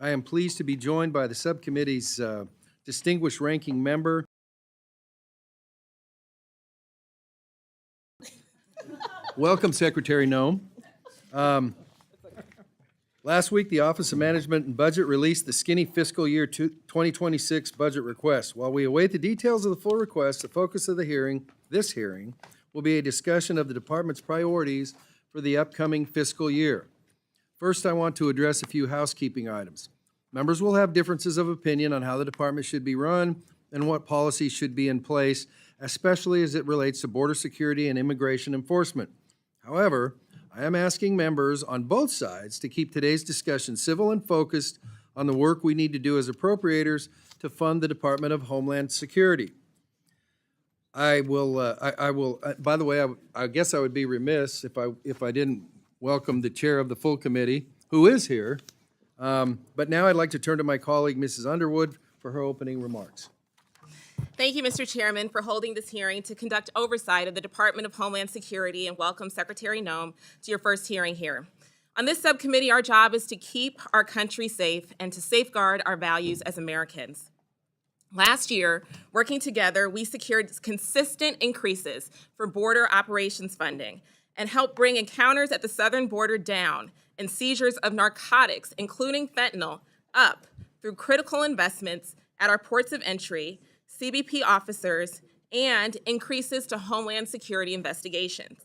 I am pleased to be joined by the subcommittee's distinguished ranking member. Welcome, Secretary Nome. Last week, the Office of Management and Budget released the skinny fiscal year 2026 budget request. While we await the details of the full request, the focus of this hearing, will be a discussion of the department's priorities for the upcoming fiscal year. First, I want to address a few housekeeping items. Members will have differences of opinion on how the department should be run and what policies should be in place, especially as it relates to border security and immigration enforcement. However, I am asking members on both sides to keep today's discussion civil and focused on the work we need to do as appropriators to fund the Department of Homeland Security. By the way, I guess I would be remiss if I didn't welcome the chair of the full committee, who is here. But now I'd like to turn to my colleague, Mrs. Underwood, for her opening remarks. Thank you, Mr. Chairman, for holding this hearing to conduct oversight of the Department of Homeland Security, and welcome Secretary Nome to your first hearing here. On this subcommittee, our job is to keep our country safe and to safeguard our values as Americans. Last year, working together, we secured consistent increases for border operations funding and helped bring encounters at the southern border down and seizures of narcotics, including fentanyl, up through critical investments at our ports of entry, CBP officers, and increases to Homeland Security investigations.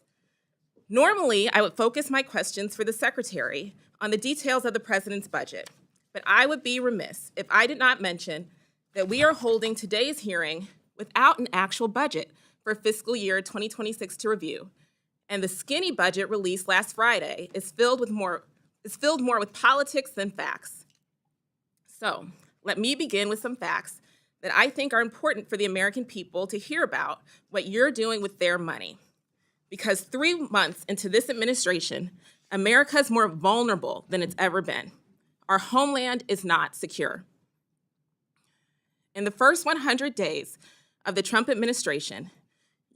Normally, I would focus my questions for the Secretary on the details of the President's budget, but I would be remiss if I did not mention that we are holding today's hearing without an actual budget for fiscal year 2026 to review, and the skinny budget released last Friday is filled more with politics than facts. So, let me begin with some facts that I think are important for the American people to hear about what you're doing with their money. Because 3 months into this administration, America is more vulnerable than it's ever been. Our homeland is not secure. In the first 100 days of the Trump administration,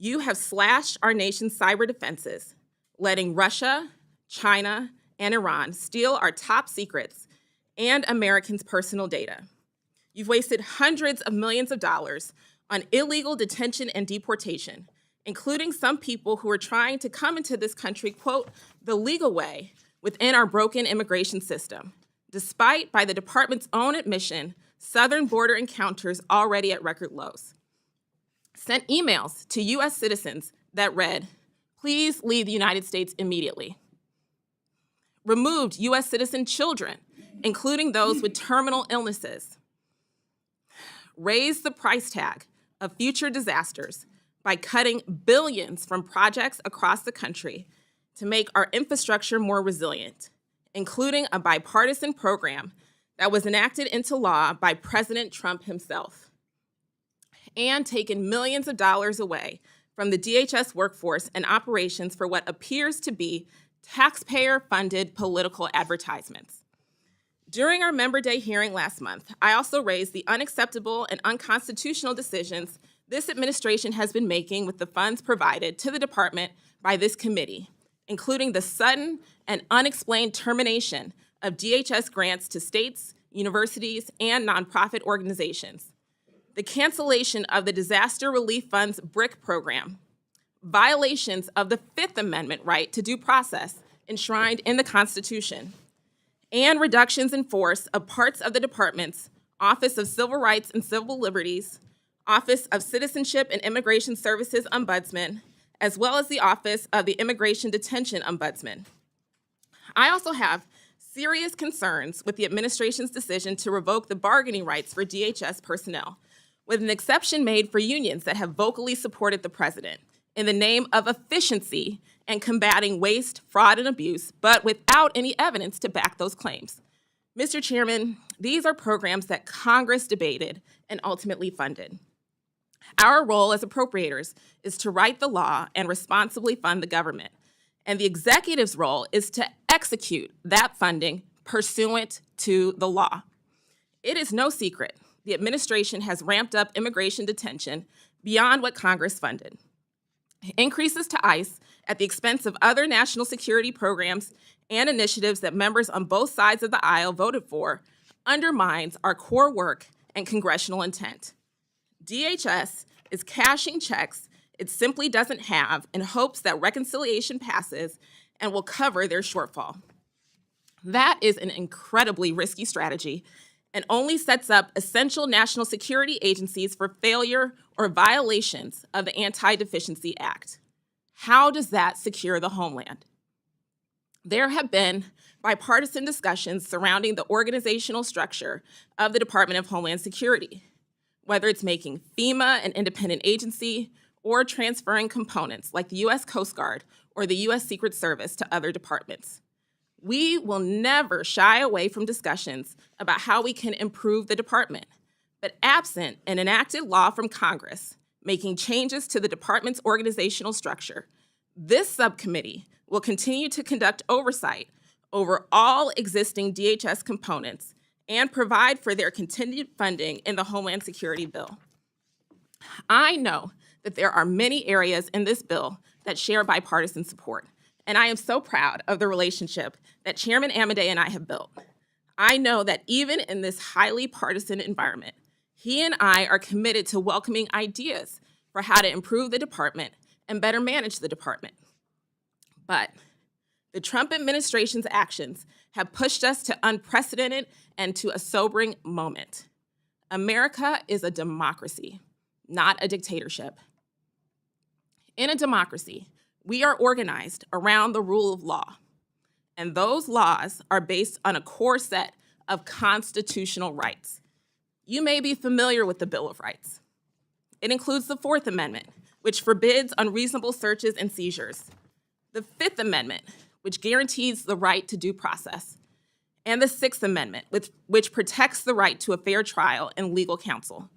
you have slashed our nation's cyber defenses, letting Russia, China, and Iran steal our top secrets and Americans' personal data. You've wasted hundreds of millions of dollars on illegal detention and deportation, including some people who are trying to come into this country, quote, the legal way within our broken immigration system, despite, by the department's own admission, southern border encounters already at record lows. Sent emails to U.S. citizens that read, please leave the United States immediately. Removed U.S. citizen children, including those with terminal illnesses. Raised the price tag of future disasters by cutting billions from projects across the country to make our infrastructure more resilient, including a bipartisan program that was enacted into law by President Trump himself, and taken millions of dollars away from the DHS workforce and operations for what appears to be taxpayer-funded political advertisements. During our Member Day hearing last month, I also raised the unacceptable and unconstitutional decisions this administration has been making with the funds provided to the department by this committee, including the sudden and unexplained termination of DHS grants to states, universities, and nonprofit organizations, the cancellation of the Disaster Relief Fund's BRIC program, violations of the Fifth Amendment right to due process enshrined in the Constitution, and reductions in force of parts of the department's Office of Civil Rights and Civil Liberties, Office of Citizenship and Immigration Services Ombudsman, as well as the Office of the Immigration Detention Ombudsman. I also have serious concerns with the administration's decision to revoke the bargaining rights for DHS personnel, with an exception made for unions that have vocally supported the president in the name of efficiency and combating waste, fraud, and abuse, but without any evidence to back those claims. Mr. Chairman, these are programs that Congress debated and ultimately funded. Our role as appropriators is to write the law and responsibly fund the government, and the executive's role is to execute that funding pursuant to the law. It is no secret the administration has ramped up immigration detention beyond what Congress funded. Increases to ICE at the expense of other national security programs and initiatives that members on both sides of the aisle voted for undermines our core work and congressional intent. DHS is cashing checks it simply doesn't have in hopes that reconciliation passes and will cover their shortfall. That is an incredibly risky strategy and only sets up essential national security agencies for failure or violations of the Anti-Deficiency Act. How does that secure the homeland? There have been bipartisan discussions surrounding the organizational structure of the Department of Homeland Security, whether it's making FEMA an independent agency or transferring components like the U.S. Coast Guard or the U.S. Secret Service to other departments. We will never shy away from discussions about how we can improve the department, but absent an enacted law from Congress making changes to the department's organizational structure, this subcommittee will continue to conduct oversight over all existing DHS components and provide for their continued funding in the Homeland Security bill. I know that there are many areas in this bill that share bipartisan support, and I am so proud of the relationship that Chairman Amodei and I have built. I know that even in this highly partisan environment, he and I are committed to welcoming ideas for how to improve the department and better manage the department. But the Trump administration's actions have pushed us to unprecedented and to a sobering moment. America is a democracy, not a dictatorship. In a democracy, we are organized around the rule of law, and those laws are based on a core set of constitutional rights. You may be familiar with the Bill of Rights. It includes the Fourth Amendment, which forbids unreasonable searches and seizures, the Fifth Amendment, which guarantees the right to due process, and the Sixth Amendment, which protects the right to a fair trial and legal counsel.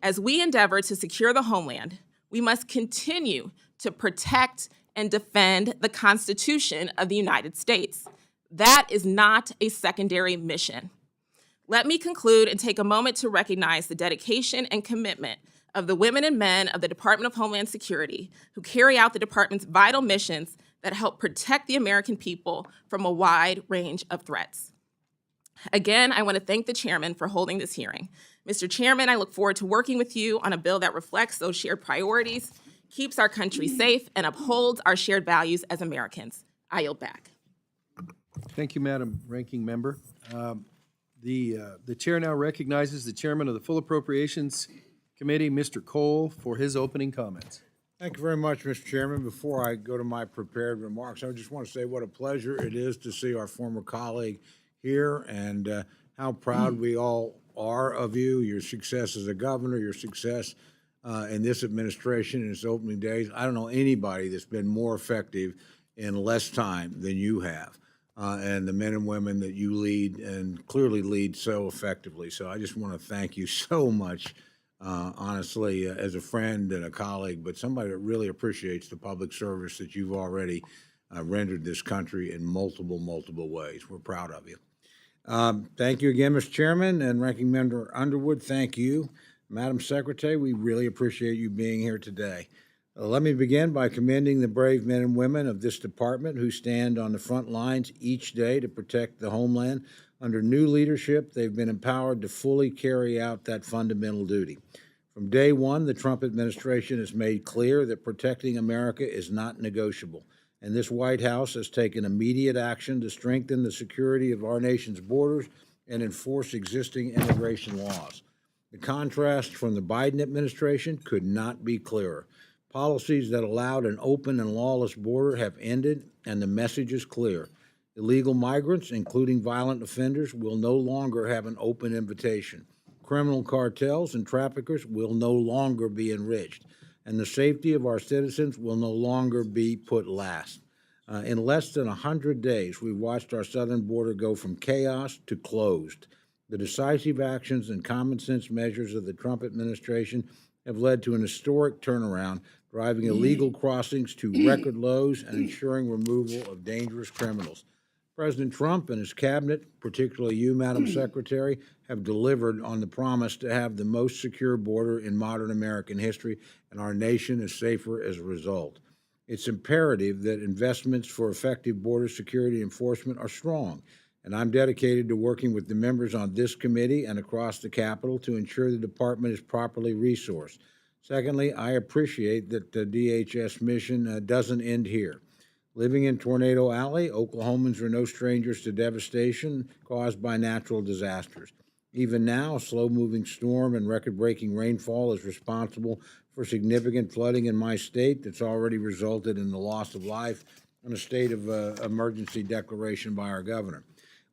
As we endeavor to secure the homeland, we must continue to protect and defend the Constitution of the United States. That is not a secondary mission. Let me conclude and take a moment to recognize the dedication and commitment of the women and men of the Department of Homeland Security who carry out the department's vital missions that help protect the American people from a wide range of threats. Again, I want to thank the chairman for holding this hearing. Mr. Chairman, I look forward to working with you on a bill that reflects those shared priorities, keeps our country safe, and upholds our shared values as Americans. I yield back. Thank you, Madam Ranking Member. The chair now recognizes the chairman of the Full Appropriations Committee, Mr. Cole, for his opening comments. Thank you very much, Mr. Chairman. Before I go to my prepared remarks, I just want to say what a pleasure it is to see our former colleague here and how proud we all are of you, your success as a governor, your success in this administration in its opening days. I don't know anybody that's been more effective in less time than you have, and the men and women that you lead and clearly lead so effectively. So I just want to thank you so much, honestly, as a friend and a colleague, but somebody that really appreciates the public service that you've already rendered this country in multiple ways. We're proud of you. Thank you again, Mr. Chairman, and Ranking Member Underwood, thank you. Madam Secretary, we really appreciate you being here today. Let me begin by commending the brave men and women of this department who stand on the front lines each day to protect the homeland. Under new leadership, they've been empowered to fully carry out that fundamental duty. From day one, the Trump administration has made clear that protecting America is not negotiable, and this White House has taken immediate action to strengthen the security of our nation's borders and enforce existing immigration laws. The contrast from the Biden administration could not be clearer. Policies that allowed an open and lawless border have ended, and the message is clear. Illegal migrants, including violent offenders, will no longer have an open invitation. Criminal cartels and traffickers will no longer be enriched, and the safety of our citizens will no longer be put last. In less than 100 days, we've watched our southern border go from chaos to closed. The decisive actions and common sense measures of the Trump administration have led to an historic turnaround, driving illegal crossings to record lows and ensuring removal of dangerous criminals. President Trump and his cabinet, particularly you, Madam Secretary, have delivered on the promise to have the most secure border in modern American history, and our nation is safer as a result. It's imperative that investments for effective border security enforcement are strong, and I'm dedicated to working with the members on this committee and across the Capitol to ensure the department is properly resourced. Secondly, I appreciate that the DHS mission doesn't end here. Living in Tornado Alley, Oklahomans are no strangers to devastation caused by natural disasters. Even now, a slow-moving storm and record-breaking rainfall is responsible for significant flooding in my state that's already resulted in the loss of life and a state of emergency declaration by our governor.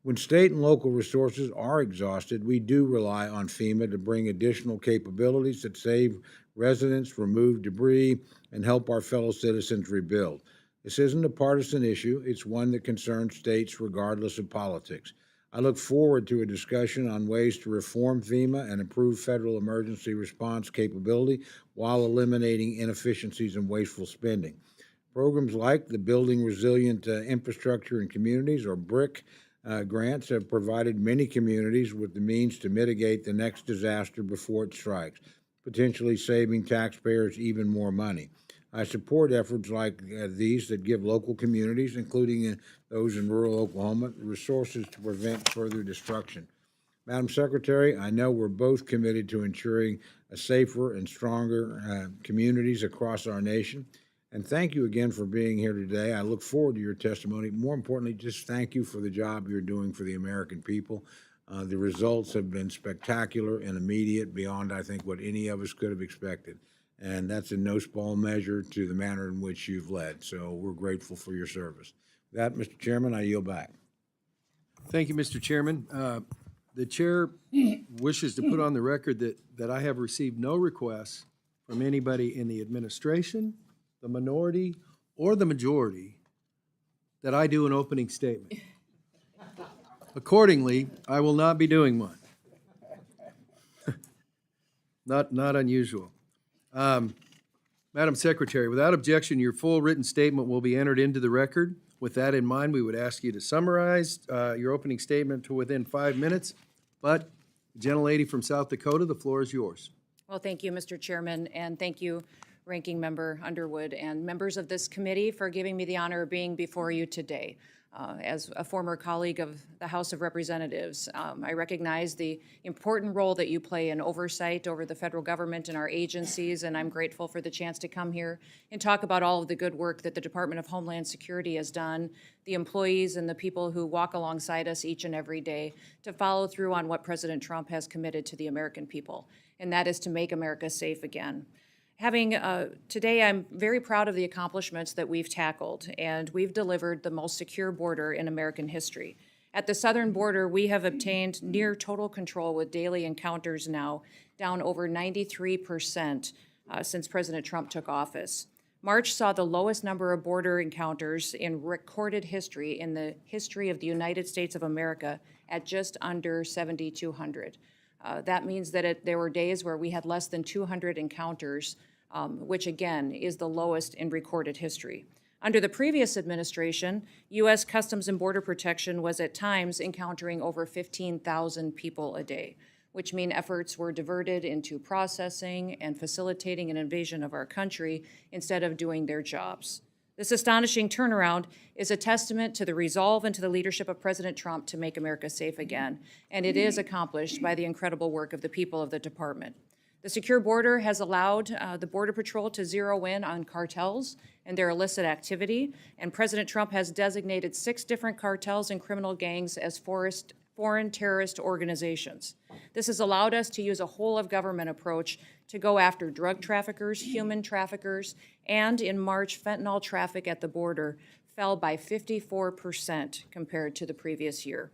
When state and local resources are exhausted, we do rely on FEMA to bring additional capabilities that save residents, remove debris, and help our fellow citizens rebuild. This isn't a partisan issue. It's one that concerns states regardless of politics. I look forward to a discussion on ways to reform FEMA and improve federal emergency response capability while eliminating inefficiencies and wasteful spending. Programs like the Building Resilient Infrastructure in Communities, or BRIC, grants have provided many communities with the means to mitigate the next disaster before it strikes, potentially saving taxpayers even more money. I support efforts like these that give local communities, including those in rural Oklahoma, resources to prevent further destruction. Madam Secretary, I know we're both committed to ensuring a safer and stronger communities across our nation. And thank you again for being here today. I look forward to your testimony. More importantly, just thank you for the job you're doing for the American people. The results have been spectacular and immediate, beyond, I think, what any of us could have expected. And that's in no small measure to the manner in which you've led. So we're grateful for your service. With that, Mr. Chairman, I yield back. Thank you, Mr. Chairman. The chair wishes to put on the record that I have received no requests from anybody in the administration, the minority, or the majority that I do an opening statement. Accordingly, I will not be doing one. Not unusual. Madam Secretary, without objection, your full written statement will be entered into the record. With that in mind, we would ask you to summarize your opening statement to within 5 minutes. But, gentlelady from South Dakota, the floor is yours. Well, thank you, Mr. Chairman, and thank you, Ranking Member Underwood, and members of this committee for giving me the honor of being before you today. As a former colleague of the House of Representatives, I recognize the important role that you play in oversight over the federal government and our agencies, and I'm grateful for the chance to come here and talk about all of the good work that the Department of Homeland Security has done, the employees and the people who walk alongside us each and every day to follow through on what President Trump has committed to the American people, and that is to make America safe again. Today, I'm very proud of the accomplishments that we've tackled, and we've delivered the most secure border in American history. At the southern border, we have obtained near total control with daily encounters now, down over 93% since President Trump took office. March saw the lowest number of border encounters in recorded history in the history of the United States of America at just under 7,200. That means that there were days where we had less than 200 encounters, which again is the lowest in recorded history. Under the previous administration, U.S. Customs and Border Protection was at times encountering over 15,000 people a day, which mean efforts were diverted into processing and facilitating an invasion of our country instead of doing their jobs. This astonishing turnaround is a testament to the resolve and to the leadership of President Trump to make America safe again, and it is accomplished by the incredible work of the people of the department. The secure border has allowed the Border Patrol to zero in on cartels and their illicit activity, and President Trump has designated 6 different cartels and criminal gangs as foreign terrorist organizations. This has allowed us to use a whole-of-government approach to go after drug traffickers, human traffickers, and in March, fentanyl traffic at the border fell by 54% compared to the previous year.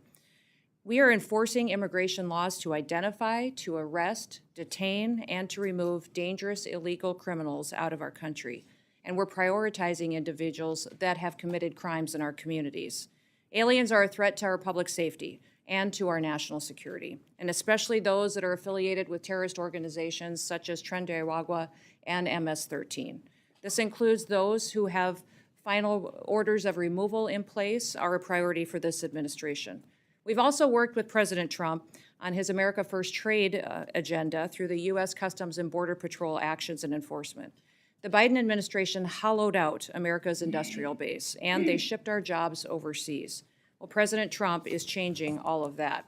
We are enforcing immigration laws to identify, to arrest, detain, and to remove dangerous illegal criminals out of our country. And we're prioritizing individuals that have committed crimes in our communities. Aliens are a threat to our public safety and to our national security, and especially those that are affiliated with terrorist organizations such as Tren de Aragua and MS-13. This includes those who have final orders of removal in place are a priority for this administration. We've also worked with President Trump on his America First trade agenda through the U.S. Customs and Border Patrol actions and enforcement. The Biden administration hollowed out America's industrial base, and they shipped our jobs overseas. Well, President Trump is changing all of that.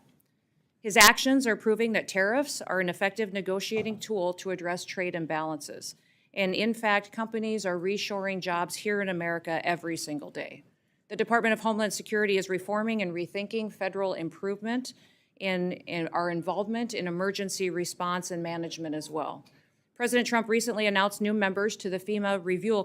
His actions are proving that tariffs are an effective negotiating tool to address trade imbalances. And in fact, companies are reshoring jobs here in America every single day. The Department of Homeland Security is reforming and rethinking federal improvement in our involvement in emergency response and management as well. President Trump recently announced new members to the FEMA Review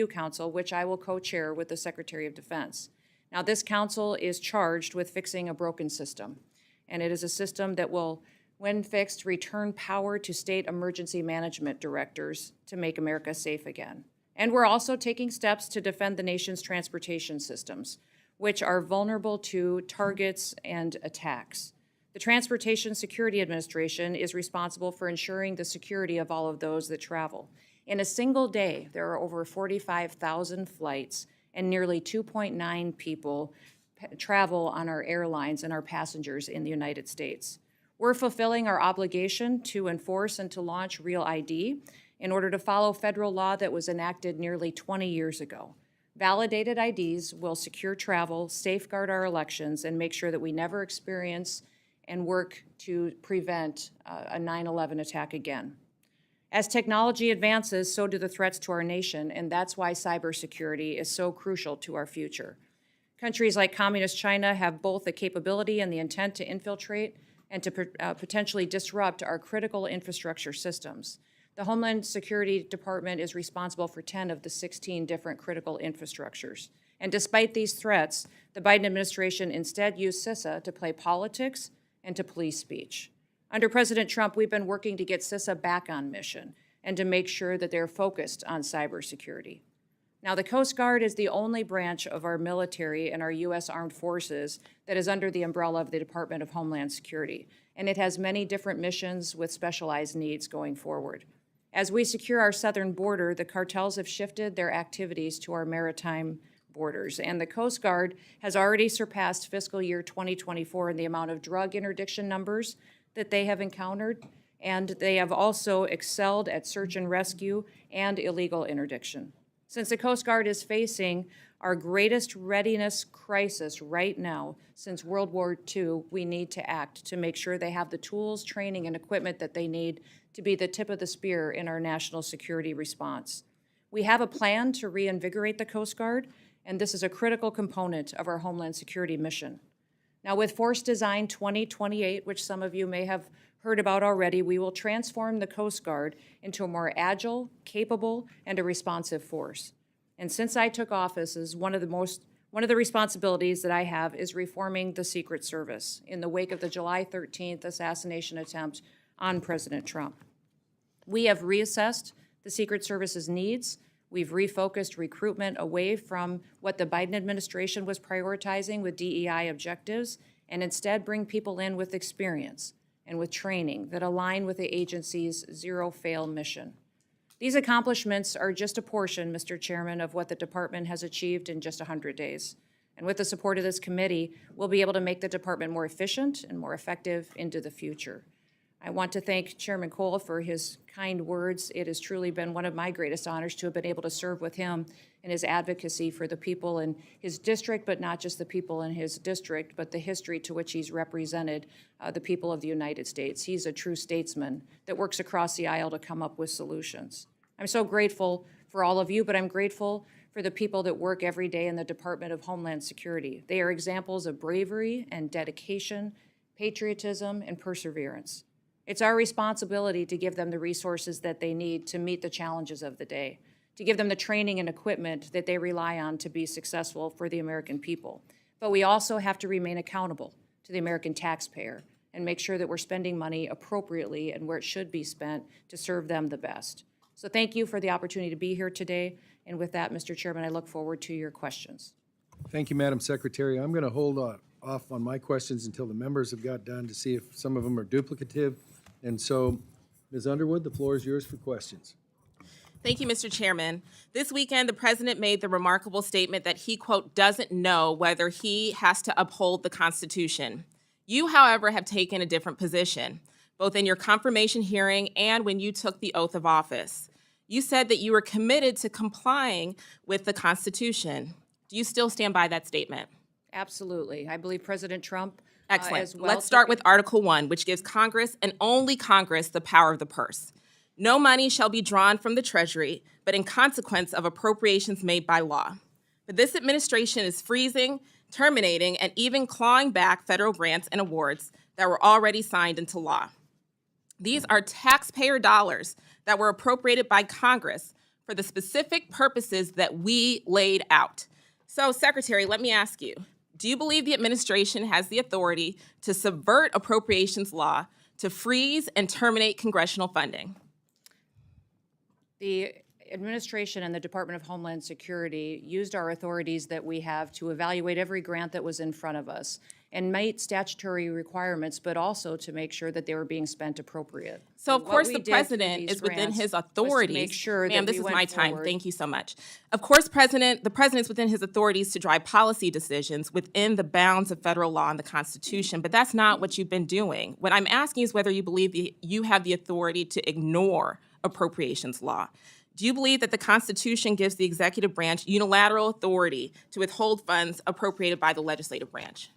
Council, which I will co-chair with the Secretary of Defense. Now, this council is charged with fixing a broken system, and it is a system that will, when fixed, return power to state emergency management directors to make America safe again. And we're also taking steps to defend the nation's transportation systems, which are vulnerable to targets and attacks. The Transportation Security Administration is responsible for ensuring the security of all of those that travel. In a single day, there are over 45,000 flights and nearly 2.9 people travel on our airlines and our passengers in the United States. We're fulfilling our obligation to enforce and to launch Real ID in order to follow federal law that was enacted nearly 20 years ago. Validated IDs will secure travel, safeguard our elections, and make sure that we never experience and work to prevent a 9/11 attack again. As technology advances, so do the threats to our nation, and that's why cybersecurity is so crucial to our future. Countries like Communist China have both the capability and the intent to infiltrate and to potentially disrupt our critical infrastructure systems. The Homeland Security Department is responsible for 10 of the 16 different critical infrastructures. And despite these threats, the Biden administration instead used CISA to play politics and to police speech. Under President Trump, we've been working to get CISA back on mission and to make sure that they're focused on cybersecurity. Now, the Coast Guard is the only branch of our military and our U.S. Armed Forces that is under the umbrella of the Department of Homeland Security, and it has many different missions with specialized needs going forward. As we secure our southern border, the cartels have shifted their activities to our maritime borders, and the Coast Guard has already surpassed fiscal year 2024 in the amount of drug interdiction numbers that they have encountered, and they have also excelled at search and rescue and illegal interdiction. Since the Coast Guard is facing our greatest readiness crisis right now since World War II, we need to act to make sure they have the tools, training, and equipment that they need to be the tip of the spear in our national security response. We have a plan to reinvigorate the Coast Guard, and this is a critical component of our Homeland Security mission. Now, with Force Design 2028, which some of you may have heard about already, we will transform the Coast Guard into a more agile, capable, and a responsive force. And since I took office, one of the responsibilities that I have is reforming the Secret Service in the wake of the July 13th assassination attempt on President Trump. We have reassessed the Secret Service's needs. We've refocused recruitment away from what the Biden administration was prioritizing with DEI objectives, and instead bring people in with experience and with training that align with the agency's zero-fail mission. These accomplishments are just a portion, Mr. Chairman, of what the department has achieved in just 100 days. And with the support of this committee, we'll be able to make the department more efficient and more effective into the future. I want to thank Chairman Cole for his kind words. It has truly been one of my greatest honors to have been able to serve with him in his advocacy for the people in his district, but not just the people in his district, but the history to which he's represented the people of the United States. He's a true statesman that works across the aisle to come up with solutions. I'm so grateful for all of you, but I'm grateful for the people that work every day in the Department of Homeland Security. They are examples of bravery and dedication, patriotism, and perseverance. It's our responsibility to give them the resources that they need to meet the challenges of the day, to give them the training and equipment that they rely on to be successful for the American people. But we also have to remain accountable to the American taxpayer and make sure that we're spending money appropriately and where it should be spent to serve them the best. So thank you for the opportunity to be here today. And with that, Mr. Chairman, I look forward to your questions. Thank you, Madam Secretary. I'm going to hold off on my questions until the members have got done to see if some of them are duplicative. And so, Ms. Underwood, the floor is yours for questions. Thank you, Mr. Chairman. This weekend, the president made the remarkable statement that he, quote, doesn't know whether he has to uphold the Constitution. You, however, have taken a different position, both in your confirmation hearing and when you took the oath of office. You said that you were committed to complying with the Constitution. Do you still stand by that statement? Absolutely. I believe President Trump Excellent. as well. Let's start with Article 1, which gives Congress and only Congress the power of the purse. No money shall be drawn from the Treasury, but in consequence of appropriations made by law. But this administration is freezing, terminating, and even clawing back federal grants and awards that were already signed into law. These are taxpayer dollars that were appropriated by Congress for the specific purposes that we laid out. So, Secretary, let me ask you, do you believe the administration has the authority to subvert appropriations law to freeze and terminate congressional funding? The administration and the Department of Homeland Security used our authorities that we have to evaluate every grant that was in front of us and meet statutory requirements, but also to make sure that they were being spent appropriate. So, of What course, we the did for president these is within grants his was authorities. to make sure that Ma'am, this we is went my time. forward. Thank you so much. Of course, the president's within his authorities to drive policy decisions within the bounds of federal law and the Constitution, but that's not what you've been doing. What I'm asking is whether you believe you have the authority to ignore appropriations law. Do you believe that the Constitution gives the executive branch unilateral authority to withhold funds appropriated by the legislative branch?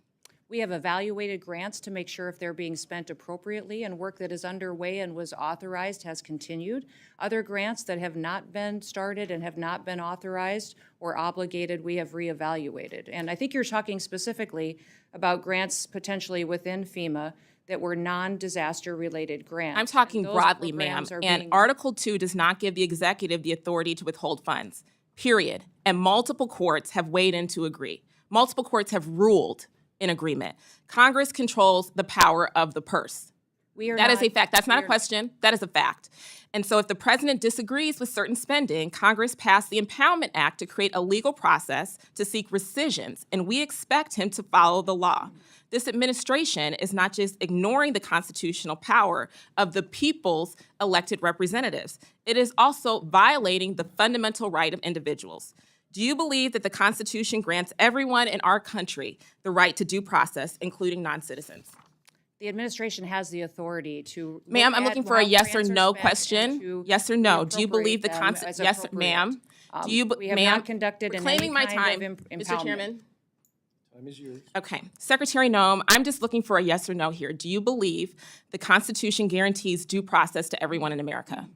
We have evaluated grants to make sure if they're being spent appropriately, and work that is underway and was authorized has continued. Other grants that have not been started and have not been authorized or obligated, we have reevaluated. And I think you're talking specifically about grants potentially within FEMA that were non-disaster related grants. I'm talking And those broadly, ma'am, programs are and being- Article 2 does not give the executive the authority to withhold funds, period. And multiple courts have weighed in to agree. Multiple courts have ruled in agreement. Congress controls the power of the purse. That is a fact. That's not a question. That is a fact. And so if the president disagrees with certain spending, Congress passed the Impoundment Act to create a legal process to seek rescissions, and we expect him to follow the law. This administration is not just ignoring the constitutional power of the people's elected representatives. It is also violating the fundamental right of individuals. Do you believe that the Constitution grants everyone in our country the right to due process, including non-citizens? The administration has the authority to. Ma'am, look I'm at looking for a while yes or grants are no spent and question. to Yes or no? Do you believe the reappropriate them Constitution? as Yes, appropriate. ma'am. Do you, We have ma'am? not conducted in Reclaiming any my kind time, of Mr. impoundment. Chairman. Time is yours. Okay. Secretary Noem, I'm just looking for a yes or no here. Do you believe the Constitution guarantees due process to everyone in America?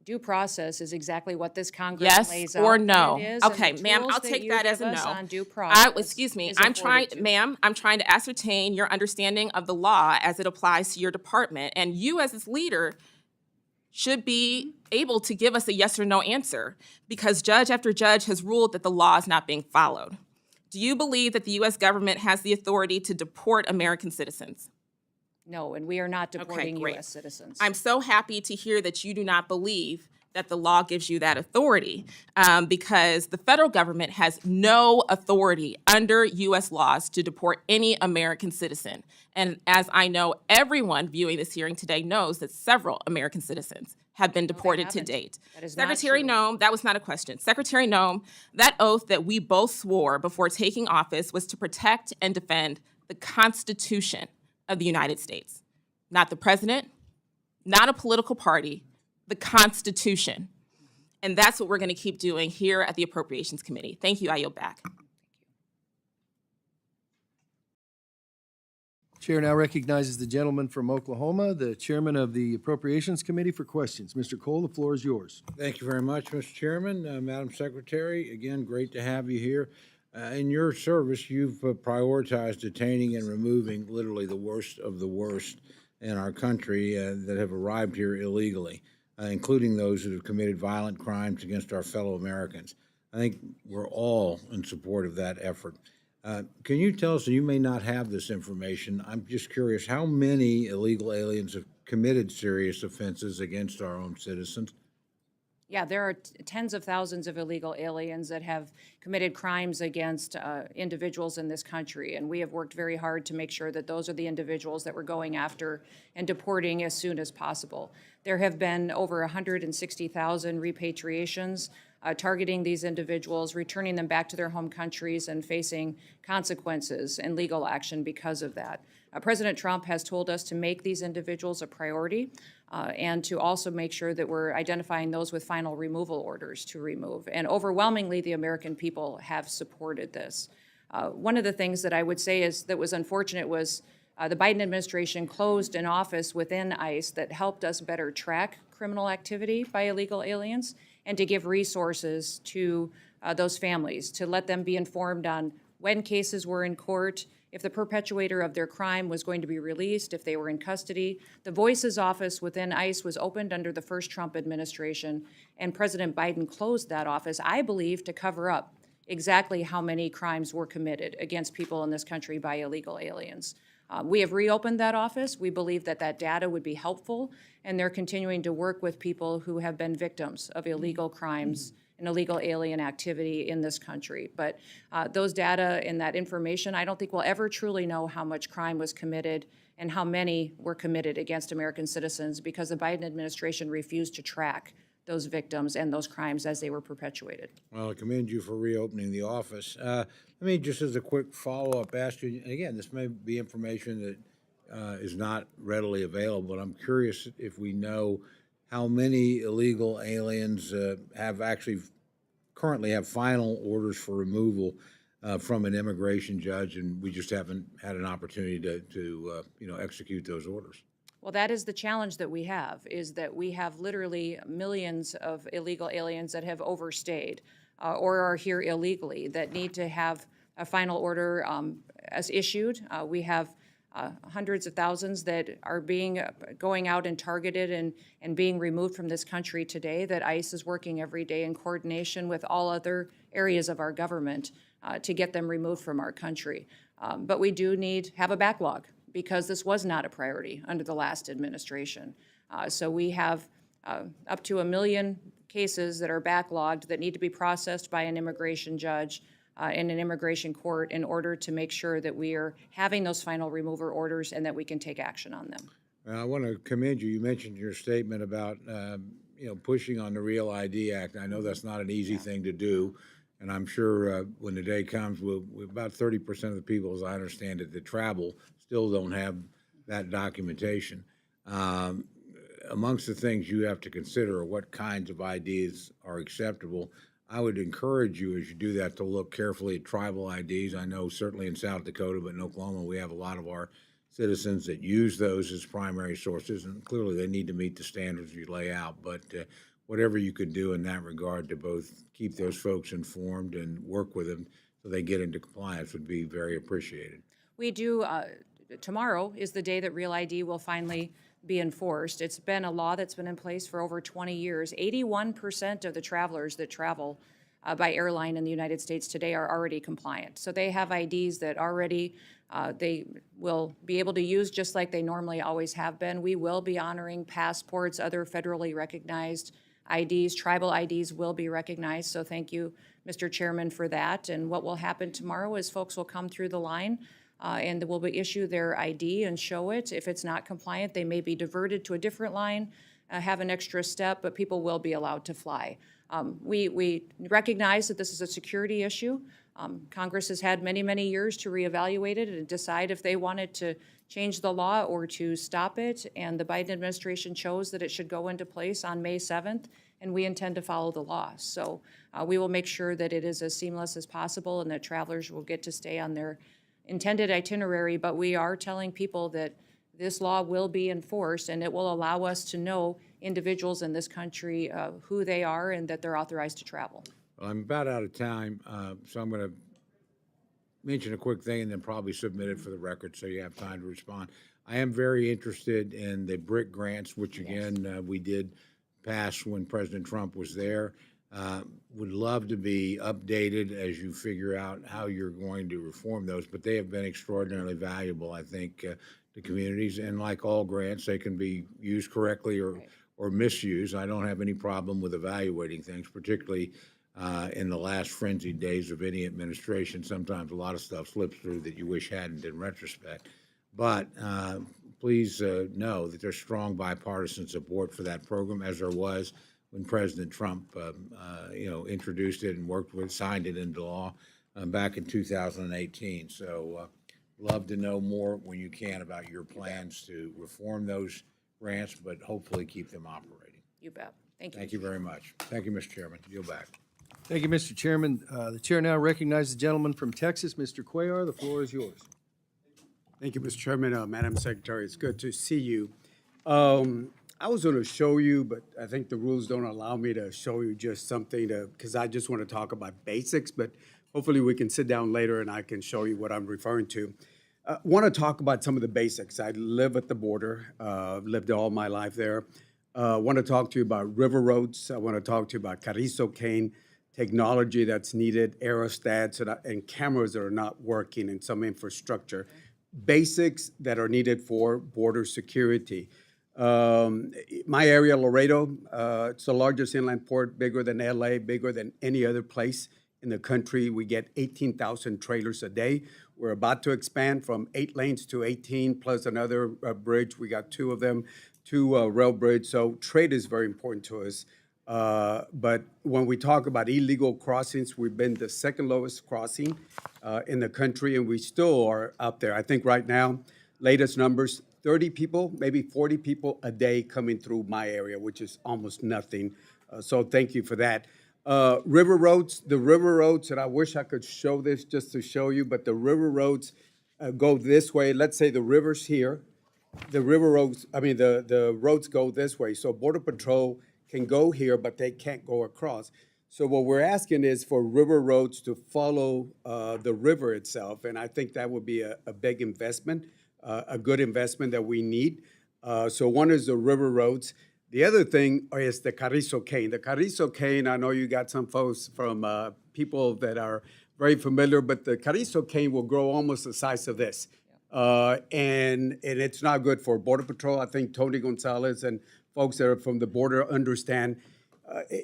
Due process is exactly what this Congress Yes lays out. or that no? it is, and Okay, the ma'am, tools I'll take you that as give a us no. on due process Excuse me, is I'm trying, afforded to. ma'am, I'm trying to ascertain your understanding of the law as it applies to your department. And you as its leader should be able to give us a yes or no answer because judge after judge has ruled that the law is not being followed. Do you believe that the U.S. government has the authority to deport American citizens? No, and we are not deporting great. U.S. citizens. I'm so happy to hear that you do not believe that the law gives you that authority because the federal government has no authority under U.S. laws to deport any American citizen. And as I know, everyone viewing this hearing today knows that several American citizens have been deported to haven't. date. That is not Secretary true. Noem, that was not a question. Secretary Noem, that oath that we both swore before taking office was to protect and defend the Constitution of the United States, not the president, not a political party, the Constitution. And that's what we're going to keep doing here at the Appropriations Committee. Thank you. I yield back. Chair now recognizes the gentleman from Oklahoma, the chairman of the Appropriations Committee, for questions. Mr. Cole, the floor is yours. Thank you very much, Mr. Chairman. Madam Secretary, again, great to have you here. In your service, you've prioritized detaining and removing literally the worst of the worst in our country that have arrived here illegally, including those that have committed violent crimes against our fellow Americans. I think we're all in support of that effort. Can you tell us, and you may not have this information, I'm just curious, how many illegal aliens have committed serious offenses against our own citizens? Yeah, there are tens of thousands of illegal aliens that have committed crimes against individuals in this country, and we have worked very hard to make sure that those are the individuals that we're going after and deporting as soon as possible. There have been over 160,000 repatriations targeting these individuals, returning them back to their home countries and facing consequences and legal action because of that. President Trump has told us to make these individuals a priority and to also make sure that we're identifying those with final removal orders to remove. And overwhelmingly, the American people have supported this. One of the things that I would say is that was unfortunate was the Biden administration closed an office within ICE that helped us better track criminal activity by illegal aliens and to give resources to those families, to let them be informed on when cases were in court, if the perpetuator of their crime was going to be released, if they were in custody. The Voices office within ICE was opened under the first Trump administration, and President Biden closed that office, I believe, to cover up exactly how many crimes were committed against people in this country by illegal aliens. We have reopened that office. We believe that that data would be helpful, and they're continuing to work with people who have been victims of illegal crimes and illegal alien activity in this country. But those data and that information, I don't think we'll ever truly know how much crime was committed and how many were committed against American citizens because the Biden administration refused to track those victims and those crimes as they were perpetuated. Well, I commend you for reopening the office. Let me, just as a quick follow-up, ask you, and again, this may be information that is not readily available, but I'm curious if we know how many illegal aliens have actually currently have final orders for removal from an immigration judge, and we just haven't had an opportunity to execute those orders. Well, that is the challenge that we have, is that we have literally millions of illegal aliens that have overstayed or are here illegally that need to have a final order as issued. We have hundreds of thousands that are going out and targeted and being removed from this country today that ICE is working every day in coordination with all other areas of our government to get them removed from our country. But we do have a backlog, because this was not a priority under the last administration. So we have up to 1 million cases that are backlogged that need to be processed by an immigration judge in an immigration court in order to make sure that we are having those final remover orders and that we can take action on them. I want to commend you. You mentioned your statement about pushing on the Real ID Act. I know that's not an easy thing to do, and I'm sure when the day comes, about 30% of the people, as I understand it, that travel still don't have that documentation. Amongst the things you have to consider are what kinds of IDs are acceptable. I would encourage you, as you do that, to look carefully at tribal IDs. I know certainly in South Dakota, but in Oklahoma, we have a lot of our citizens that use those as primary sources, and clearly they need to meet the standards you lay out. But whatever you could do in that regard to both keep those folks informed and work with them so they get into compliance would be very appreciated. We do. Tomorrow is the day that Real ID will finally be enforced. It's been a law that's been in place for over 20 years. 81% of the travelers that travel by airline in the United States today are already compliant. So they have IDs that already they will be able to use just like they normally always have been. We will be honoring passports, other federally recognized IDs. Tribal IDs will be recognized. So thank you, Mr. Chairman, for that. And what will happen tomorrow is folks will come through the line and will be issue their ID and show it. If it's not compliant, they may be diverted to a different line, have an extra step, but people will be allowed to fly. We recognize that this is a security issue. Congress has had many, many years to reevaluate it and decide if they wanted to change the law or to stop it, and the Biden administration chose that it should go into place on May 7th, and we intend to follow the law. So we will make sure that it is as seamless as possible and that travelers will get to stay on their intended itinerary, but we are telling people that this law will be enforced and it will allow us to know individuals in this country who they are and that they're authorized to travel. Well, I'm about out of time, so I'm going to mention a quick thing and then probably submit it for the record so you have time to respond. I am very interested in the BRIC grants, which again, we did pass when President Trump was there. Would love to be updated as you figure out how you're going to reform those, but they have been extraordinarily valuable, I think, to communities. And like all grants, they can be used correctly or misused. I don't have any problem with evaluating things, particularly in the last frenzied days of any administration. Sometimes a lot of stuff slips through that you wish hadn't in retrospect. But please know that there's strong bipartisan support for that program, as there was when President Trump, introduced it and signed it into law back in 2018. So love to know more when you can about your plans to reform those grants, but hopefully keep them operating. You bet. Thank you. Thank you very much. Thank you, Mr. Chairman. Yield back. Thank you, Mr. Chairman. The chair now recognizes the gentleman from Texas, Mr. Cuellar. The floor is yours. Thank you, Mr. Chairman. Madam Secretary, it's good to see you. I was going to show you, but I think the rules don't allow me to show you just something because I just want to talk about basics, but hopefully we can sit down later and I can show you what I'm referring to. Want to talk about some of the basics. I live at the border, lived all my life there. Want to talk to you about river roads. I want to talk to you about Carrizo cane, technology that's needed, aerostats, and cameras that are not working, and some infrastructure. Basics that are needed for border security. My area, Laredo, it's the largest inland port, bigger than LA, bigger than any other place in the country. We get 18,000 trailers a day. We're about to expand from 8 lanes to 18, plus another bridge. We got 2 of them, 2 rail bridge. So trade is very important to us. But when we talk about illegal crossings, we've been the second lowest crossing in the country, and we still are out there. I think right now, latest numbers, 30 people, maybe 40 people a day coming through my area, which is almost nothing. So thank you for that. River roads, the river roads, and I wish I could show this just to show you, but the river roads go this way. Let's say the river's here. The river roads, the roads go this way. So Border Patrol can go here, but they can't go across. So what we're asking is for river roads to follow the river itself, and I think that would be a big investment, a good investment that we need. So one is the river roads. The other thing is the Carrizo cane. The Carrizo cane, I know you got some folks from people that are very familiar, but the Carrizo cane will grow almost the size of this. And it's not good for Border Patrol. I think Tony Gonzalez and folks that are from the border understand,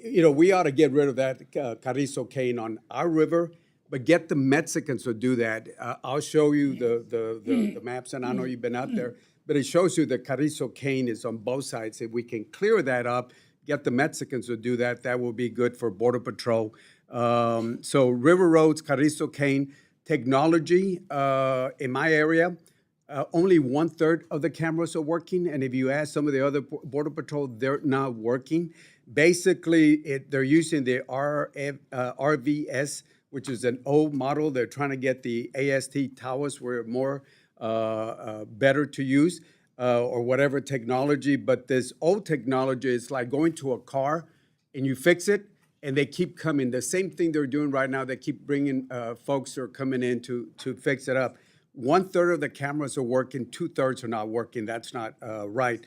we ought to get rid of that Carrizo cane on our river, but get the Mexicans to do that. I'll show you the maps, and I know you've been out there, but it shows you the Carrizo cane is on both sides. If we can clear that up, get the Mexicans to do that, that will be good for Border Patrol. So river roads, Carrizo cane, technology in my area, only 1/3 of the cameras are working, and if you ask some of the other Border Patrol, they're not working. Basically, they're using the RVS, which is an old model. They're trying to get the AST towers where more better to use, or whatever technology. But this old technology is like going to a car and you fix it, and they keep coming. The same thing they're doing right now, they keep bringing folks who are coming in to fix it up. 1/3 of the cameras are working, 2/3 are not working. That's not right.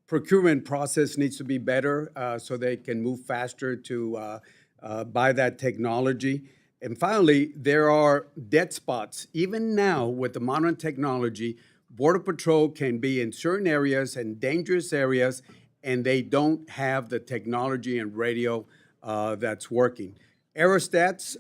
Procurement process needs to be better so they can move faster to buy that technology. And finally, there are dead spots. Even now, with the modern technology, Border Patrol can be in certain areas and dangerous areas, and they don't have the technology and radio that's working. Aerostats,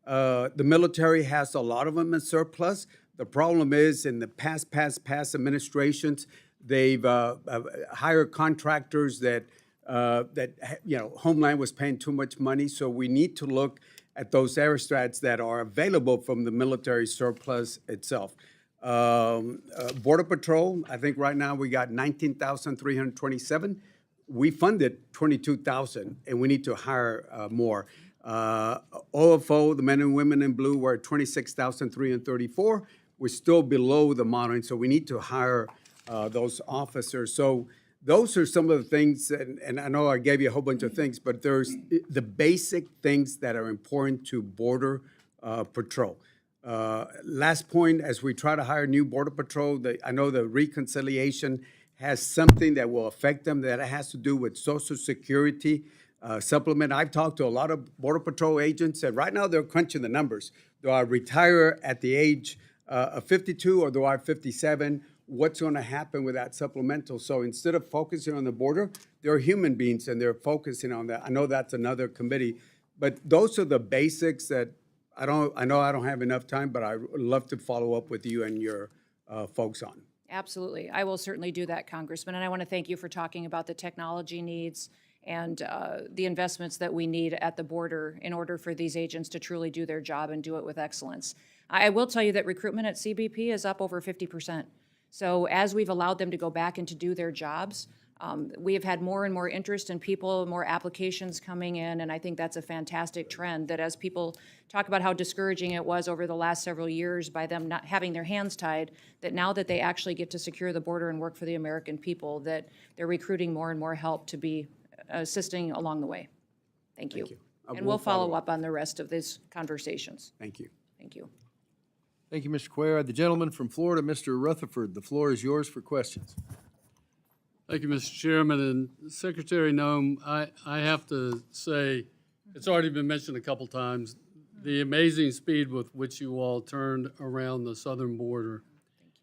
the military has a lot of them in surplus. The problem is in the past administrations, they've hired contractors that Homeland was paying too much money. So we need to look at those aerostats that are available from the military surplus itself. Border Patrol, I think right now we got 19,327. We funded 22,000, and we need to hire more. OFO, the men and women in blue, were at 26,334. We're still below the monitoring, so we need to hire those officers. So those are some of the things, and I know I gave you a whole bunch of things, but there's the basic things that are important to Border Patrol. Last point, as we try to hire new Border Patrol, I know the reconciliation has something that will affect them that has to do with Social Security supplement. I've talked to a lot of Border Patrol agents, and right now they're crunching the numbers. Do I retire at the age of 52 or do I have 57? What's going to happen with that supplemental? So instead of focusing on the border, they're human beings and they're focusing on that. I know that's another committee, but those are the basics that I know I don't have enough time, but I would love to follow up with you and your folks on. Absolutely. I will certainly do that, Congressman. And I want to thank you for talking about the technology needs and the investments that we need at the border in order for these agents to truly do their job and do it with excellence. I will tell you that recruitment at CBP is up over 50%. So as we've allowed them to go back and to do their jobs, We have had more and more interest in people, more applications coming in, and I think that's a fantastic trend, that as people talk about how discouraging it was over the last several years by them not having their hands tied, that now that they actually get to secure the border and work for the American people, that they're recruiting more and more help to be assisting along the way. Thank you. And we'll follow up on the rest of these conversations. Thank you. Thank you. Thank you, Mr. Cuellar. The gentleman from Florida, Mr. Rutherford, the floor is yours for questions. Thank you, Mr. Chairman. And Secretary Nome, I have to say, it's already been mentioned a couple times, the amazing speed with which you all turned around the southern border.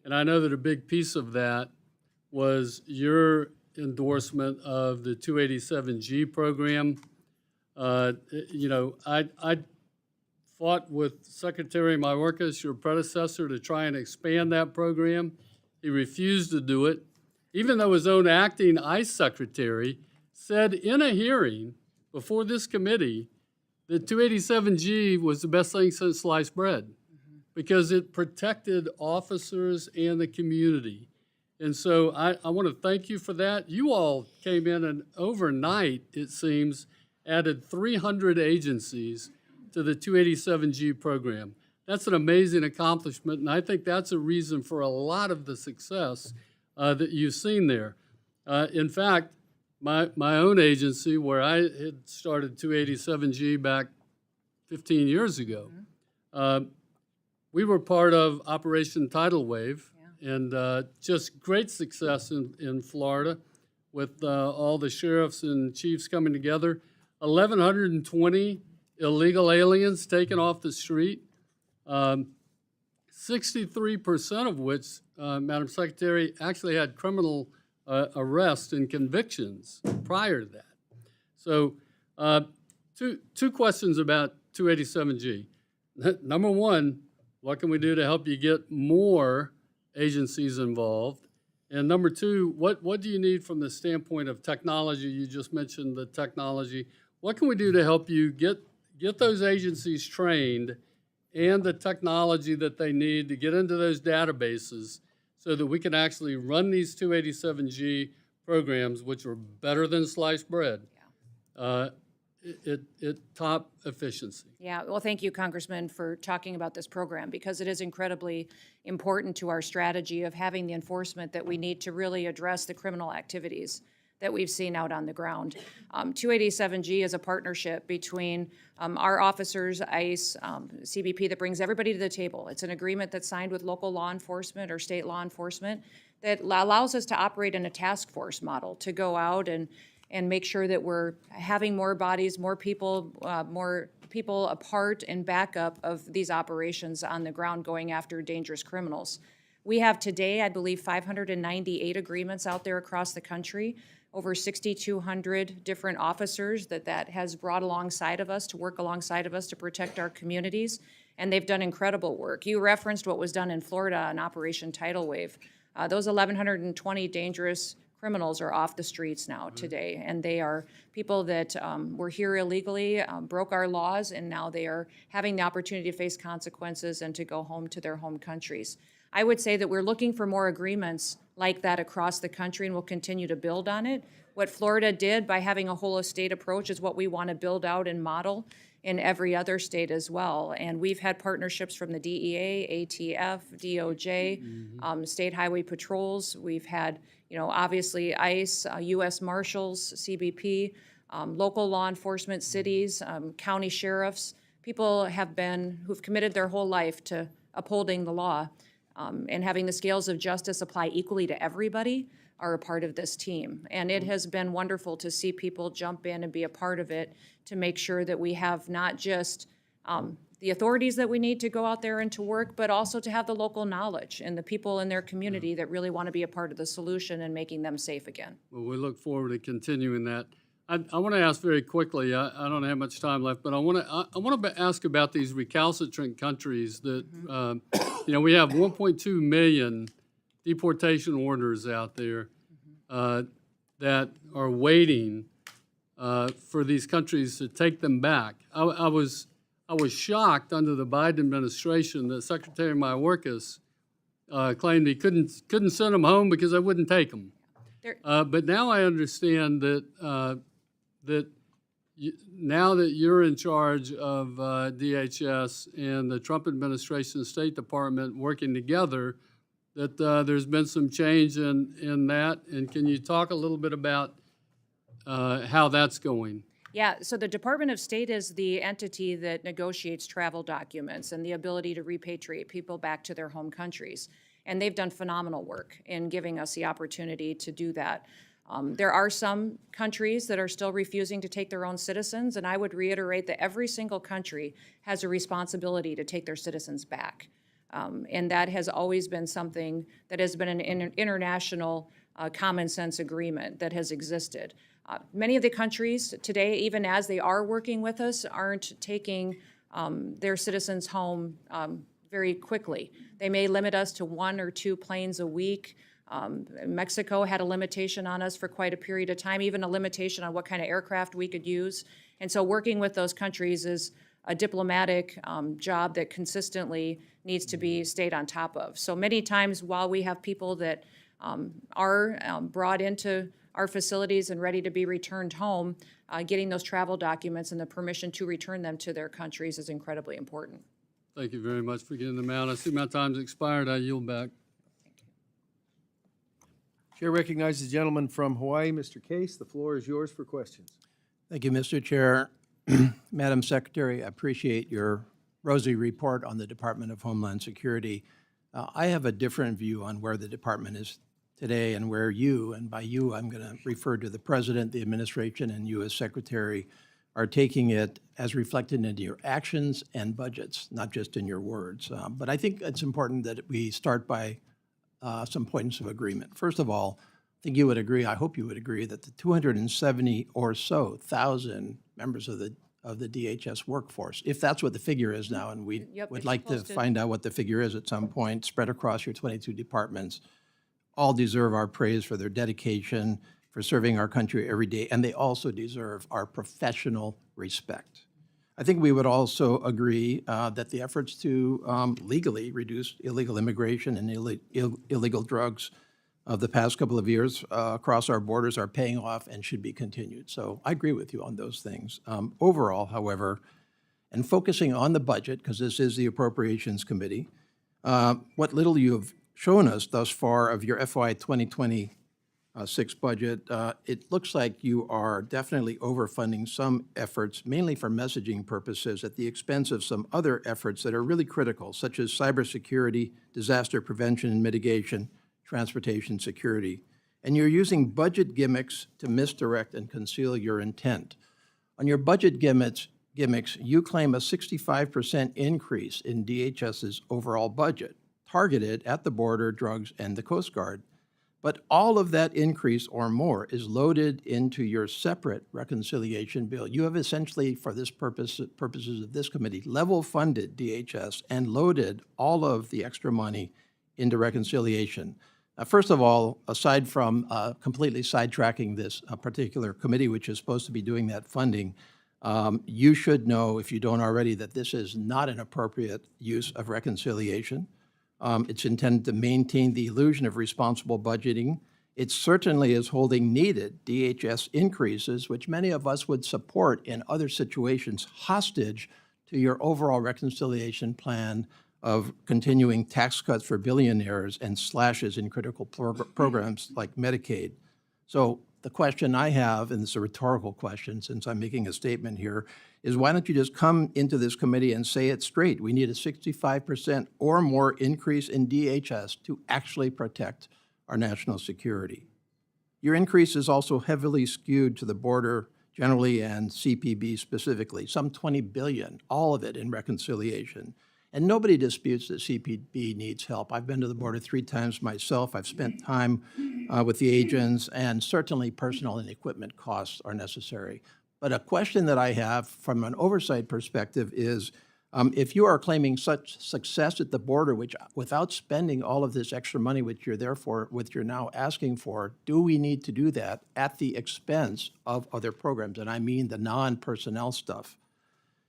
And I know that a big piece of that was your endorsement of the 287G program. You know, I fought with Secretary Mayorkas, your predecessor, to try and expand that program. He refused to do it, even though his own acting ICE secretary said in a hearing before this committee that 287G was the best thing since sliced bread because it protected officers and the community. And so I want to thank you for that. You all came in and overnight, it seems, added 300 agencies to the 287G program. That's an amazing accomplishment, and I think that's a reason for a lot of the success that you've seen there. In fact, my own agency, where I had started 287G back 15 years ago, we were part of Operation Tidal Wave, and just great success in Florida with all the sheriffs and chiefs coming together. 1,120 illegal aliens taken off the street, 63% of which, Madam Secretary, actually had criminal arrests and convictions prior to that. So two questions about 287G. Number one, what can we do to help you get more agencies involved? And number two, what do you need from the standpoint of technology? You just mentioned the technology. What can we do to help you get those agencies trained and the technology that they need to get into those databases so that we can actually run these 287G programs, which are better than sliced bread, at top efficiency? Yeah, well, thank you, Congressman, for talking about this program, because it is incredibly important to our strategy of having the enforcement that we need to really address the criminal activities that we've seen out on the ground. 287G is a partnership between our officers, ICE, CBP, that brings everybody to the table. It's an agreement that's signed with local law enforcement or state law enforcement that allows us to operate in a task force model to go out and make sure that we're having more bodies, more people a part and backup of these operations on the ground going after dangerous criminals. We have today, I believe, 598 agreements out there across the country, over 6,200 different officers that has brought alongside of us to work alongside of us to protect our communities, and they've done incredible work. You referenced what was done in Florida on Operation Tidal Wave. Those 1,120 dangerous criminals are off the streets now today, and they are people that were here illegally, broke our laws, and now they are having the opportunity to face consequences and to go home to their home countries. I would say that we're looking for more agreements like that across the country, and we'll continue to build on it. What Florida did by having a whole of state approach is what we want to build out and model in every other state as well. And we've had partnerships from the DEA, ATF, DOJ, state highway patrols. We've had, obviously ICE, U.S. Marshals, CBP, local law enforcement, cities, county sheriffs. People who've committed their whole life to upholding the law and having the scales of justice apply equally to everybody are a part of this team. And it has been wonderful to see people jump in and be a part of it to make sure that we have not just the authorities that we need to go out there and to work, but also to have the local knowledge and the people in their community that really want to be a part of the solution and making them safe again. Well, we look forward to continuing that. I want to ask very quickly, I don't have much time left, but I want to ask about these recalcitrant countries that, we have 1.2 million deportation orders out there that are waiting for these countries to take them back. I was shocked under the Biden administration that Secretary Mayorkas claimed he couldn't send them home because they wouldn't take them. But now I understand that, now that you're in charge of DHS and the Trump administration and State Department working together, that there's been some change in that. And can you talk a little bit about how that's going? Yeah, so the Department of State is the entity that negotiates travel documents and the ability to repatriate people back to their home countries. And they've done phenomenal work in giving us the opportunity to do that. There are some countries that are still refusing to take their own citizens, and I would reiterate that every single country has a responsibility to take their citizens back. And that has always been something that has been an international common sense agreement that has existed. Many of the countries today, even as they are working with us, aren't taking their citizens home very quickly. They may limit us to 1 or 2 planes a week. Mexico had a limitation on us for quite a period of time, even a limitation on what kind of aircraft we could use. And so working with those countries is a diplomatic job that consistently needs to be stayed on top of. So many times while we have people that are brought into our facilities and ready to be returned home, getting those travel documents and the permission to return them to their countries is incredibly important. Thank you very much for getting them out. I see my time's expired. I yield back. Chair recognizes the gentleman from Hawaii, Mr. Case. The floor is yours for questions. Thank you, Mr. Chair. Madam Secretary, I appreciate your rosy report on the Department of Homeland Security. I have a different view on where the department is today and where you, and by you I'm going to refer to the President, the administration, and you as Secretary, are taking it as reflected in your actions and budgets, not just in your words. But I think it's important that we start by some points of agreement. First of all, I think you would agree, I hope you would agree, that the 270 or so thousand members of the DHS workforce, if that's what the figure is now, and we Yep, would it's like to supposed to. find out what the figure is at some point, spread across your 22 departments, all deserve our praise for their dedication, for serving our country every day, and they also deserve our professional respect. I think we would also agree that the efforts to legally reduce illegal immigration and illegal drugs of the past couple of years across our borders are paying off and should be continued. So I agree with you on those things. Overall, however, and focusing on the budget, because this is the Appropriations Committee, what little you have shown us thus far of your FY 2026 budget, it looks like you are definitely overfunding some efforts, mainly for messaging purposes, at the expense of some other efforts that are really critical, such as cybersecurity, disaster prevention and mitigation, transportation security. And you're using budget gimmicks to misdirect and conceal your intent. On your budget gimmicks, you claim a 65% increase in DHS's overall budget, targeted at the border, drugs, and the Coast Guard. But all of that increase or more is loaded into your separate reconciliation bill. You have essentially, for this purposes of this committee, level funded DHS and loaded all of the extra money into reconciliation. First of all, aside from completely sidetracking this particular committee, which is supposed to be doing that funding, you should know, if you don't already, that this is not an appropriate use of reconciliation. It's intended to maintain the illusion of responsible budgeting. It certainly is holding needed DHS increases, which many of us would support in other situations, hostage to your overall reconciliation plan of continuing tax cuts for billionaires and slashes in critical programs like Medicaid. So the question I have, and it's a rhetorical question since I'm making a statement here, is why don't you just come into this committee and say it straight? We need a 65% or more increase in DHS to actually protect our national security. Your increase is also heavily skewed to the border generally and CPB specifically, some $20 billion, all of it in reconciliation. And nobody disputes that CPB needs help. I've been to the border 3 times myself. I've spent time with the agents, and certainly personnel and equipment costs are necessary. But a question that I have from an oversight perspective is, if you are claiming such success at the border, which without spending all of this extra money which you're now asking for, do we need to do that at the expense of other programs? And I mean the non-personnel stuff.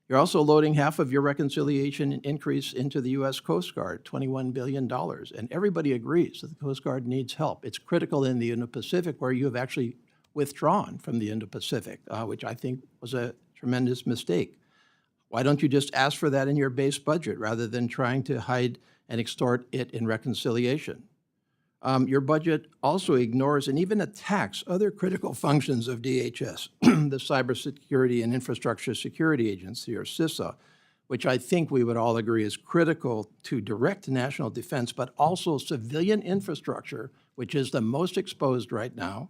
You're also loading half of your reconciliation increase into the U.S. Coast Guard, $21 billion. And everybody agrees that the Coast Guard needs help. It's critical in the Indo-Pacific, where you have actually withdrawn from the Indo-Pacific, which I think was a tremendous mistake. Why don't you just ask for that in your base budget rather than trying to hide and extort it in reconciliation? Your budget also ignores and even attacks other critical functions of DHS, the Cybersecurity and Infrastructure Security Agency, or CISA, which I think we would all agree is critical to direct national defense, but also civilian infrastructure, which is the most exposed right now,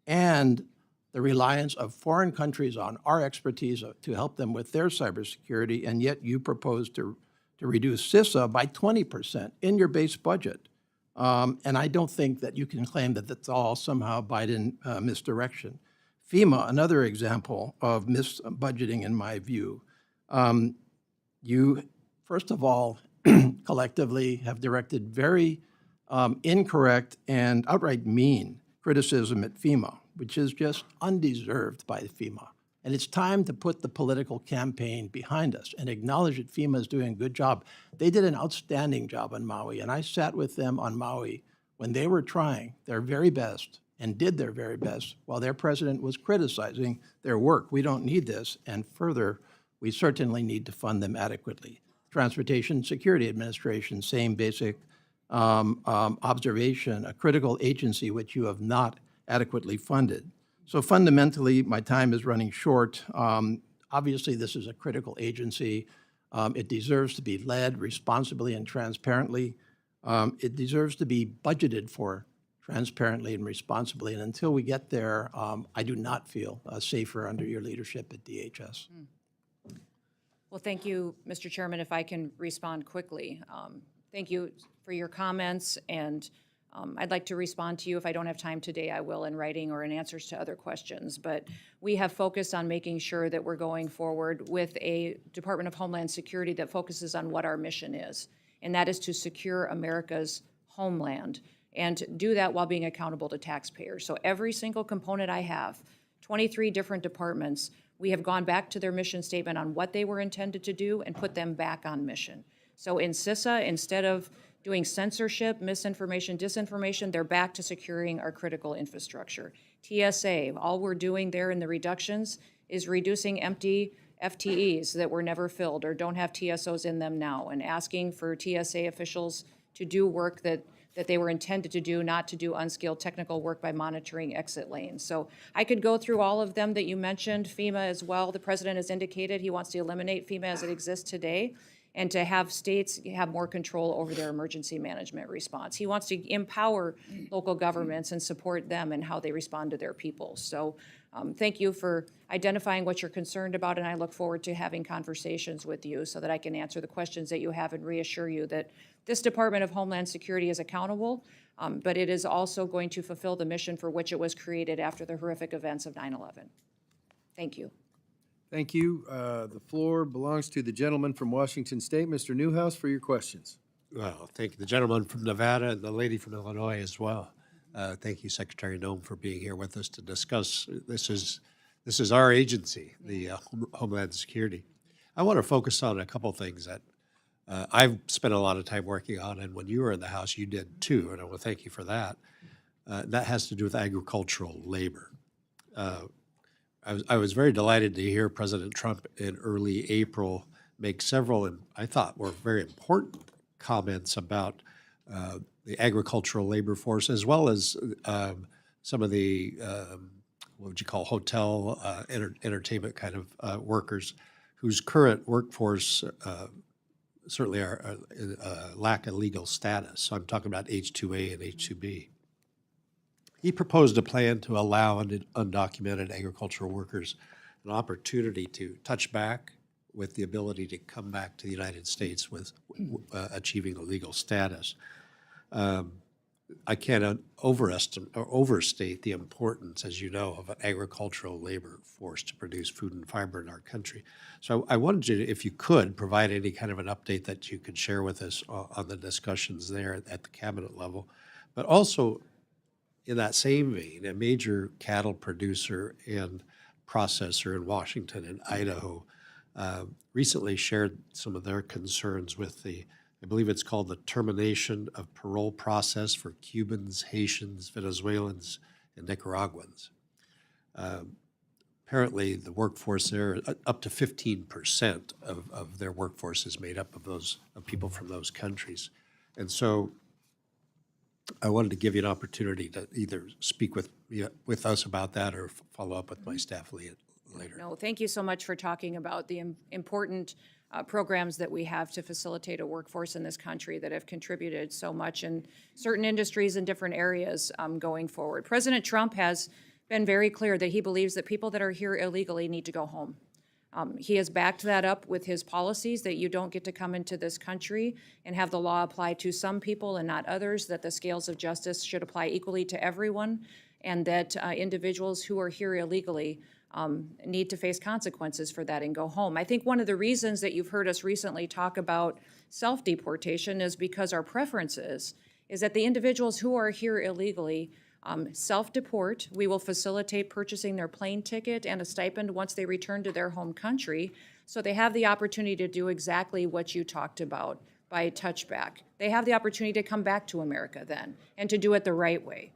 and the reliance of foreign countries on our expertise to help them with their cybersecurity, and yet you propose to reduce CISA by 20% in your base budget. And I don't think that you can claim that that's all somehow Biden misdirection. FEMA, another example of misbudgeting in my view. You, first of all, collectively have directed very incorrect and outright mean criticism at FEMA, which is just undeserved by FEMA. And it's time to put the political campaign behind us and acknowledge that FEMA is doing a good job. They did an outstanding job on Maui, and I sat with them on Maui when they were trying their very best and did their very best while their president was criticizing their work. We don't need this, and further, we certainly need to fund them adequately. Transportation Security Administration, same basic observation, a critical agency which you have not adequately funded. So fundamentally, my time is running short. Obviously, this is a critical agency. It deserves to be led responsibly and transparently. It deserves to be budgeted for transparently and responsibly. And until we get there, I do not feel safer under your leadership at DHS. Well, thank you, Mr. Chairman, if I can respond quickly. Thank you for your comments, and I'd like to respond to you. If I don't have time today, I will in writing or in answers to other questions. But we have focused on making sure that we're going forward with a Department of Homeland Security that focuses on what our mission is, and that is to secure America's homeland and do that while being accountable to taxpayers. So every single component I have, 23 different departments, we have gone back to their mission statement on what they were intended to do and put them back on mission. So in CISA, instead of doing censorship, misinformation, disinformation, they're back to securing our critical infrastructure. TSA, all we're doing there in the reductions is reducing empty FTEs that were never filled or don't have TSOs in them now, and asking for TSA officials to do work that they were intended to do, not to do unskilled technical work by monitoring exit lanes. So I could go through all of them that you mentioned, FEMA as well. The president has indicated he wants to eliminate FEMA as it exists today, and to have states have more control over their emergency management response. He wants to empower local governments and support them in how they respond to their people. So thank you for identifying what you're concerned about, and I look forward to having conversations with you so that I can answer the questions that you have and reassure you that this Department of Homeland Security is accountable, but it is also going to fulfill the mission for which it was created after the horrific events of 9/11. Thank you. Thank you. The floor belongs to the gentleman from Washington State, Mr. Newhouse, for your questions. Well, thank you, the gentleman from Nevada and the lady from Illinois as well. Thank you, Secretary Nome, for being here with us to discuss. This is our agency, the Homeland Security. I want to focus on a couple things that I've spent a lot of time working on, and when you were in the House, you did too, and I want to thank you for that. That has to do with agricultural labor. I was very delighted to hear President Trump in early April make several, and I thought were very important comments about the agricultural labor force, as well as some of the, what would you call, hotel, entertainment kind of workers, whose current workforce certainly are lack a legal status. So I'm talking about H-2A and H-2B. He proposed a plan to allow undocumented agricultural workers an opportunity to touch back with the ability to come back to the United States with achieving a legal status. I can't overestimate or overstate the importance, as you know, of an agricultural labor force to produce food and fiber in our country. So I wanted you to, if you could, provide any kind of an update that you could share with us on the discussions there at the cabinet level, but also in that same vein, a major cattle producer and processor in Washington and Idaho recently shared some of their concerns with I believe it's called the termination of parole process for Cubans, Haitians, Venezuelans, and Nicaraguans. Apparently, the workforce there, up to 15% of their workforce is made up of people from those countries. And so I wanted to give you an opportunity to either speak with us about that or follow up with my staff later. No, thank you so much for talking about the important programs that we have to facilitate a workforce in this country that have contributed so much in certain industries and different areas going forward. President Trump has been very clear that he believes that people that are here illegally need to go home. He has backed that up with his policies that you don't get to come into this country and have the law apply to some people and not others, that the scales of justice should apply equally to everyone, and that individuals who are here illegally need to face consequences for that and go home. I think one of the reasons that you've heard us recently talk about self-deportation is because our preference is that the individuals who are here illegally self-deport. We will facilitate purchasing their plane ticket and a stipend once they return to their home country, so they have the opportunity to do exactly what you talked about by touchback. They have the opportunity to come back to America then, and to do it the right way.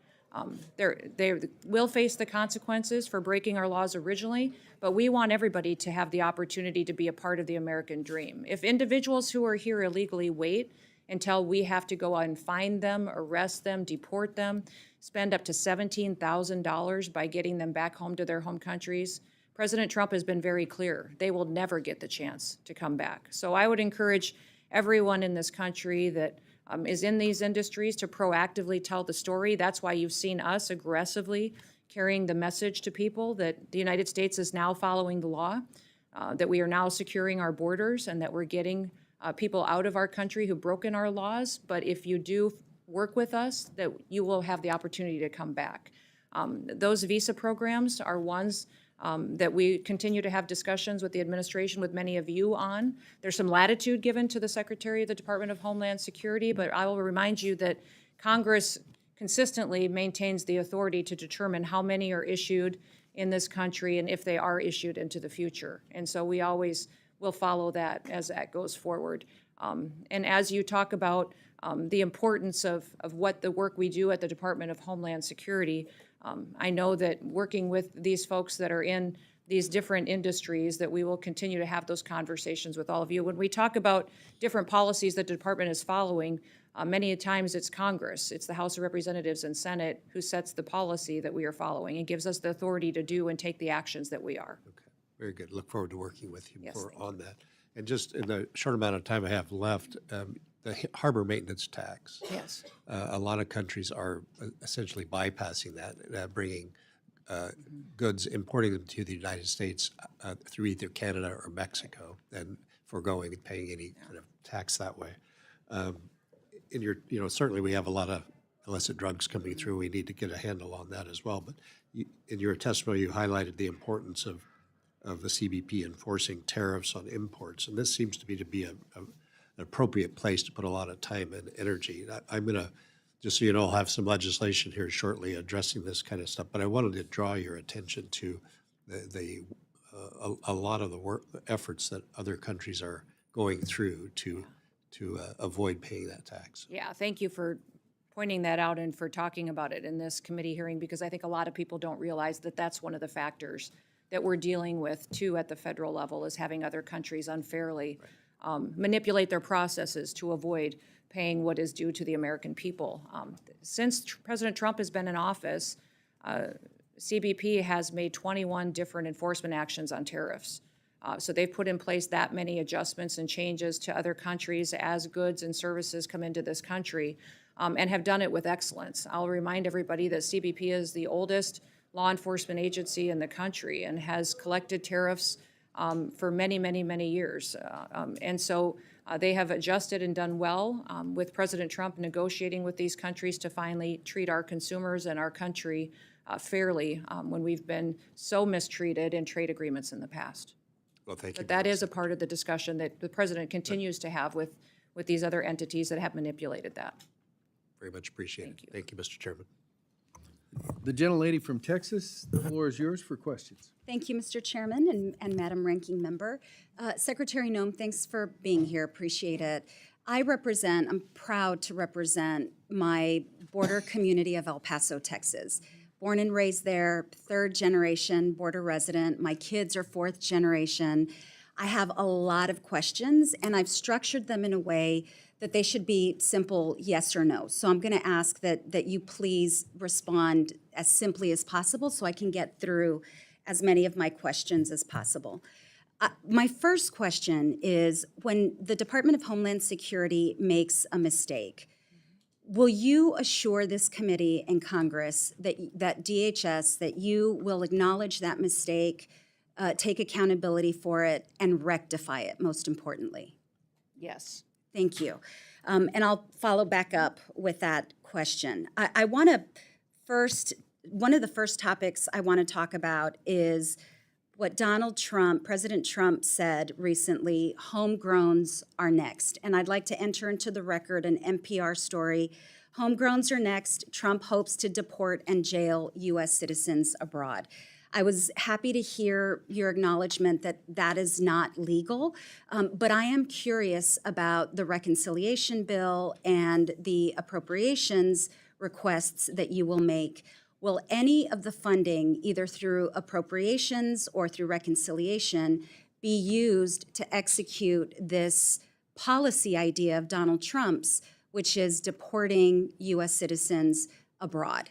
They will face the consequences for breaking our laws originally, but we want everybody to have the opportunity to be a part of the American dream. If individuals who are here illegally wait until we have to go out and find them, arrest them, deport them, spend up to $17,000 by getting them back home to their home countries, President Trump has been very clear. They will never get the chance to come back. So I would encourage everyone in this country that is in these industries to proactively tell the story. That's why you've seen us aggressively carrying the message to people that the United States is now following the law, that we are now securing our borders, and that we're getting people out of our country who've broken our laws. But if you do work with us, that you will have the opportunity to come back. Those visa programs are ones that we continue to have discussions with the administration, with many of you on. There's some latitude given to the Secretary of the Department of Homeland Security, but I will remind you that Congress consistently maintains the authority to determine how many are issued in this country and if they are issued into the future. And so we always will follow that as that goes forward. And as you talk about the importance of what the work we do at the Department of Homeland Security, I know that working with these folks that are in these different industries, that we will continue to have those conversations with all of you. When we talk about different policies that the department is following, many times it's Congress, it's the House of Representatives and Senate who sets the policy that we are following and gives us the authority to do and take the actions that we are. Okay, very good. Look forward to working with you Yes, more thank on that. And just in the short amount of time I have left, the harbor maintenance tax. Yes. A lot of countries are essentially bypassing that, bringing goods, importing them to the United States through either Canada or Mexico, and foregoing paying any kind of tax that way. Certainly we have a lot of illicit drugs coming through. We need to get a handle on that as well. But in your testimony, you highlighted the importance of the CBP enforcing tariffs on imports, and this seems to be an appropriate place to put a lot of time and energy. I'm going to, just so you know, I'll have some legislation here shortly addressing this kind of stuff, but I wanted to draw your attention to a lot of the efforts that other countries are going through to avoid paying that tax. Yeah, thank you for pointing that out and for talking about it in this committee hearing, because I think a lot of people don't realize that that's one of the factors that we're dealing with too at the federal level, is having other countries unfairly manipulate their processes to avoid paying what is due to the American people. Since President Trump has been in office, CBP has made 21 different enforcement actions on tariffs. So they've put in place that many adjustments and changes to other countries as goods and services come into this country, and have done it with excellence. I'll remind everybody that CBP is the oldest law enforcement agency in the country and has collected tariffs for many, many, many years. And so they have adjusted and done well with President Trump negotiating with these countries to finally treat our consumers and our country fairly when we've been so mistreated in trade agreements in the past. Well, thank you. But that is a part of the discussion that the president continues to have with these other entities that have manipulated that. Very much appreciated. Thank you, Mr. Chairman. The gentlelady from Texas, the floor is yours for questions. Thank you, Mr. Chairman and Madam Ranking Member. Secretary Noem, thanks for being here. Appreciate it. I'm proud to represent my border community of El Paso, Texas. Born and raised there, third generation border resident. My kids are fourth generation. I have a lot of questions, and I've structured them in a way that they should be simple yes or no. So I'm going to ask that you please respond as simply as possible so I can get through as many of my questions as possible. My first question is, when the Department of Homeland Security makes a mistake, will you assure this committee and Congress that DHS, that you will acknowledge that mistake, take accountability for it, and rectify it, most importantly? Yes. Thank you. And I'll follow back up with that question. I want to first, one of the first topics I want to talk about is what President Trump said recently: homegrowns are next. And I'd like to enter into the record an NPR story. Homegrowns are next. Trump hopes to deport and jail U.S. citizens abroad. I was happy to hear your acknowledgement that that is not legal, but I am curious about the reconciliation bill and the appropriations requests that you will make. Will any of the funding, either through appropriations or through reconciliation, be used to execute this policy idea of Donald Trump's, which is deporting U.S. citizens abroad?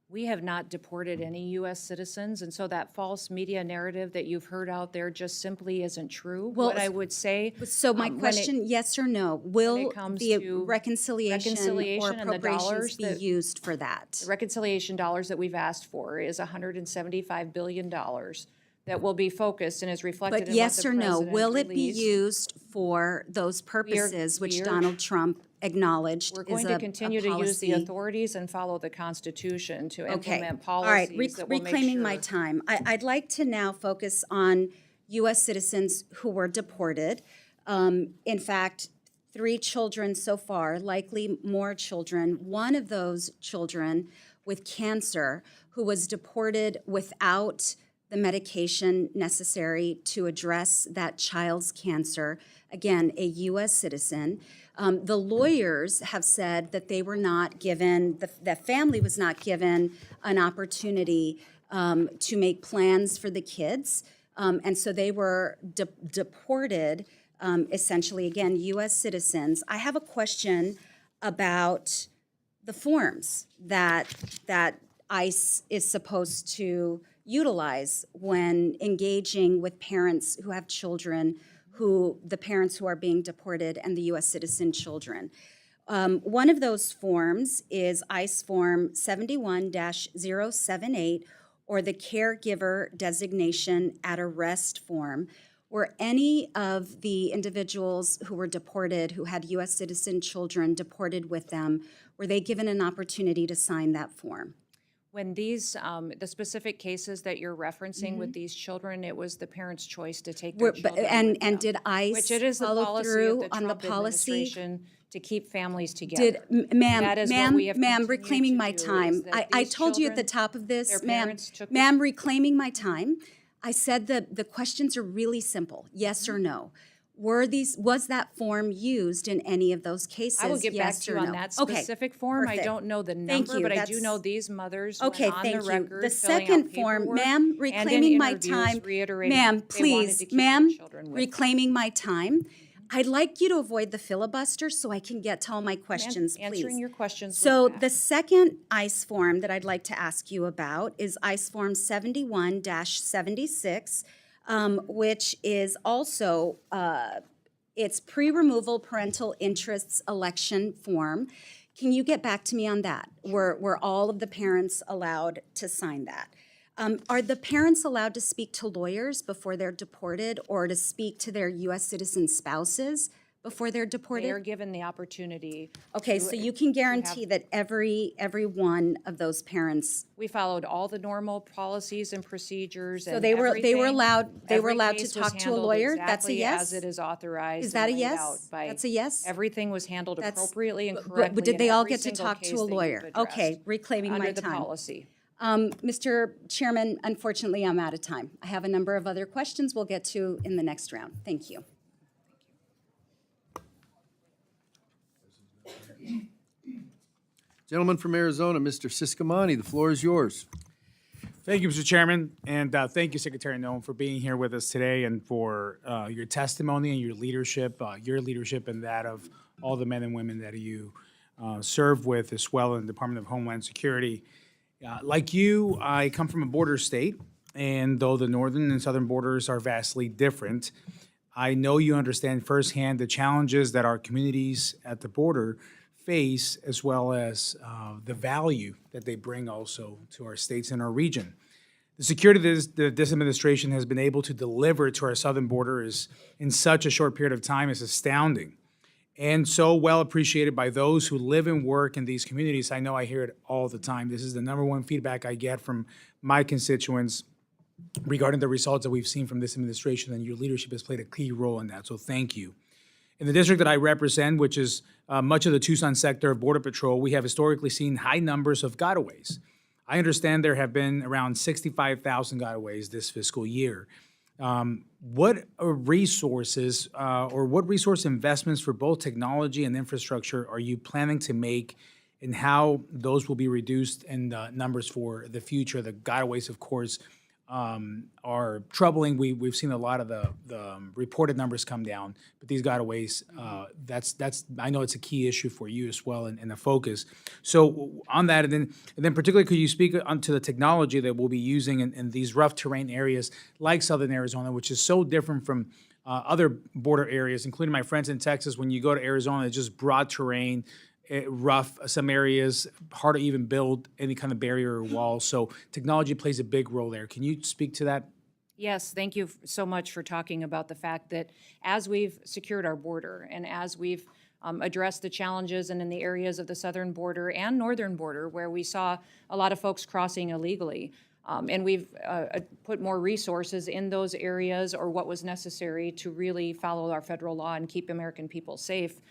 We have not deported any U.S. citizens, and so that false media narrative that you've heard out there just simply isn't true. Well, what I would say. So my question, yes or no, will comes the to reconciliation or reconciliation and the appropriations dollars be that- used for that? The reconciliation dollars that we've asked for is $175 billion that will be focused and is reflected But in yes what the or no, president will it be released. used for those purposes which we are- Donald Trump acknowledged We're is going a to continue to use the policy? authorities and follow the Constitution to Okay, implement all right, policies that will make reclaiming my sure- time. I'd like to now focus on U.S. citizens who were deported. In fact, 3 children so far, likely more children. One of those children with cancer who was deported without the medication necessary to address that child's cancer. Again, a U.S. citizen. The lawyers have said that they were not given, the family was not given an opportunity to make plans for the kids. And so they were deported, essentially, again, U.S. citizens. I have a question about the forms that ICE is supposed to utilize when engaging with parents who have children, the parents who are being deported, and the U.S. citizen children. One of those forms is ICE Form 71-078, or the Caregiver Designation at Arrest form. Were any of the individuals who were deported, who had U.S. citizen children deported with them, were they given an opportunity to sign that form? When these, the specific cases that you're referencing with these children, it was the parents' choice to take their children with them. Did ICE Which it is the follow policy of through the on the Trump policy? administration to keep families together. Ma'am, That is what we have continued reclaiming to my do, is time. that I these told you at the children, top of this, their ma'am, parents took the- ma'am, reclaiming my time. I said the questions are really simple, yes or no. Was that form used in any of those cases? I will get back yes to you or on no? that Okay, specific form. I perfect. don't know the Thank number, you, but I do that's- know these mothers Okay, went on the thank you. record The filling out second form, paperwork ma'am, and in reclaiming my interviews time, reiterating ma'am, they wanted please, to keep their ma'am, children with them. reclaiming my time. I'd like you to avoid the filibuster so I can get to all my questions, please. Answering your questions with So facts. the second ICE form that I'd like to ask you about is ICE Form 71-76, which is also, it's pre-removal parental interests election form. Can you get back to me on that? Were all of the parents allowed to sign that? Are the parents allowed to speak to lawyers before they're deported, or to speak to their U.S. citizen spouses before they're deported? They are given the opportunity. Okay, so you can guarantee that every one of those parents, We followed all the normal policies and procedures. so and they were everything. allowed to Every talk case to was a handled lawyer? That's a exactly yes? As it is authorized. Is that a and laid yes? out by- That's a yes? Everything was handled That's- appropriately and but correctly. did they in all every get to single talk case to a that you've lawyer? Okay, addressed reclaiming my Under the time. policy. Mr. Chairman, unfortunately, I'm out of time. I have a number of other questions we'll get to in the next round. Thank you. Gentleman from Arizona, Mr. Siscomani, the floor is yours. Thank you, Mr. Chairman, and thank you, Secretary Noem, for being here with us today and for your testimony and your leadership and that of all the men and women that you serve with as well in the Department of Homeland Security. Like you, I come from a border state, and though the northern and southern borders are vastly different, I know you understand firsthand the challenges that our communities at the border face, as well as the value that they bring also to our states and our region. The security that this administration has been able to deliver to our southern border is, in such a short period of time, is astounding, and so well appreciated by those who live and work in these communities. I know I hear it all the time. This is the number one feedback I get from my constituents regarding the results that we've seen from this administration, and your leadership has played a key role in that, so thank you. In the district that I represent, which is much of the Tucson sector of Border Patrol, we have historically seen high numbers of gotaways. I understand there have been around 65,000 gotaways this fiscal year. What resources or what resource investments for both technology and infrastructure are you planning to make, and how those will be reduced in numbers for the future? The gotaways, of course, are troubling. We've seen a lot of the reported numbers come down, but these gotaways, that's I know it's a key issue for you as well, and a focus. So on that, and then particularly, could you speak onto the technology that we'll be using in these rough terrain areas like Southern Arizona, which is so different from other border areas, including my friends in Texas. When you go to Arizona, it's just broad terrain, rough, some areas, hard to even build any kind of barrier or wall. So technology plays a big role there. Can you speak to that? Yes, thank you so much for talking about the fact that as we've secured our border and as we've addressed the challenges and in the areas of the southern border and northern border where we saw a lot of folks crossing illegally, and we've put more resources in those areas or what was necessary to really follow our federal law and keep American people safe.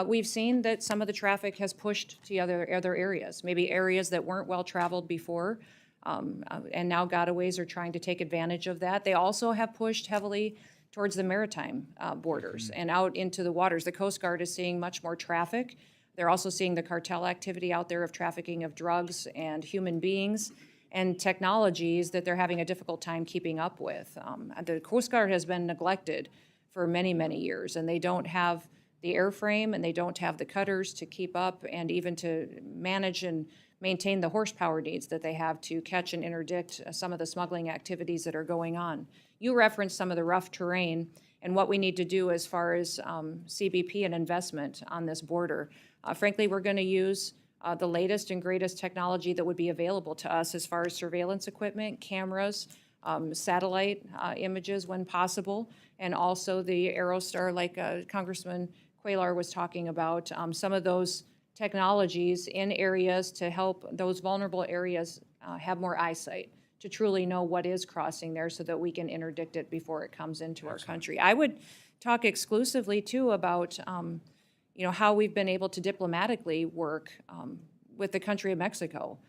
We've seen that some of the traffic has pushed to other areas, maybe areas that weren't well-traveled before, and now gotaways are trying to take advantage of that. They also have pushed heavily towards the maritime borders and out into the waters. The Coast Guard is seeing much more traffic. They're also seeing the cartel activity out there of trafficking of drugs and human beings and technologies that they're having a difficult time keeping up with. The Coast Guard has been neglected for many, many years, and they don't have the airframe, and they don't have the cutters to keep up and even to manage and maintain the horsepower needs that they have to catch and interdict some of the smuggling activities that are going on. You referenced some of the rough terrain and what we need to do as far as CBP and investment on this border. Frankly, we're going to use the latest and greatest technology that would be available to us as far as surveillance equipment, cameras, satellite images when possible, and also the Aerostar, like Congressman Cuellar was talking about, some of those technologies in areas to help those vulnerable areas have more eyesight to truly know what is crossing there so that we can interdict it before it comes into our country. I would talk exclusively, too, about how we've been able to diplomatically work with the country of Mexico.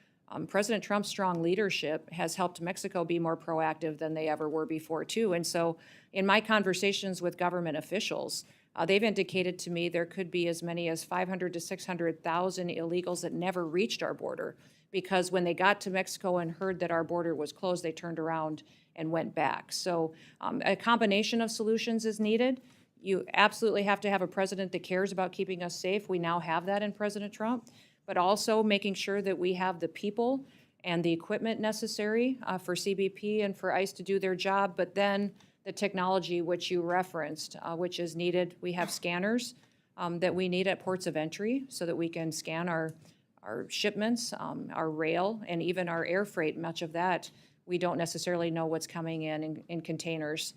President Trump's strong leadership has helped Mexico be more proactive than they ever were before, too. And so in my conversations with government officials, they've indicated to me there could be as many as 500 to 600,000 illegals that never reached our border because when they got to Mexico and heard that our border was closed, they turned around and went back. So a combination of solutions is needed. You absolutely have to have a president that cares about keeping us safe. We now have that in President Trump, but also making sure that we have the people and the equipment necessary for CBP and for ICE to do their job, but then the technology which you referenced, which is needed. We have scanners that we need at ports of entry so that we can scan our shipments, our rail, and even our air freight. Much of that, we don't necessarily know what's coming in containers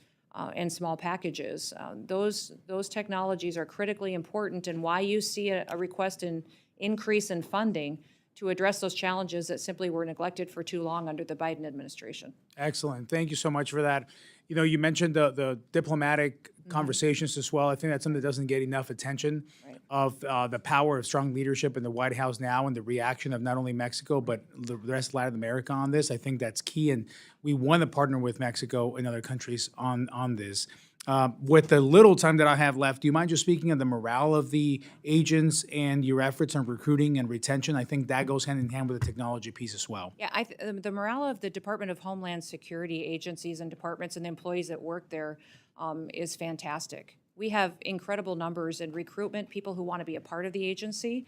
and small packages. Those technologies are critically important, and why you see a request in increase in funding to address those challenges that simply were neglected for too long under the Biden administration. Excellent. Thank you so much for that. You know, you mentioned the diplomatic conversations as well. I think that's something that doesn't get enough attention of the power of strong leadership in the White House now and the reaction of not only Mexico, but the rest of Latin America on this. I think that's key, and we want to partner with Mexico and other countries on this. With the little time that I have left, do you mind just speaking of the morale of the agents and your efforts on recruiting and retention? I think that goes hand in hand with the technology piece as well. Yeah, the morale of the Department of Homeland Security agencies and departments and the employees that work there is fantastic. We have incredible numbers in recruitment, people who want to be a part of the agency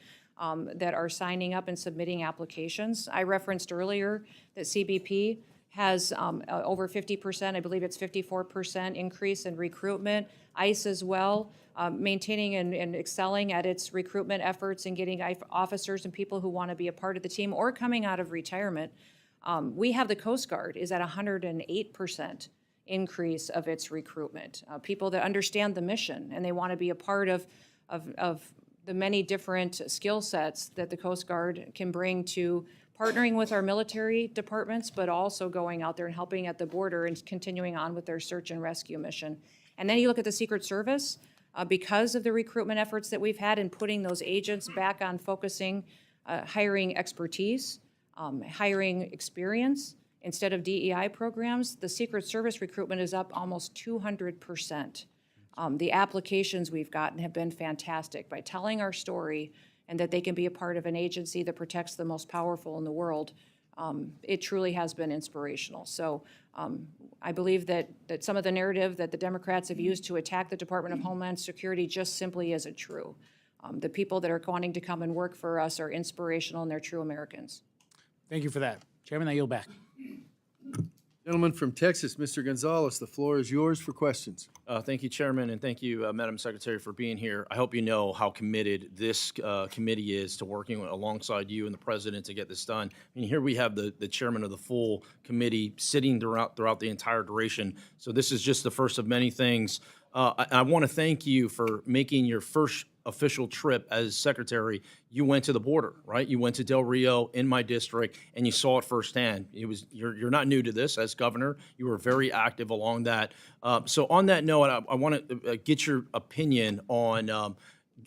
that are signing up and submitting applications. I referenced earlier that CBP has over 50%, I believe it's 54% increase in recruitment. ICE as well, maintaining and excelling at its recruitment efforts and getting officers and people who want to be a part of the team or coming out of retirement. We have the Coast Guard is at 108% increase of its recruitment. People that understand the mission and they want to be a part of the many different skill sets that the Coast Guard can bring to partnering with our military departments, but also going out there and helping at the border and continuing on with their search and rescue mission. And then you look at the Secret Service, because of the recruitment efforts that we've had in putting those agents back on focusing, hiring expertise, hiring experience, instead of DEI programs, the Secret Service recruitment is up almost 200%. The applications we've gotten have been fantastic by telling our story and that they can be a part of an agency that protects the most powerful in the world. It truly has been inspirational. So I believe that some of the narrative that the Democrats have used to attack the Department of Homeland Security just simply isn't true. The people that are wanting to come and work for us are inspirational and they're true Americans. Thank you for that. Chairman, I yield back. Gentleman from Texas, Mr. Gonzalez, the floor is yours for questions. Thank you, Chairman, and thank you, Madam Secretary, for being here. I hope you know how committed this committee is to working alongside you and the President to get this done. I mean, here we have the chairman of the full committee sitting throughout the entire duration. So this is just the first of many things. I want to thank you for making your first official trip as secretary. You went to the border, right? You went to Del Rio in my district, and you saw it firsthand. You're not new to this as governor. You were very active along that. So on that note, I want to get your opinion on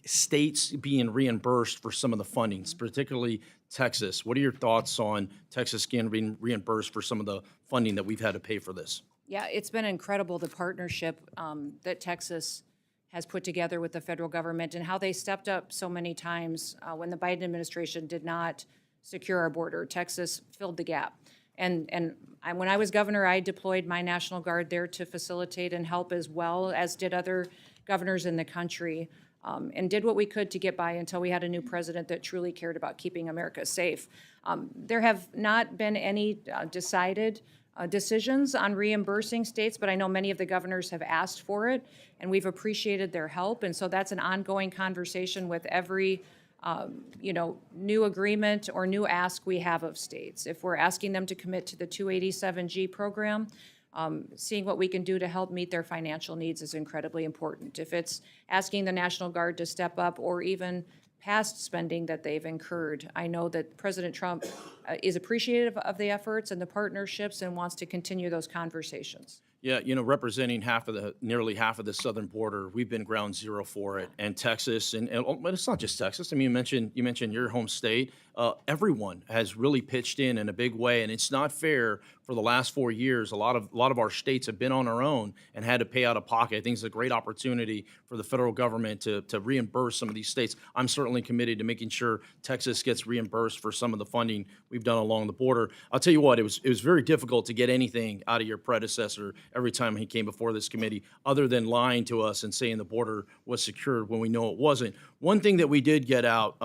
states being reimbursed for some of the fundings, particularly Texas. What are your thoughts on Texas being reimbursed for some of the funding that we've had to pay for this? Yeah, it's been incredible, the partnership that Texas has put together with the federal government and how they stepped up so many times when the Biden administration did not secure our border. Texas filled the gap. And when I was governor, I deployed my National Guard there to facilitate and help as well, as did other governors in the country, and did what we could to get by until we had a new president that truly cared about keeping America safe. There have not been any decided decisions on reimbursing states, but I know many of the governors have asked for it, and we've appreciated their help. And so that's an ongoing conversation with every new agreement or new ask we have of states. If we're asking them to commit to the 287G program, seeing what we can do to help meet their financial needs is incredibly important. If it's asking the National Guard to step up or even past spending that they've incurred, I know that President Trump is appreciative of the efforts and the partnerships and wants to continue those conversations. Yeah, representing nearly half of the southern border, we've been ground zero for it. And Texas, but it's not just Texas. I mean, you mentioned your home state. Everyone has really pitched in a big way, and it's not fair. For the last 4 years, a lot of our states have been on our own and had to pay out of pocket. I think it's a great opportunity for the federal government to reimburse some of these states. I'm certainly committed to making sure Texas gets reimbursed for some of the funding we've done along the border. I'll tell you what, it was very difficult to get anything out of your predecessor every time he came before this committee, other than lying to us and saying the border was secured when we know it wasn't. One thing that we did get out,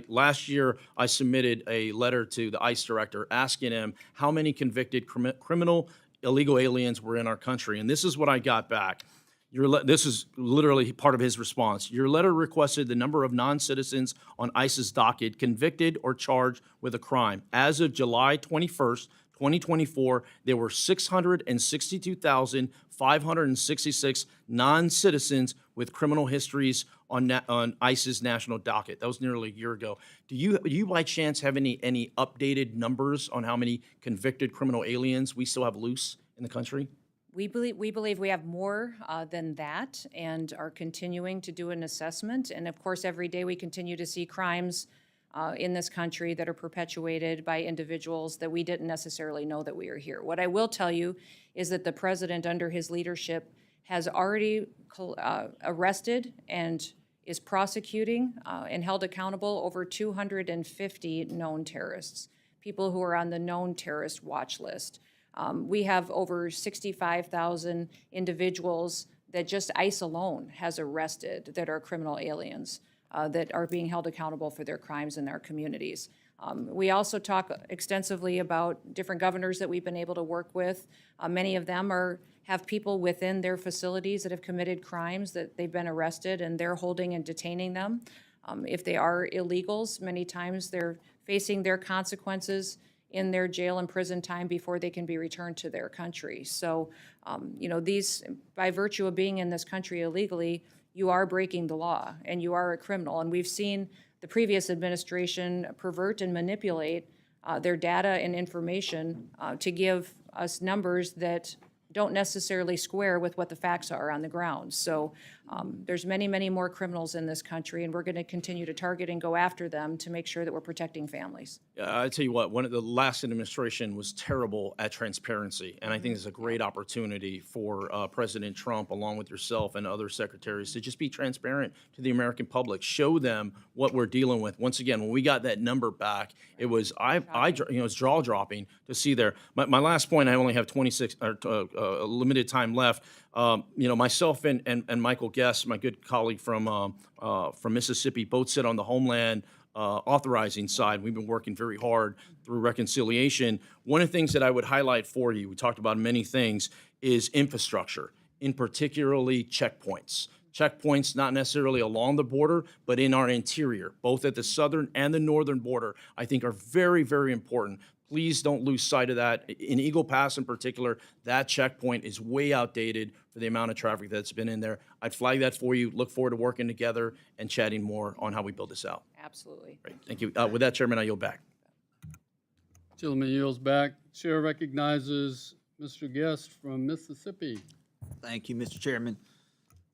last year I submitted a letter to the ICE director asking him how many convicted criminal illegal aliens were in our country, and this is what I got back. This is literally part of his response. Your letter requested the number of non-citizens on ICE's docket convicted or charged with a crime. As of July 21st, 2024, there were 662,566 non-citizens with criminal histories on ICE's national docket. That was nearly a year ago. Do you by chance have any updated numbers on how many convicted criminal aliens we still have loose in the country? We believe we have more than that and are continuing to do an assessment. And of course, every day we continue to see crimes in this country that are perpetuated by individuals that we didn't necessarily know that we are here. What I will tell you is that the president, under his leadership, has already arrested and is prosecuting and held accountable over 250 known terrorists, people who are on the known terrorist watch list. We have over 65,000 individuals that just ICE alone has arrested that are criminal aliens that are being held accountable for their crimes in our communities. We also talk extensively about different governors that we've been able to work with. Many of them have people within their facilities that have committed crimes that they've been arrested, and they're holding and detaining them. If they are illegals, many times they're facing their consequences in their jail and prison time before they can be returned to their country. So, these, by virtue of being in this country illegally, you are breaking the law and you are a criminal. And we've seen the previous administration pervert and manipulate their data and information to give us numbers that don't necessarily square with what the facts are on the ground. So there's many, many more criminals in this country, and we're going to continue to target and go after them to make sure that we're protecting families. I tell you what, the last administration was terrible at transparency, and I think it's a great opportunity for President Trump, along with yourself and other secretaries, to just be transparent to the American public, show them what we're dealing with. Once again, when we got that number back, it was it's jaw dropping to see there. My last point, I only have 26 limited time left. Myself and Michael Guest, my good colleague from Mississippi, both sit on the Homeland authorizing side. We've been working very hard through reconciliation. One of the things that I would highlight for you, we talked about many things, is infrastructure, in particularly checkpoints. Checkpoints not necessarily along the border, but in our interior, both at the southern and the northern border, I think are very, very important. Please don't lose sight of that. In Eagle Pass in particular, that checkpoint is way outdated for the amount of traffic that's been in there. I'd flag that for you. Look forward to working together and chatting more on how we build this out. Absolutely. Great, thank you. With that, Chairman, I yield back. Gentleman yields back. Chair recognizes Mr. Guest from Mississippi. Thank you, Mr. Chairman.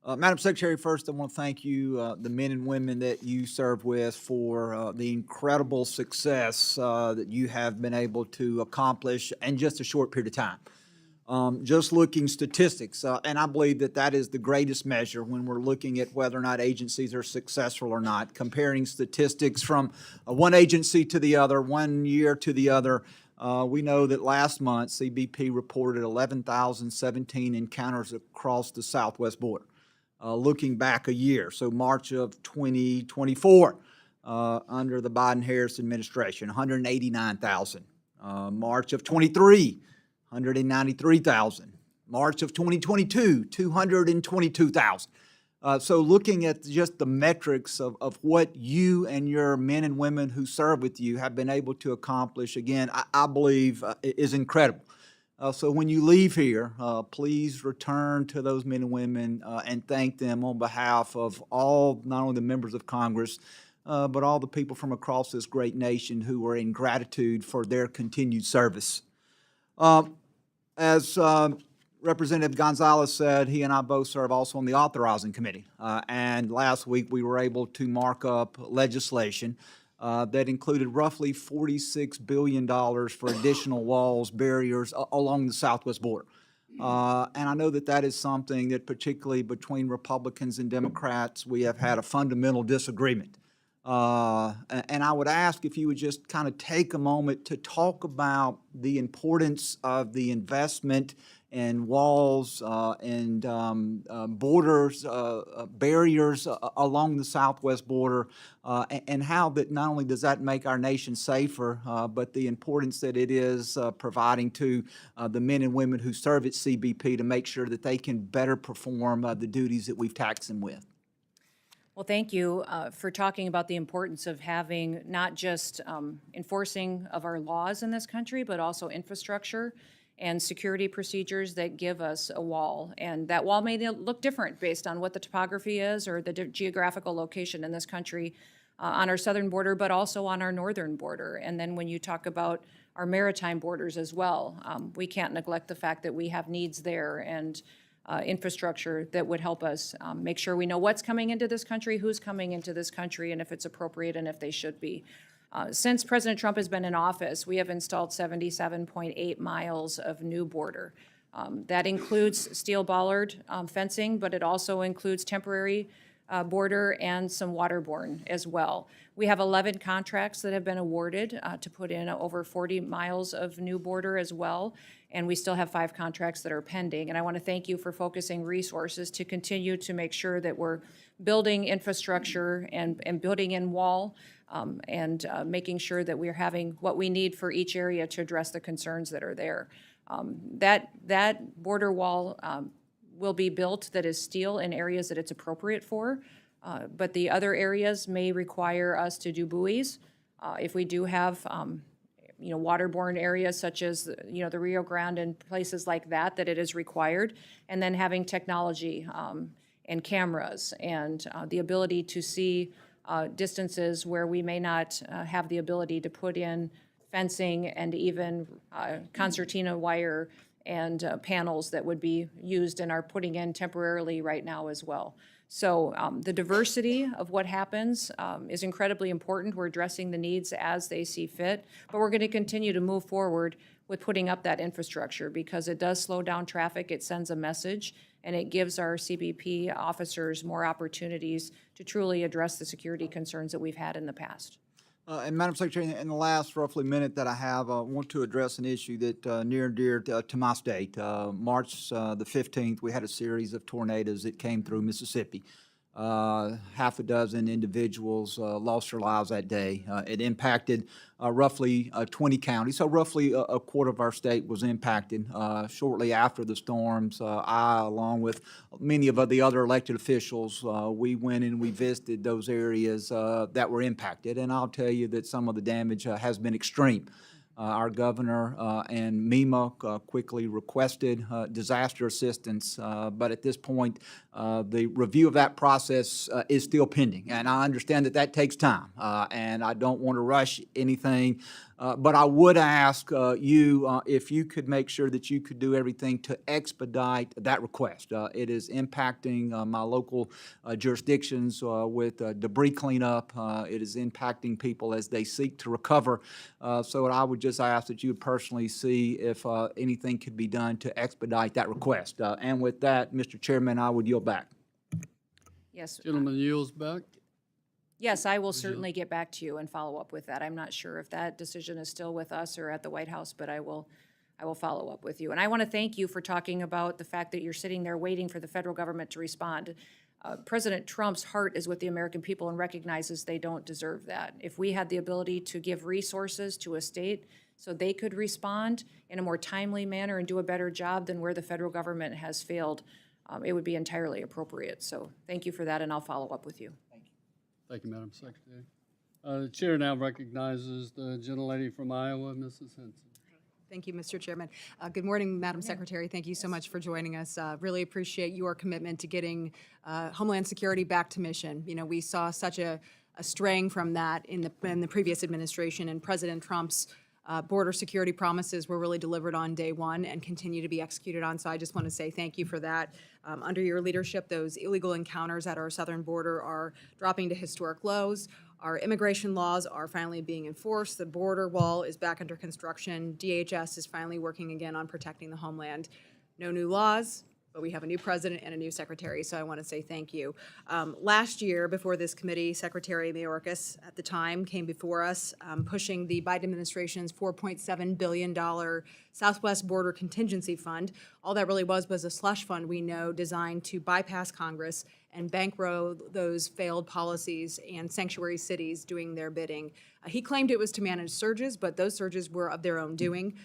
Madam Secretary, first I want to thank you, the men and women that you serve with, for the incredible success that you have been able to accomplish in just a short period of time. Just looking statistics, and I believe that is the greatest measure when we're looking at whether or not agencies are successful or not. Comparing statistics from one agency to the other, 1 year to the other, we know that last month CBP reported 11,017 encounters across the southwest border. Looking back a year, so March of 2024, under the Biden-Harris administration, 189,000. March of 23, 193,000. March of 2022, 222,000. So looking at just the metrics of what you and your men and women who serve with you have been able to accomplish, again, I believe is incredible. So when you leave here, please return to those men and women and thank them on behalf of all, not only the members of Congress, but all the people from across this great nation who are in gratitude for their continued service. As Representative Gonzalez said, he and I both serve also on the authorizing committee. And last week we were able to mark up legislation that included roughly $46 billion for additional walls, barriers along the southwest border. And I know that is something that, particularly between Republicans and Democrats, we have had a fundamental disagreement. And I would ask if you would just kind of take a moment to talk about the importance of the investment in walls and borders, barriers along the southwest border, and how that not only does that make our nation safer, but the importance that it is providing to the men and women who serve at CBP to make sure that they can better perform the duties that we've taxed them with. Well, thank you for talking about the importance of having not just enforcing of our laws in this country, but also infrastructure and security procedures that give us a wall. And that wall may look different based on what the topography is or the geographical location in this country on our southern border, but also on our northern border. And then when you talk about our maritime borders as well, we can't neglect the fact that we have needs there and infrastructure that would help us make sure we know what's coming into this country, who's coming into this country, and if it's appropriate and if they should be. Since President Trump has been in office, we have installed 77.8 miles of new border. That includes steel bollard fencing, but it also includes temporary border and some waterborne as well. We have 11 contracts that have been awarded to put in over 40 miles of new border as well, and we still have 5 contracts that are pending. And I want to thank you for focusing resources to continue to make sure that we're building infrastructure and building in wall and making sure that we're having what we need for each area to address the concerns that are there. That border wall will be built that is steel in areas that it's appropriate for, but the other areas may require us to do buoys. If we do have, waterborne areas such as, the Rio Grande and places like that, that it is required, and then having technology and cameras and the ability to see distances where we may not have the ability to put in fencing and even concertina wire and panels that would be used and are putting in temporarily right now as well. So the diversity of what happens is incredibly important. We're addressing the needs as they see fit, but we're going to continue to move forward with putting up that infrastructure because it does slow down traffic, it sends a message, and it gives our CBP officers more opportunities to truly address the security concerns that we've had in the past. And Madam Secretary, in the last roughly minute that I have, I want to address an issue that near and dear to my state. March the 15th, we had a series of tornadoes that came through Mississippi. Half a dozen individuals lost their lives that day. It impacted roughly 20 counties, so roughly a quarter of our state was impacted. Shortly after the storms, I, along with many of the other elected officials, we went and we visited those areas that were impacted, and I'll tell you that some of the damage has been extreme. Our governor and MEMA quickly requested disaster assistance, but at this point, the review of that process is still pending. And I understand that that takes time, and I don't want to rush anything. But I would ask you if you could make sure that you could do everything to expedite that request. It is impacting my local jurisdictions with debris cleanup. It is impacting people as they seek to recover. So I would just ask that you personally see if anything could be done to expedite that request. And with that, Mr. Chairman, I would yield back. Yes. Gentleman yields back. Yes, I will certainly get back to you and follow up with that. I'm not sure if that decision is still with us or at the White House, but I will follow up with you. And I want to thank you for talking about the fact that you're sitting there waiting for the federal government to respond. President Trump's heart is with the American people and recognizes they don't deserve that. If we had the ability to give resources to a state so they could respond in a more timely manner and do a better job than where the federal government has failed, it would be entirely appropriate. So thank you for that, and I'll follow up with you. Thank you, Madam Secretary. The chair now recognizes the gentlelady from Iowa, Mrs. Henson. Thank you, Mr. Chairman. Good morning, Madam Secretary. Thank you so much for joining us. Really appreciate your commitment to getting Homeland Security back to mission. You know, we saw such a straying from that in the previous administration, and President Trump's border security promises were really delivered on day one and continue to be executed on. So I just want to say thank you for that. Under your leadership, those illegal encounters at our southern border are dropping to historic lows. Our immigration laws are finally being enforced. The border wall is back under construction. DHS is finally working again on protecting the homeland. No new laws, but we have a new president and a new secretary, so I want to say thank you. Last year, before this committee, Secretary Mayorkas at the time came before us pushing the Biden administration's $4.7 billion Southwest Border Contingency Fund. All that really was a slush fund, we know, designed to bypass Congress and bankroll those failed policies and sanctuary cities doing their bidding. He claimed it was to manage surges, but those surges were of their own doing,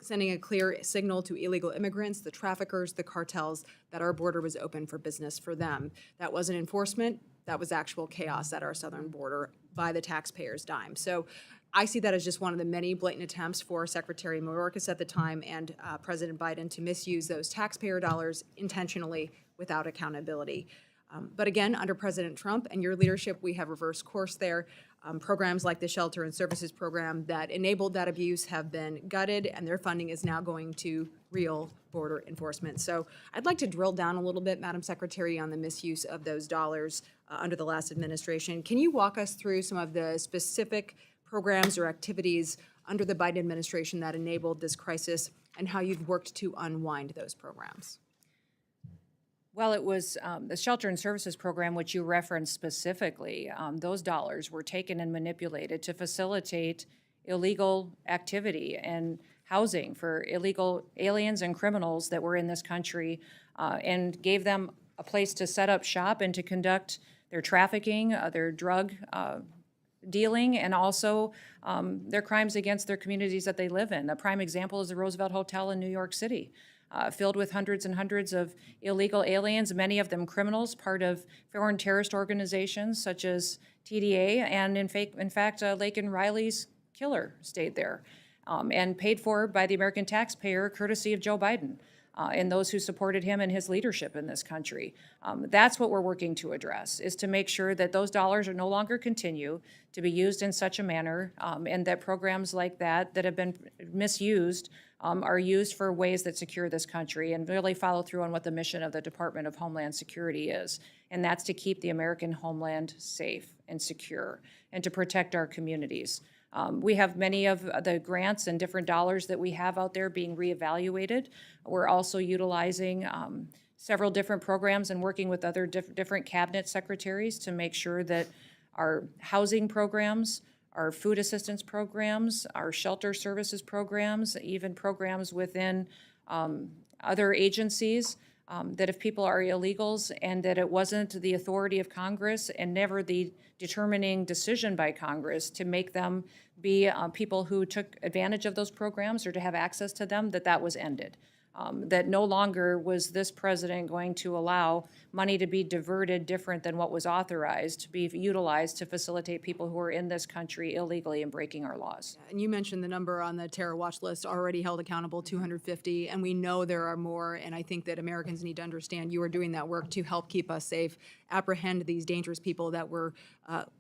sending a clear signal to illegal immigrants, the traffickers, the cartels, that our border was open for business for them. That wasn't enforcement, that was actual chaos at our southern border by the taxpayers' dime. So I see that as just one of the many blatant attempts for Secretary Mayorkas at the time and President Biden to misuse those taxpayer dollars intentionally without accountability. But again, under President Trump and your leadership, we have reversed course there. Programs like the Shelter and Services Program that enabled that abuse have been gutted, and their funding is now going to real border enforcement. So I'd like to drill down a little bit, Madam Secretary, on the misuse of those dollars under the last administration. Can you walk us through some of the specific programs or activities under the Biden administration that enabled this crisis and how you've worked to unwind those programs? Well, it was the Shelter and Services Program, which you referenced specifically. Those dollars were taken and manipulated to facilitate illegal activity and housing for illegal aliens and criminals that were in this country, and gave them a place to set up shop and to conduct their trafficking, their drug dealing, and also their crimes against their communities that they live in. A prime example is the Roosevelt Hotel in New York City. Filled with hundreds and hundreds of illegal aliens, many of them criminals, part of foreign terrorist organizations such as TDA, and in fact, Laken Riley's killer stayed there, and paid for by the American taxpayer, courtesy of Joe Biden, and those who supported him and his leadership in this country. That's what we're working to address, is to make sure that those dollars are no longer continue to be used in such a manner, and that programs like that have been misused are used for ways that secure this country and really follow through on what the mission of the Department of Homeland Security is. And that's to keep the American homeland safe and secure and to protect our communities. We have many of the grants and different dollars that we have out there being reevaluated. We're also utilizing several different programs and working with other different cabinet secretaries to make sure that our housing programs, our food assistance programs, our shelter services programs, even programs within other agencies, that if people are illegals and that it wasn't the authority of Congress and never the determining decision by Congress to make them be people who took advantage of those programs or to have access to them, that was ended. That no longer was this president going to allow money to be diverted different than what was authorized to be utilized to facilitate people who are in this country illegally and breaking our laws. And you mentioned the number on the terror watch list already held accountable, 250, and we know there are more, and I think that Americans need to understand you are doing that work to help keep us safe, apprehend these dangerous people that were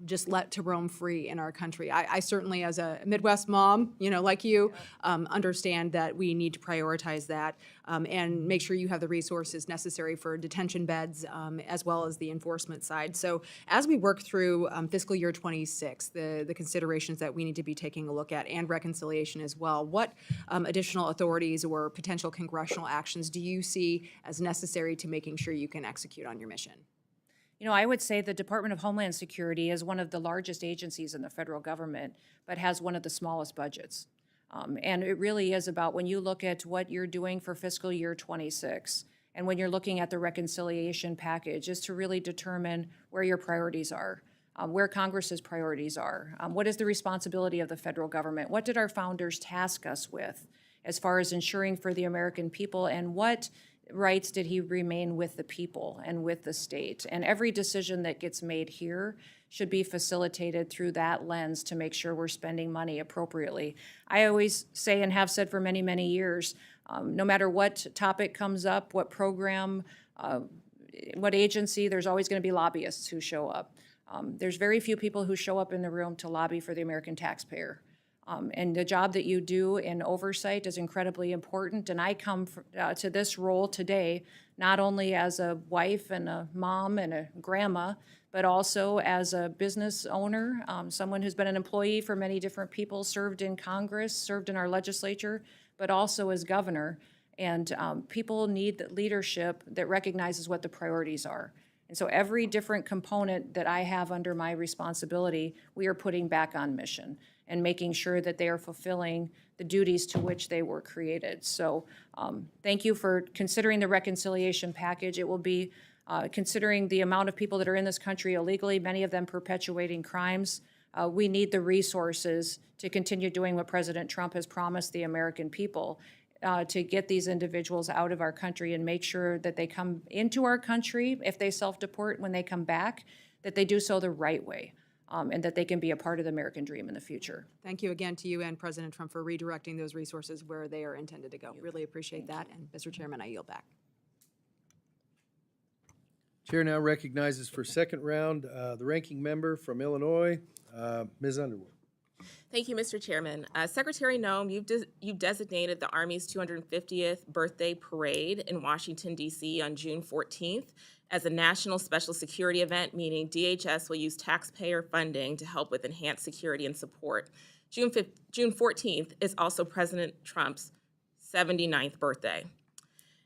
just let to roam free in our country. I certainly, as a Midwest mom, like you, understand that we need to prioritize that and make sure you have the resources necessary for detention beds as well as the enforcement side. So as we work through fiscal year 26, the considerations that we need to be taking a look at and reconciliation as well, what additional authorities or potential congressional actions do you see as necessary to making sure you can execute on your mission? I would say the Department of Homeland Security is one of the largest agencies in the federal government, but has one of the smallest budgets. And it really is about when you look at what you're doing for fiscal year 26, and when you're looking at the reconciliation package, is to really determine where your priorities are, where Congress's priorities are. What is the responsibility of the federal government? What did our founders task us with as far as ensuring for the American people, and what rights did he remain with the people and with the state? And every decision that gets made here should be facilitated through that lens to make sure we're spending money appropriately. I always say, and have said for many, many years, no matter what topic comes up, what program, what agency, there's always going to be lobbyists who show up. There's very few people who show up in the room to lobby for the American taxpayer. And the job that you do in oversight is incredibly important. And I come to this role today not only as a wife and a mom and a grandma, but also as a business owner, someone who's been an employee for many different people, served in Congress, served in our legislature, but also as governor. And people need leadership that recognizes what the priorities are. And so every different component that I have under my responsibility, we are putting back on mission and making sure that they are fulfilling the duties to which they were created. So thank you for considering the reconciliation package. It will be considering the amount of people that are in this country illegally, many of them perpetuating crimes. We need the resources to continue doing what President Trump has promised the American people, to get these individuals out of our country and make sure that they come into our country, if they self-deport when they come back, that they do so the right way. and that they can be a part of the American dream in the future. Thank you again to you and President Trump for redirecting those resources where they are intended to go. Really appreciate that. And Mr. Chairman, I yield back. Chair now recognizes for second round the ranking member from Illinois, Ms. Underwood. Thank you, Mr. Chairman. Secretary Noem, you've designated the Army's 250th birthday parade in Washington, D.C. on June 14th as a national special security event, meaning DHS will use taxpayer funding to help with enhanced security and support. June 14th is also President Trump's 79th birthday.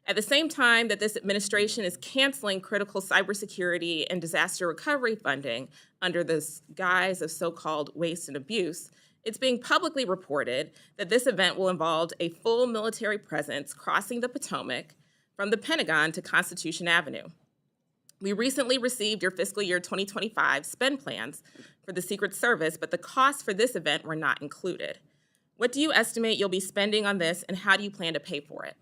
At the same time that this administration is canceling critical cybersecurity and disaster recovery funding under the guise of so-called waste and abuse, it's being publicly reported that this event will involve a full military presence crossing the Potomac from the Pentagon to Constitution Avenue. We recently received your fiscal year 2025 spend plans for the Secret Service, but the costs for this event were not included. What do you estimate you'll be spending on this, and how do you plan to pay for it?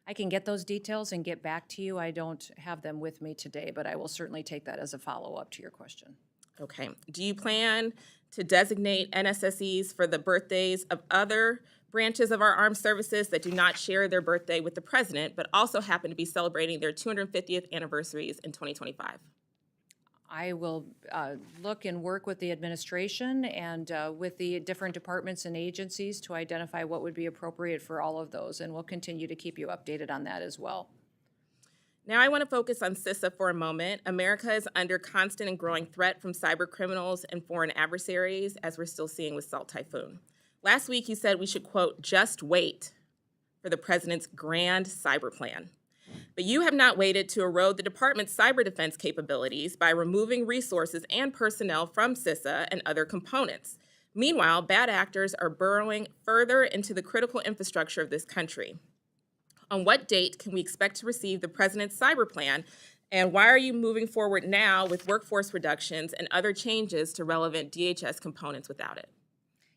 I can get those details and get back to you. I don't have them with me today, but I will certainly take that as a follow-up to your question. Okay. Do you plan to designate NSSEs for the birthdays of other branches of our armed services that do not share their birthday with the president, but also happen to be celebrating their 250th anniversaries in 2025? I will look and work with the administration and with the different departments and agencies to identify what would be appropriate for all of those, and we'll continue to keep you updated on that as well. Now I want to focus on CISA for a moment. America is under constant and growing threat from cyber criminals and foreign adversaries, as we're still seeing with Salt Typhoon. Last week you said we should, quote, just wait for the president's grand cyber plan. But you have not waited to erode the department's cyber defense capabilities by removing resources and personnel from CISA and other components. Meanwhile, bad actors are burrowing further into the critical infrastructure of this country. On what date can we expect to receive the president's cyber plan, and why are you moving forward now with workforce reductions and other changes to relevant DHS components without it?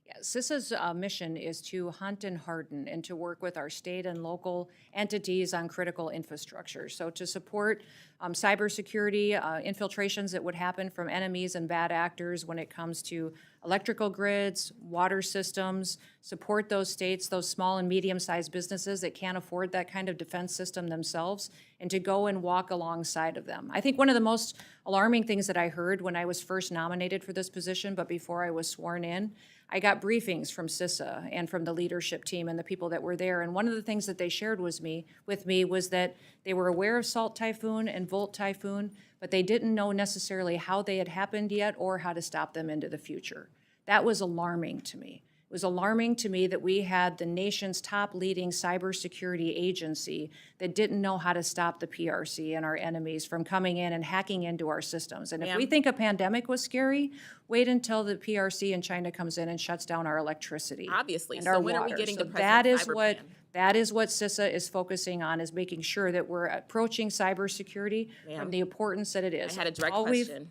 Yeah, CISA's mission is to hunt and harden and to work with our state and local entities on critical infrastructure. So to support cybersecurity infiltrations that would happen from enemies and bad actors when it comes to electrical grids, water systems, support those states, those small and medium-sized businesses that can't afford that kind of defense system themselves, and to go and walk alongside of them. I think one of the most alarming things that I heard when I was first nominated for this position, but before I was sworn in, I got briefings from CISA and from the leadership team and the people that were there, and one of the things that they shared with me was that they were aware of Salt Typhoon and Volt Typhoon, but they didn't know necessarily how they had happened yet or how to stop them into the future. That was alarming to me. It was alarming to me that we had the nation's top leading cybersecurity agency that didn't know how to stop the PRC and our enemies from coming in and hacking into our systems. And if we think a pandemic was scary, wait until the PRC in China comes in and shuts down our electricity. Obviously. And So our when are we water. getting So the that president's is cyber what plan? that is what CISA is focusing on, is making sure that we're approaching cybersecurity from the importance that it is. I had a direct All we've- question.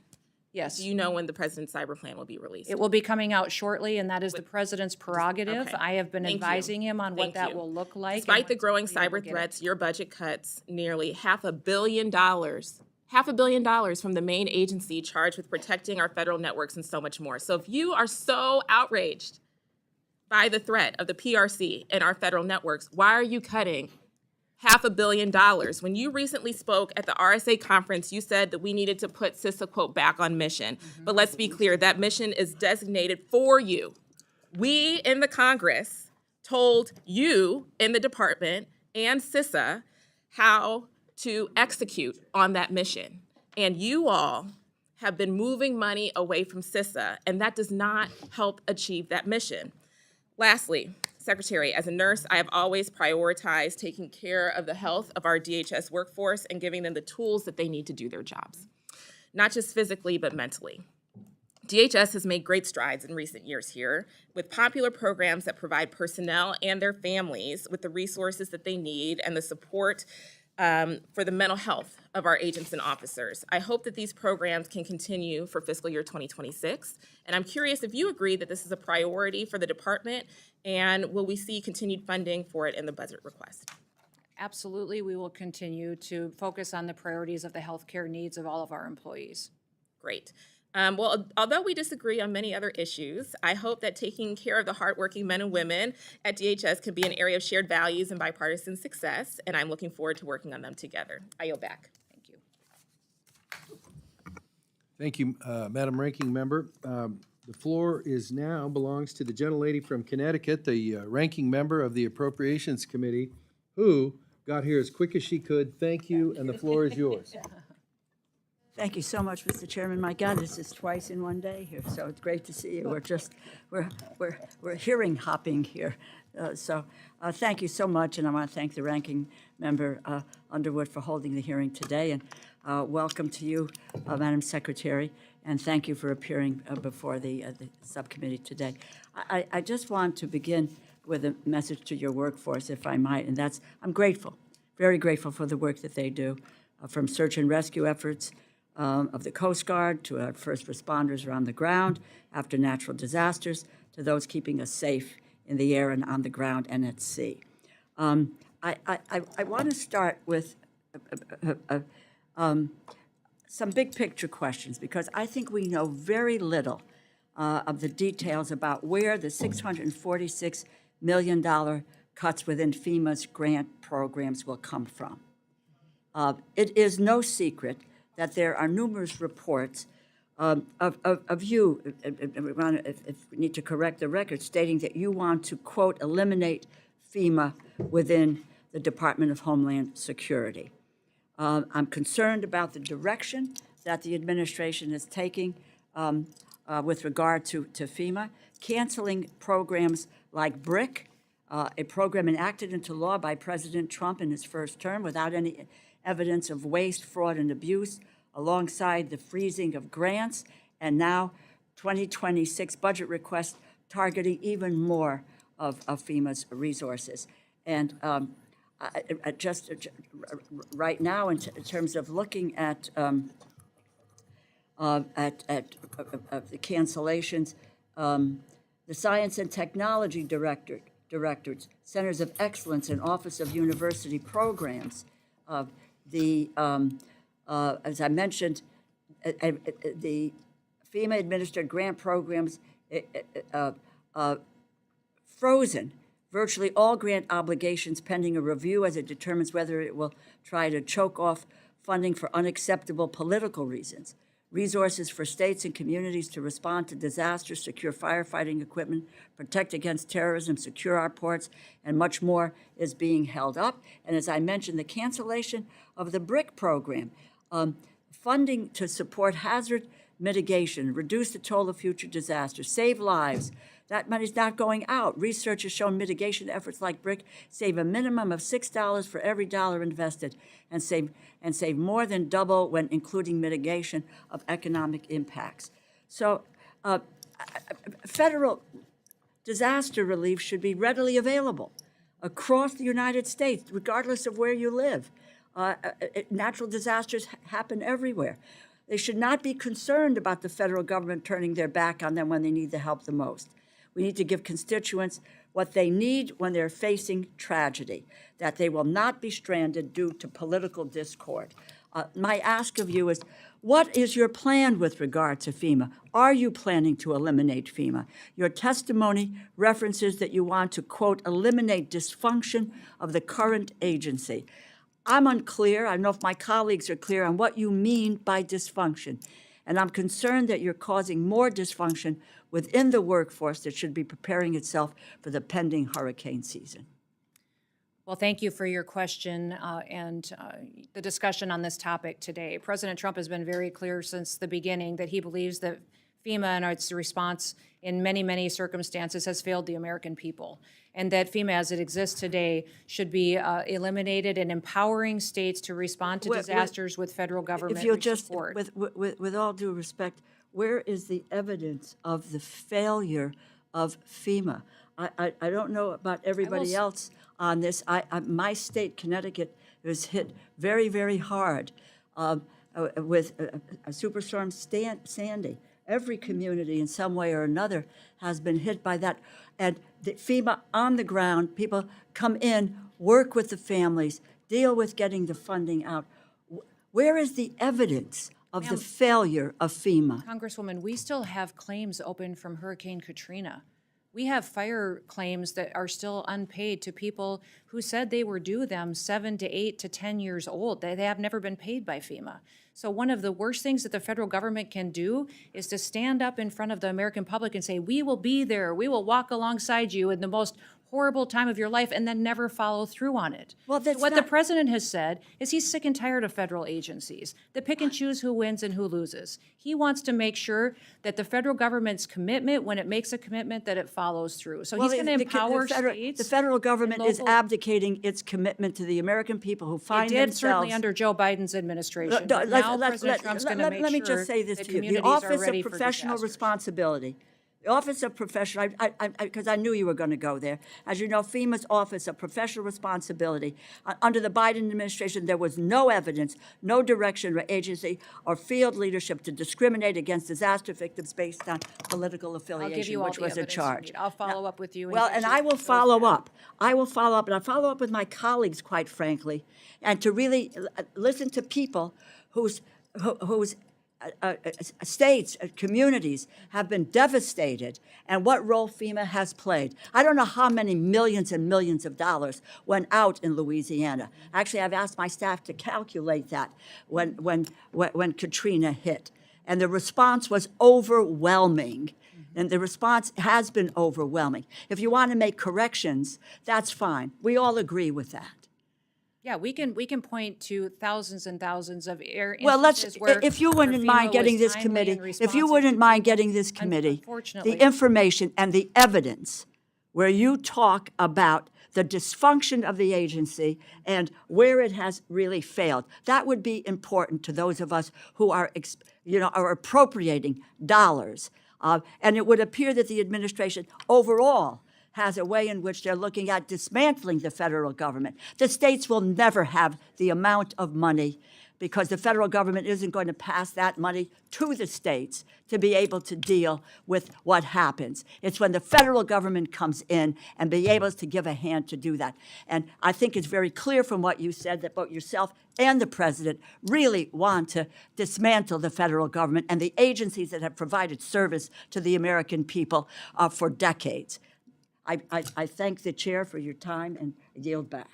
Yes. Do you know when the president's cyber plan will be released? It will be coming out shortly, and that is the president's prerogative. Okay. I have been Thank you. advising him on what Thank that you. will look like. Despite the growing we will cyber get it. threats, your budget cuts nearly $500 million, $500 million from the main agency charged with protecting our federal networks and so much more. So if you are so outraged by the threat of the PRC and our federal networks, why are you cutting $500 million? When you recently spoke at the RSA conference, you said that we needed to put CISA, quote, back on mission. But let's be clear, that mission is designated for you. We in the Congress told you in the department and CISA how to execute on that mission. And you all have been moving money away from CISA, and that does not help achieve that mission. Lastly, Secretary, as a nurse, I have always prioritized taking care of the health of our DHS workforce and giving them the tools that they need to do their jobs, not just physically, but mentally. DHS has made great strides in recent years here with popular programs that provide personnel and their families with the resources that they need and the support for the mental health of our agents and officers. I hope that these programs can continue for fiscal year 2026. And I'm curious if you agree that this is a priority for the department, and will we see continued funding for it in the budget request? Absolutely, we will continue to focus on the priorities of the healthcare needs of all of our employees. Great. Well, although we disagree on many other issues, I hope that taking care of the hardworking men and women at DHS can be an area of shared values and bipartisan success, and I'm looking forward to working on them together. I yield back. Thank you. Thank you, Madam Ranking Member. The floor belongs to the gentlelady from Connecticut, the ranking member of the Appropriations Committee, who got here as quick as she could. Thank you, and the floor is yours. Thank you so much, Mr. Chairman. My God, this is twice in one day here, so it's great to see you. We're hearing hopping here. Thank you so much, and I want to thank the ranking member Underwood for holding the hearing today, and welcome to you, Madam Secretary, and thank you for appearing before the subcommittee today. I just want to begin with a message to your workforce, if I might, and that's I'm grateful, very grateful for the work that they do, from search and rescue efforts of the Coast Guard to our first responders around the ground after natural disasters to those keeping us safe in the air and on the ground and at sea. I want to start with some big picture questions because I think we know very little of the details about where the $646 million cuts within FEMA's grant programs will come from. It is no secret that there are numerous reports of you, if we need to correct the record, stating that you want to, quote, eliminate FEMA within the Department of Homeland Security. I'm concerned about the direction that the administration is taking with regard to FEMA, canceling programs like BRIC, a program enacted into law by President Trump in his first term without any evidence of waste, fraud, and abuse, alongside the freezing of grants, and now 2026 budget requests targeting even more of FEMA's resources. And just right now, in terms of looking at the cancellations, the Science and Technology Directorates, Centers of Excellence, and Office of University Programs, as I mentioned, the FEMA-administered grant programs frozen virtually all grant obligations pending a review as it determines whether it will try to choke off funding for unacceptable political reasons. Resources for states and communities to respond to disasters, secure firefighting equipment, protect against terrorism, secure our ports, and much more is being held up. And as I mentioned, the cancellation of the BRIC program, funding to support hazard mitigation, reduce the toll of future disasters, save lives. That money's not going out. Research has shown mitigation efforts like BRIC save a minimum of $6 for every dollar invested and save more than double when including mitigation of economic impacts. So federal disaster relief should be readily available across the United States, regardless of where you live. Natural disasters happen everywhere. They should not be concerned about the federal government turning their back on them when they need the help the most. We need to give constituents what they need when they're facing tragedy, that they will not be stranded due to political discord. My ask of you is, what is your plan with regard to FEMA? Are you planning to eliminate FEMA? Your testimony references that you want to, quote, eliminate dysfunction of the current agency. I'm unclear, I don't know if my colleagues are clear on what you mean by dysfunction. And I'm concerned that you're causing more dysfunction within the workforce that should be preparing itself for the pending hurricane season. Well, thank you for your question and the discussion on this topic today. President Trump has been very clear since the beginning that he believes that FEMA and its response in many, many circumstances has failed the American people, and that FEMA as it exists today should be eliminated and empowering states to respond to disasters with federal government If you'll just, support. with all due respect, where is the evidence of the failure of FEMA? I don't know about everybody else on this. My state, Connecticut, was hit very, very hard with Superstorm Sandy. Every community in some way or another has been hit by that. And the FEMA on the ground, people come in, work with the families, deal with getting the funding out. Where is the evidence of the failure of FEMA. Congresswoman, we still have claims open from Hurricane Katrina. We have fire claims that are still unpaid to people who said they were due them 7 to 8 to 10 years old. They have never been paid by FEMA. So one of the worst things that the federal government can do is to stand up in front of the American public and say, we will be there, we will walk alongside you in the most horrible time of your life, and then never follow through on it. Well, that's What the not- president has said is he's sick and tired of federal agencies that pick and choose who wins and who loses. He wants to make sure that the federal government's commitment, when it makes a commitment, that it follows through. So he's going to empower states. The federal government and is local- abdicating its commitment to the American people who It find did themselves. certainly under Joe Biden's administration. But now President Trump's going to make Let me sure just say this that to you. The communities are Office ready of for Professional disasters. Responsibility. The Office of Professional, because I knew you were going to go there. As you know, FEMA's Office of Professional Responsibility, under the Biden administration, there was no evidence, no direction or agency or field leadership to discriminate against disaster victims based on political I'll give affiliation, you all which the was a evidence you charge. need. I'll follow up with you. Well, get and you I will those follow back. up. I will follow up, and I follow up with my colleagues, quite frankly, and to really listen to people whose states, communities have been devastated, and what role FEMA has played. I don't know how many millions and millions of dollars went out in Louisiana. Actually, I've asked my staff to calculate that when Katrina hit, and the response was overwhelming. And the response has been overwhelming. If you want to make corrections, that's fine. We all agree with that. Yeah, we can point to thousands and thousands of Well, instances where if you where wouldn't FEMA mind getting was this timely committee, and if you responsive wouldn't to mind people. getting this committee, Unfortunately. the information and the evidence where you talk about the dysfunction of the agency and where it has really failed, that would be important to those of us who are, are appropriating dollars. And it would appear that the administration overall has a way in which they're looking at dismantling the federal government. The states will never have the amount of money because the federal government isn't going to pass that money to the states to be able to deal with what happens. It's when the federal government comes in and be able to give a hand to do that. And I think it's very clear from what you said that both yourself and the president really want to dismantle the federal government and the agencies that have provided service to the American people for decades. I thank the chair for your time and yield back.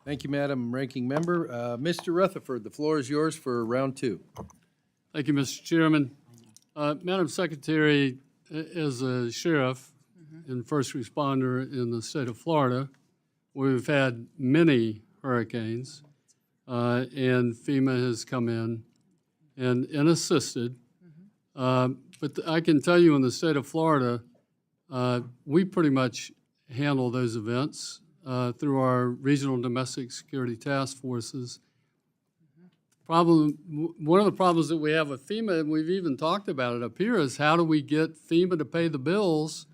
Thank you, Madam Ranking Member. Mr. Rutherford, the floor is yours for round two. Thank you, Mr. Chairman. Madam Secretary, as a sheriff and first responder in the state of Florida, we've had many hurricanes, and FEMA has come in and assisted. But I can tell you in the state of Florida, we pretty much handle those events through our regional domestic security task forces. One of the problems that we have with FEMA, and we've even talked about it up here, is how do we get FEMA to pay the bills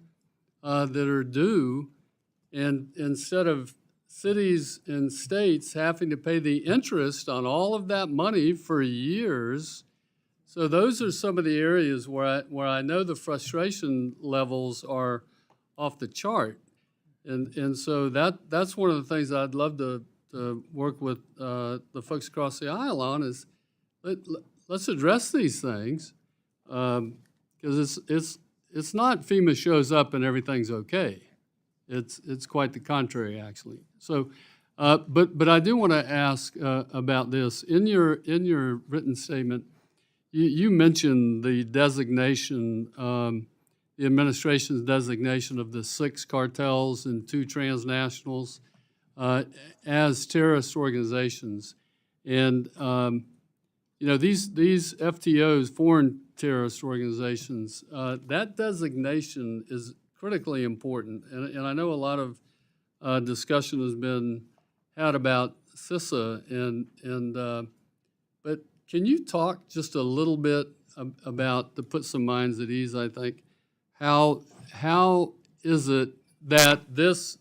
that are due, and instead of cities and states having to pay the interest on all of that money for years. So those are some of the areas where I know the frustration levels are off the chart. And so that's one of the things I'd love to work with the folks across the aisle on is let's address these things because it's not FEMA shows up and everything's okay. It's quite the contrary, actually. So, but I do want to ask about this. In your written statement, you mentioned the designation, the administration's designation of the 6 cartels and 2 transnationals as terrorist organizations. And, these FTOs, foreign terrorist organizations, that designation is critically important. And I know a lot of discussion has been had about CISA, but can you talk just a little bit about, to put some minds at ease, I think, how is it that this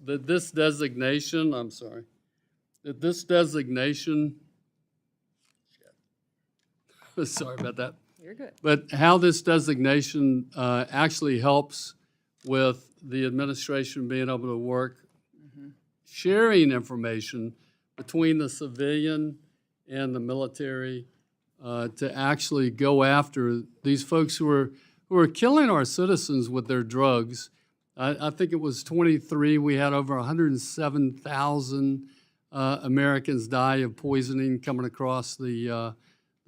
designation, sorry about that. You're good. But how this designation actually helps with the administration being able to work, sharing information between the civilian and the military to actually go after these folks who are killing our citizens with their drugs. I think it was 23. We had over 107,000 Americans die of poisoning coming across the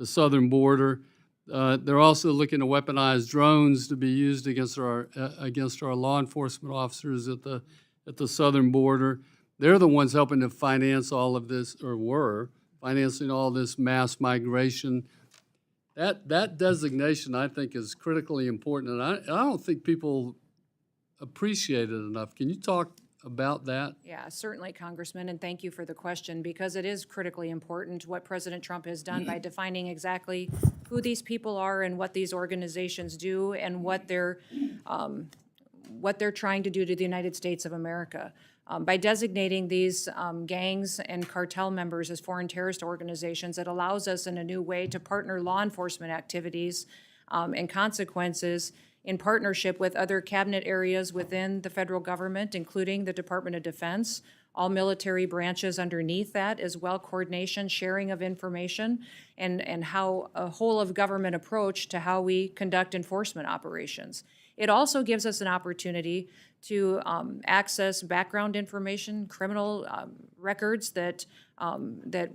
southern border. They're also looking to weaponize drones to be used against our law enforcement officers at the southern border. They're the ones helping to finance all of this, or were financing all this mass migration. That designation, I think, is critically important, and I don't think people appreciate it enough. Can you talk about that? Yeah, certainly, Congressman, and thank you for the question, because it is critically important what President Trump has done by defining exactly who these people are and what these organizations do and what they're trying to do to the United States of America. By designating these gangs and cartel members as foreign terrorist organizations, it allows us in a new way to partner law enforcement activities and consequences in partnership with other cabinet areas within the federal government, including the Department of Defense, all military branches underneath that, as well coordination, sharing of information, and how a whole of government approach to how we conduct enforcement operations. It also gives us an opportunity to access background information, criminal records that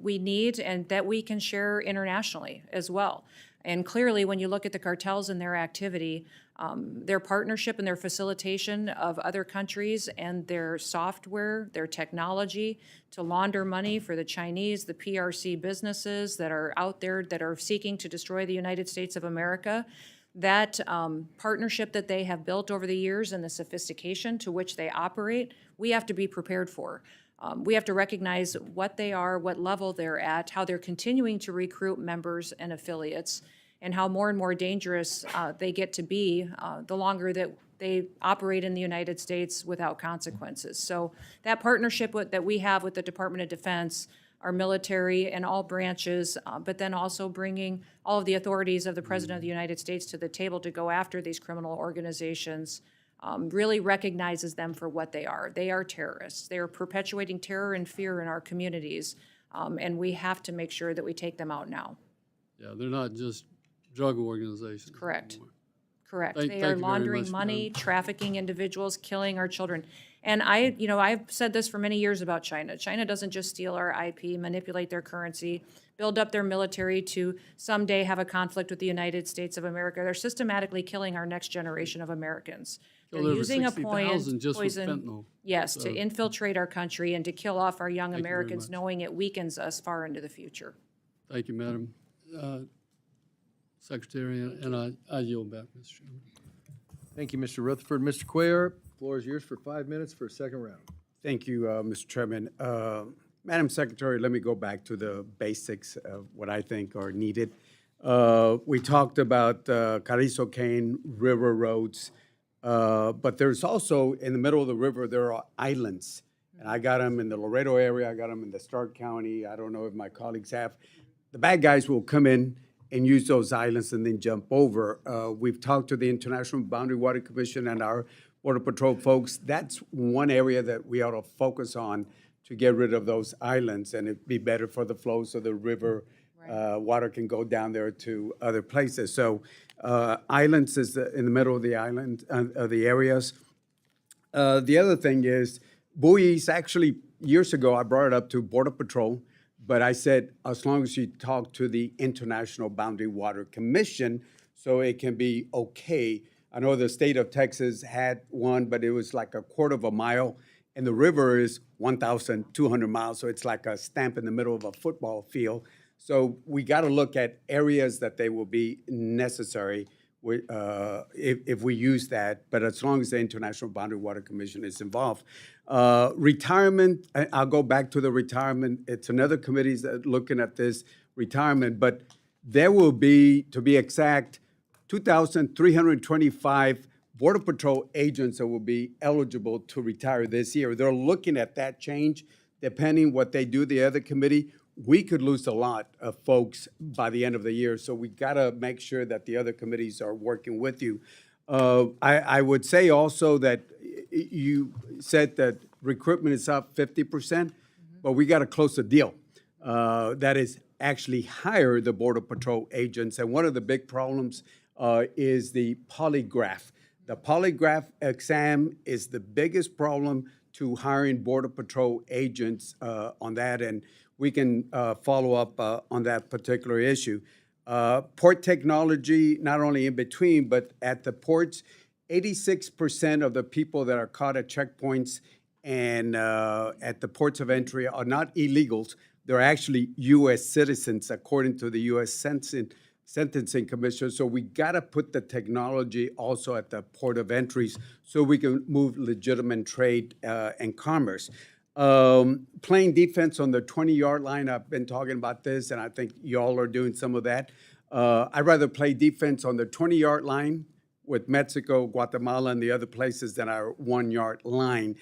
we need and that we can share internationally as well. And clearly, when you look at the cartels and their activity, their partnership and their facilitation of other countries and their software, their technology to launder money for the Chinese, the PRC businesses that are out there that are seeking to destroy the United States of America, that partnership that they have built over the years and the sophistication to which they operate, we have to be prepared for. We have to recognize what they are, what level they're at, how they're continuing to recruit members and affiliates, and how more and more dangerous they get to be the longer that they operate in the United States without consequences. So that partnership that we have with the Department of Defense, our military and all branches, but then also bringing all of the authorities of the President of the United States to the table to go after these criminal organizations, really recognizes them for what they are. They are terrorists. They are perpetuating terror and fear in our communities, and we have to make sure that we take them out now. Yeah, they're not just drug organizations. Correct. anymore. Correct. Thank They you are very laundering much, money, Madam. trafficking individuals, killing our children. And I've said this for many years about China. China doesn't just steal our IP, manipulate their currency, build up their military to someday have a conflict with the United States of America. They're systematically killing our next generation of Americans. They're Killed over using a 60,000 just with poison, fentanyl. yes, to So- infiltrate our country and to kill off our young Thank you very Americans, much. knowing it weakens us far into the future. Thank you, Madam Secretary, and I yield back, Mr. Chairman. Thank you, Mr. Rutherford. Mr. Cuellar, floor is yours for 5 minutes for a second round. Thank you, Mr. Chairman. Madam Secretary, let me go back to the basics of what I think are needed. We talked about Carrizo Cane River roads, but there's also, in the middle of the river, there are islands. And I got them in the Laredo area, I got them in the Stark County, I don't know if my colleagues have. The bad guys will come in and use those islands and then jump over. We've talked to the International Boundary Water Commission and our Border Patrol folks. That's one area that we ought to focus on to get rid of those islands, and it'd be better for the flow so the river water can go down there to other places. So islands is in the middle of the island, of the areas. The other thing is buoys. Actually, years ago, I brought it up to Border Patrol, but I said, as long as you talk to the International Boundary Water Commission, so it can be okay. I know the state of Texas had one, but it was like a quarter of a mile, and the river is 1,200 miles, so it's like a stamp in the middle of a football field. So we got to look at areas that they will be necessary if we use that, but as long as the International Boundary Water Commission is involved. Retirement, I'll go back to the retirement. It's another committee that's looking at this retirement, but there will be, to be exact, 2,325 Border Patrol agents that will be eligible to retire this year. They're looking at that change. Depending what they do, the other committee, we could lose a lot of folks by the end of the year. So we got to make sure that the other committees are working with you. I would say also that you said that recruitment is up 50%, but we got to close the deal. That is actually hire the Border Patrol agents. And one of the big problems is the polygraph. The polygraph exam is the biggest problem to hiring Border Patrol agents on that, and we can follow up on that particular issue. Port technology, not only in between, but at the ports, 86% of the people that are caught at checkpoints and at the ports of entry are not illegals. They're actually U.S. citizens, according to the U.S. Sentencing Commission. So we got to put the technology also at the port of entries so we can move legitimate trade and commerce. Playing defense on the 20-yard line, I've been talking about this, and I think y'all are doing some of that. I'd rather play defense on the 20-yard line with Mexico, Guatemala, and the other places than our 1-yard line.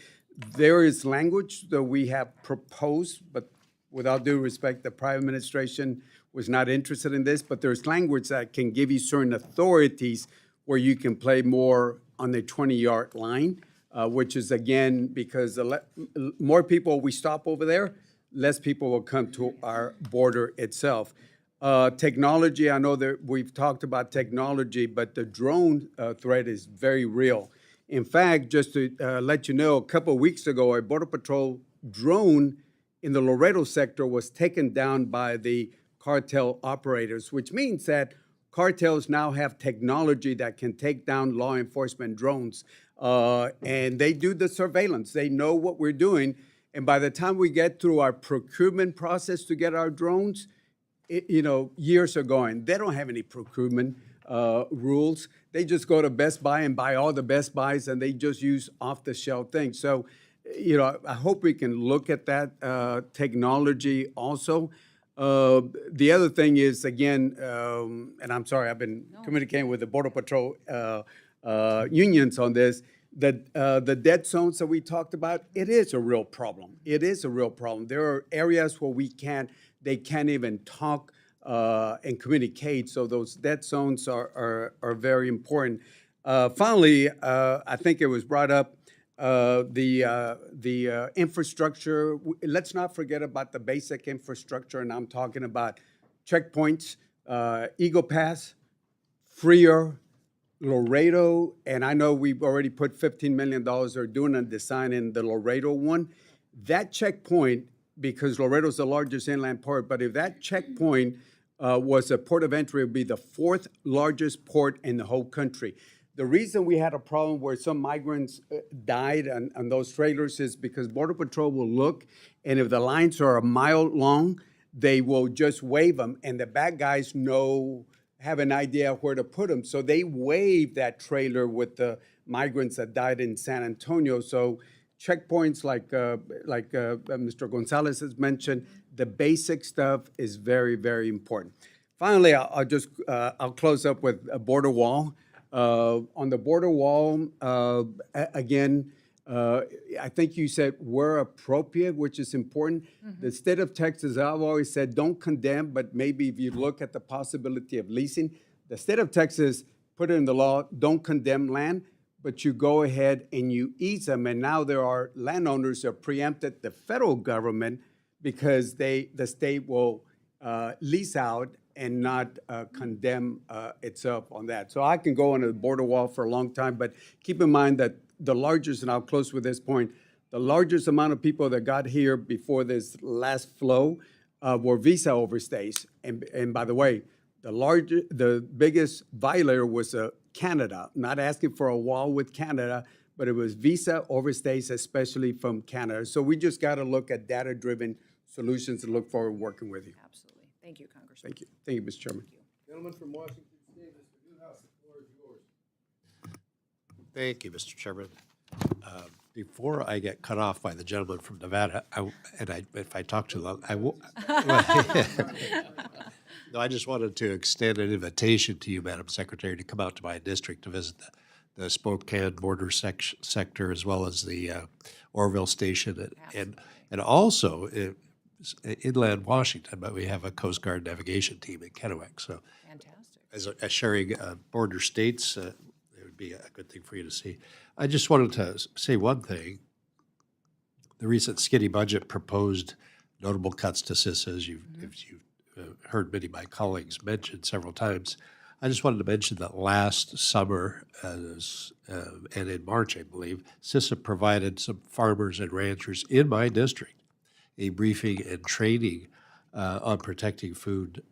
There is language that we have proposed, but without due respect, the prior administration was not interested in this, but there's language that can give you certain authorities where you can play more on the 20-yard line, which is, again, because the more people we stop over there, less people will come to our border itself. Technology, I know that we've talked about technology, but the drone threat is very real. In fact, just to let you know, a couple of weeks ago, a Border Patrol drone in the Laredo sector was taken down by the cartel operators, which means that cartels now have technology that can take down law enforcement drones. And they do the surveillance. They know what we're doing. And by the time we get through our procurement process to get our drones, years are going. They don't have any procurement rules. They just go to Best Buy and buy all the Best Buys, and they just use off-the-shelf things. So, I hope we can look at that technology also. The other thing is, again, and I'm sorry, I've been communicating with the Border Patrol unions on this, that the dead zones that we talked about, it is a real problem. It is a real problem. There are areas where they can't even talk and communicate. So those dead zones are very important. Finally, I think it was brought up, the infrastructure. Let's not forget about the basic infrastructure, and I'm talking about checkpoints, Eagle Pass, Freer, Laredo, and I know we've already put $15 million they're doing a design in the Laredo one. That checkpoint, because Laredo's the largest inland port, but if that checkpoint was a port of entry, it would be the 4th largest port in the whole country. The reason we had a problem where some migrants died on those trailers is because Border Patrol will look, and if the lines are a mile long, they will just wave them, and the bad guys have an idea where to put them. So they wave that trailer with the migrants that died in San Antonio. So checkpoints like Mr. Gonzalez has mentioned, the basic stuff is very, very important. Finally, I'll close up with a border wall. On the border wall, again, I think you said we're appropriate, which is important. The state of Texas, I've always said, don't condemn, but maybe if you look at the possibility of leasing, the state of Texas put it in the law, don't condemn land, but you go ahead and you ease them. And now there are landowners that preempted the federal government because the state will lease out and not condemn itself on that. So I can go on a border wall for a long time, but keep in mind that the largest, and I'll close with this point, the largest amount of people that got here before this last flow were visa overstays. And by the way, the biggest violator was Canada, not asking for a wall with Canada, but it was visa overstays, especially from Canada. So we just got to look at data-driven solutions and look forward to working with you. Absolutely. Thank you, Congressman. Thank you. Thank you, Mr. Chairman. Gentleman from Washington State, Mr. Newhouse, the floor is yours. Thank you, Mr. Chairman. Before I get cut off by the gentleman from Nevada, if I talk too long, I will. No, I just wanted to extend an invitation to you, Madam Secretary, to come out to my district to visit the Spokane border sector as well as the Orville station, and also inland Washington. But we have a Coast Guard navigation team in Kennewick, so Fantastic. as sharing border states, it would be a good thing for you to see. I just wanted to say one thing. The recent skinny budget proposed notable cuts to CISA, as you've heard many of my colleagues mention several times. I just wanted to mention that last summer, and in March, I believe, CISA provided some farmers and ranchers in my district a briefing and training on protecting food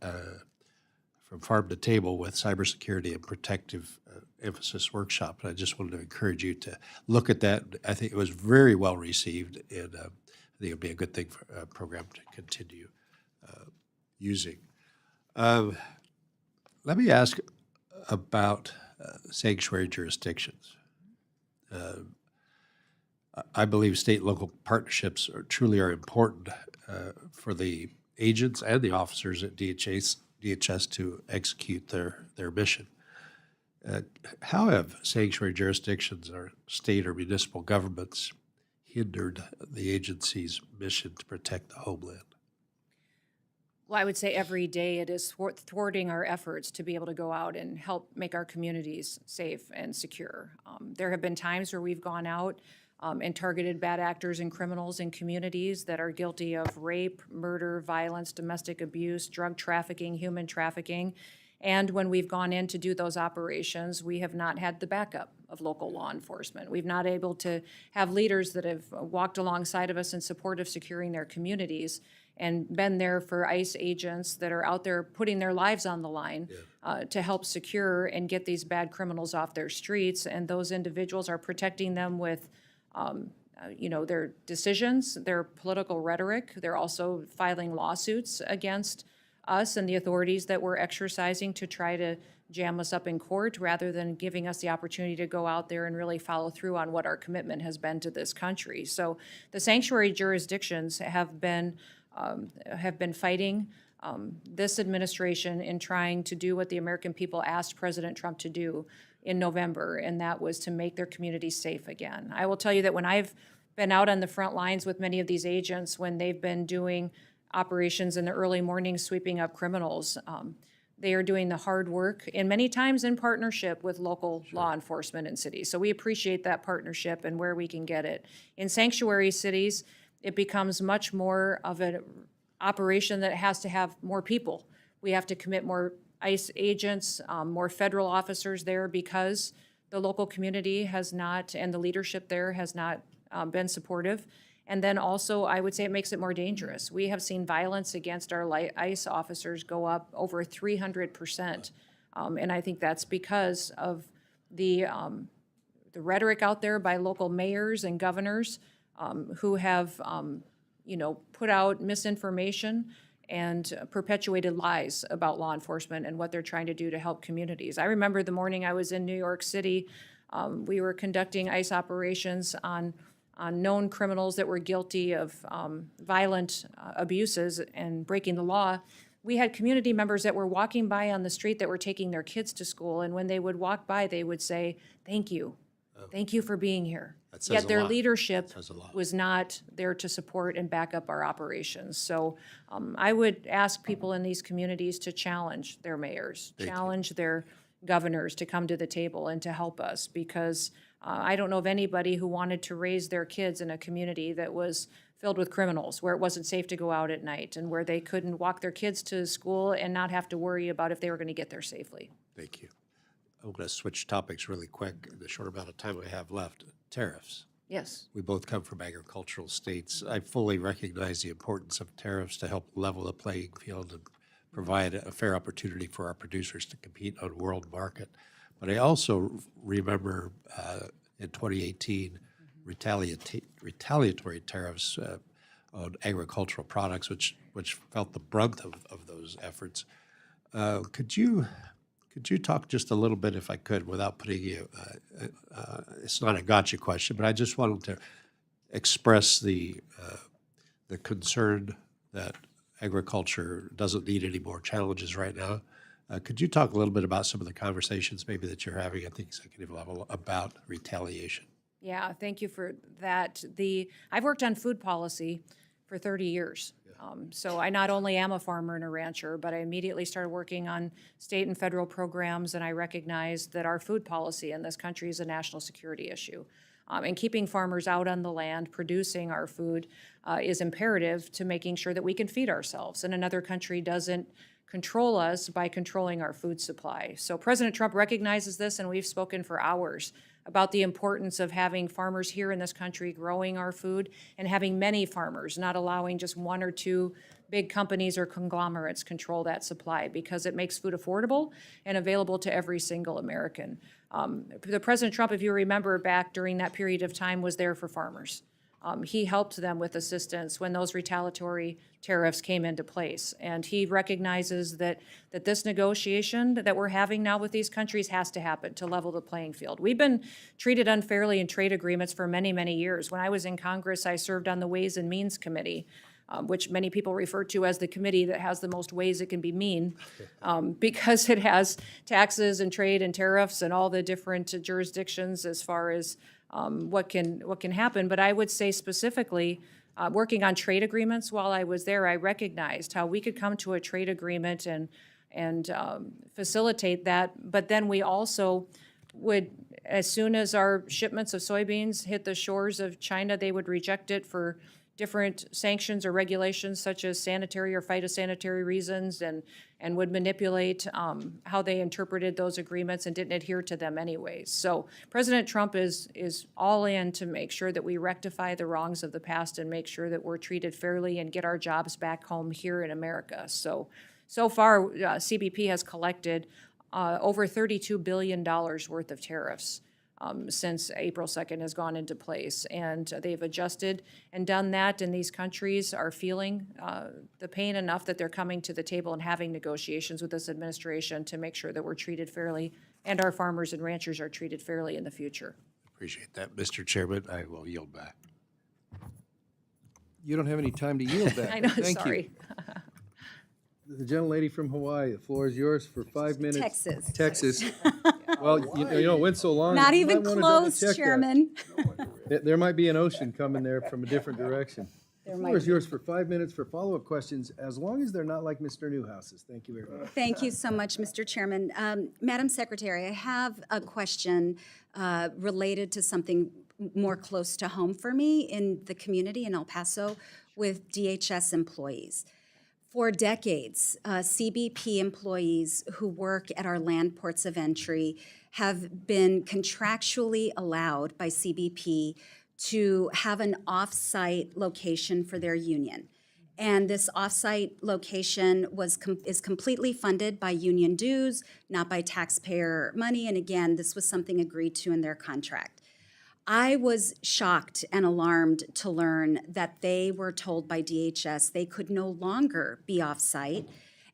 from farm to table with cybersecurity and protective emphasis workshop. And I just wanted to encourage you to look at that. I think it was very well received, and I think it would be a good thing for a program to continue using. Let me ask about sanctuary jurisdictions. I believe state and local partnerships truly are important for the agents and the officers at DHS to execute their mission. How have sanctuary jurisdictions or state or municipal governments hindered the agency's mission to protect the homeland? Well, I would say every day it is thwarting our efforts to be able to go out and help make our communities safe and secure. There have been times where we've gone out and targeted bad actors and criminals in communities that are guilty of rape, murder, violence, domestic abuse, drug trafficking, human trafficking. And when we've gone in to do those operations, we have not had the backup of local law enforcement. We've not able to have leaders that have walked alongside of us in support of securing their communities and been there for ICE agents that are out there putting their lives on the line to help secure and get these bad criminals off their streets. And those individuals are protecting them with their decisions, their political rhetoric. They're also filing lawsuits against us and the authorities that we're exercising to try to jam us up in court rather than giving us the opportunity to go out there and really follow through on what our commitment has been to this country. So the sanctuary jurisdictions have been fighting this administration in trying to do what the American people asked President Trump to do in November, and that was to make their communities safe again. I will tell you that when I've been out on the front lines with many of these agents, when they've been doing operations in the early morning sweeping up criminals, they are doing the hard work, and many times in partnership with local law enforcement in cities. So we appreciate that partnership and where we can get it. In sanctuary cities, it becomes much more of an operation that has to have more people. We have to commit more ICE agents, more federal officers there because the local community has not, and the leadership there has not been supportive. And then also, I would say it makes it more dangerous. We have seen violence against our ICE officers go up over 300%. And I think that's because of the rhetoric out there by local mayors and governors who have, put out misinformation and perpetuated lies about law enforcement and what they're trying to do to help communities. I remember the morning I was in New York City, we were conducting ICE operations on known criminals that were guilty of violent abuses and breaking the law. We had community members that were walking by on the street that were taking their kids to school, and when they would walk by, they would say, "Thank you. Thank you for being here." Yet their leadership was not there to support and back up our operations. So I would ask people in these communities to challenge their mayors, challenge their governors to come to the table and to help us, because I don't know of anybody who wanted to raise their kids in a community that was filled with criminals, where it wasn't safe to go out at night and where they couldn't walk their kids to school and not have to worry about if they were going to get there safely. Thank you. I'm going to switch topics really quick in the short amount of time we have left. Tariffs. Yes. We both come from agricultural states. I fully recognize the importance of tariffs to help level the playing field and provide a fair opportunity for our producers to compete on world market. But I also remember in 2018 retaliatory tariffs on agricultural products, which felt the brunt of those efforts. Could you talk just a little bit, if I could, without putting you, it's not a gotcha question, but I just wanted to express the concern that agriculture doesn't need any more challenges right now. Could you talk a little bit about some of the conversations maybe that you're having at the executive level about retaliation? Yeah, thank you for that. I've worked on food policy for 30 years. So I not only am a farmer and a rancher, but I immediately started working on state and federal programs, and I recognize that our food policy in this country is a national security issue. And keeping farmers out on the land, producing our food, is imperative to making sure that we can feed ourselves. And another country doesn't control us by controlling our food supply. So President Trump recognizes this, and we've spoken for hours about the importance of having farmers here in this country growing our food and having many farmers, not allowing just one or two big companies or conglomerates control that supply, because it makes food affordable and available to every single American. The President Trump, if you remember back during that period of time, was there for farmers. He helped them with assistance when those retaliatory tariffs came into place. And he recognizes that this negotiation that we're having now with these countries has to happen to level the playing field. We've been treated unfairly in trade agreements for many, many years. When I was in Congress, I served on the Ways and Means Committee, which many people refer to as the committee that has the most ways it can be mean, because it has taxes and trade and tariffs and all the different jurisdictions as far as what can happen. But I would say specifically, working on trade agreements while I was there, I recognized how we could come to a trade agreement and facilitate that. But then we also would, as soon as our shipments of soybeans hit the shores of China, they would reject it for different sanctions or regulations such as sanitary or phytosanitary reasons, and would manipulate how they interpreted those agreements and didn't adhere to them anyways. So President Trump is all in to make sure that we rectify the wrongs of the past and make sure that we're treated fairly and get our jobs back home here in America. So far, CBP has collected over $32 billion worth of tariffs since April 2nd has gone into place. And they've adjusted and done that, and these countries are feeling the pain enough that they're coming to the table and having negotiations with this administration to make sure that we're treated fairly and our farmers and ranchers are treated fairly in the future. Appreciate that, Mr. Chairman. I will yield back. You don't have any time to yield back. I know, Thank you. sorry. The gentlelady from Hawaii, the floor is yours for 5 minutes. Texas. Texas. Well, you know, it went so long. Not you even might wanna close, double-check that. Chairman. There might be an ocean coming there from a different direction. The floor might is yours for 5 minutes for follow-up questions, as long as they're not like Mr. Newhouse's. Thank you very much. Thank you so much, Mr. Chairman. Madam Secretary, I have a question related to something more close to home for me in the community in El Paso with DHS employees. For decades, CBP employees who work at our land ports of entry have been contractually allowed by CBP to have an off-site location for their union. And this off-site location is completely funded by union dues, not by taxpayer money. And again, this was something agreed to in their contract. I was shocked and alarmed to learn that they were told by DHS they could no longer be off-site,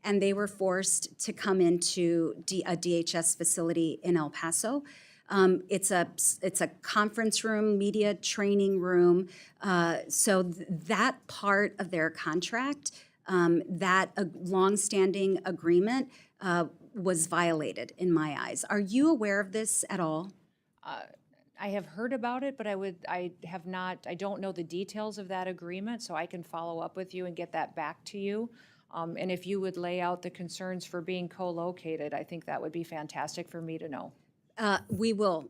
and they were forced to come into a DHS facility in El Paso. It's a conference room, media training room. So that part of their contract, that longstanding agreement, was violated in my eyes. Are you aware of this at all? I have heard about it, but I don't know the details of that agreement, so I can follow up with you and get that back to you. And if you would lay out the concerns for being co-located, I think that would be fantastic for me to know. We will.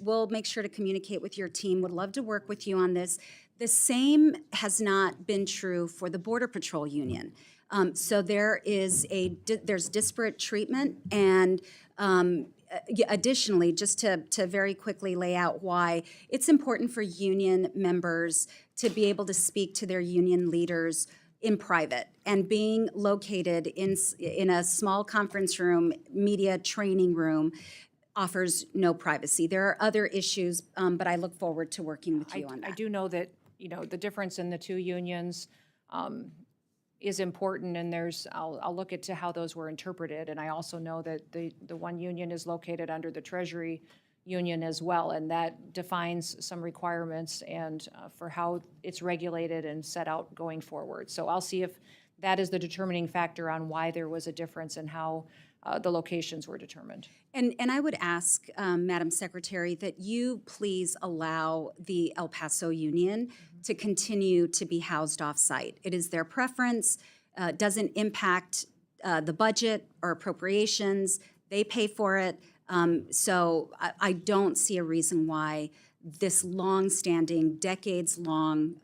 We'll make sure to communicate with your team. Would love to work with you on this. The same has not been true for the Border Patrol Union. So there's disparate treatment, and additionally, just to very quickly lay out why it's important for union members to be able to speak to their union leaders in private, and being located in a small conference room, media training room, offers no privacy. There are other issues, but I look forward to working with you on that. I do know that, the difference in the two unions is important, and I'll look into how those were interpreted, and I also know that the one union is located under the Treasury Union as well, and that defines some requirements and for how it's regulated and set out going forward. So I'll see if that is the determining factor on why there was a difference in how the locations were determined. And I would ask, Madam Secretary, that you please allow the El Paso Union to continue to be housed off-site. It is their preference, doesn't impact the budget or appropriations. They pay for it. So I don't see a reason why this long-standing, decades-long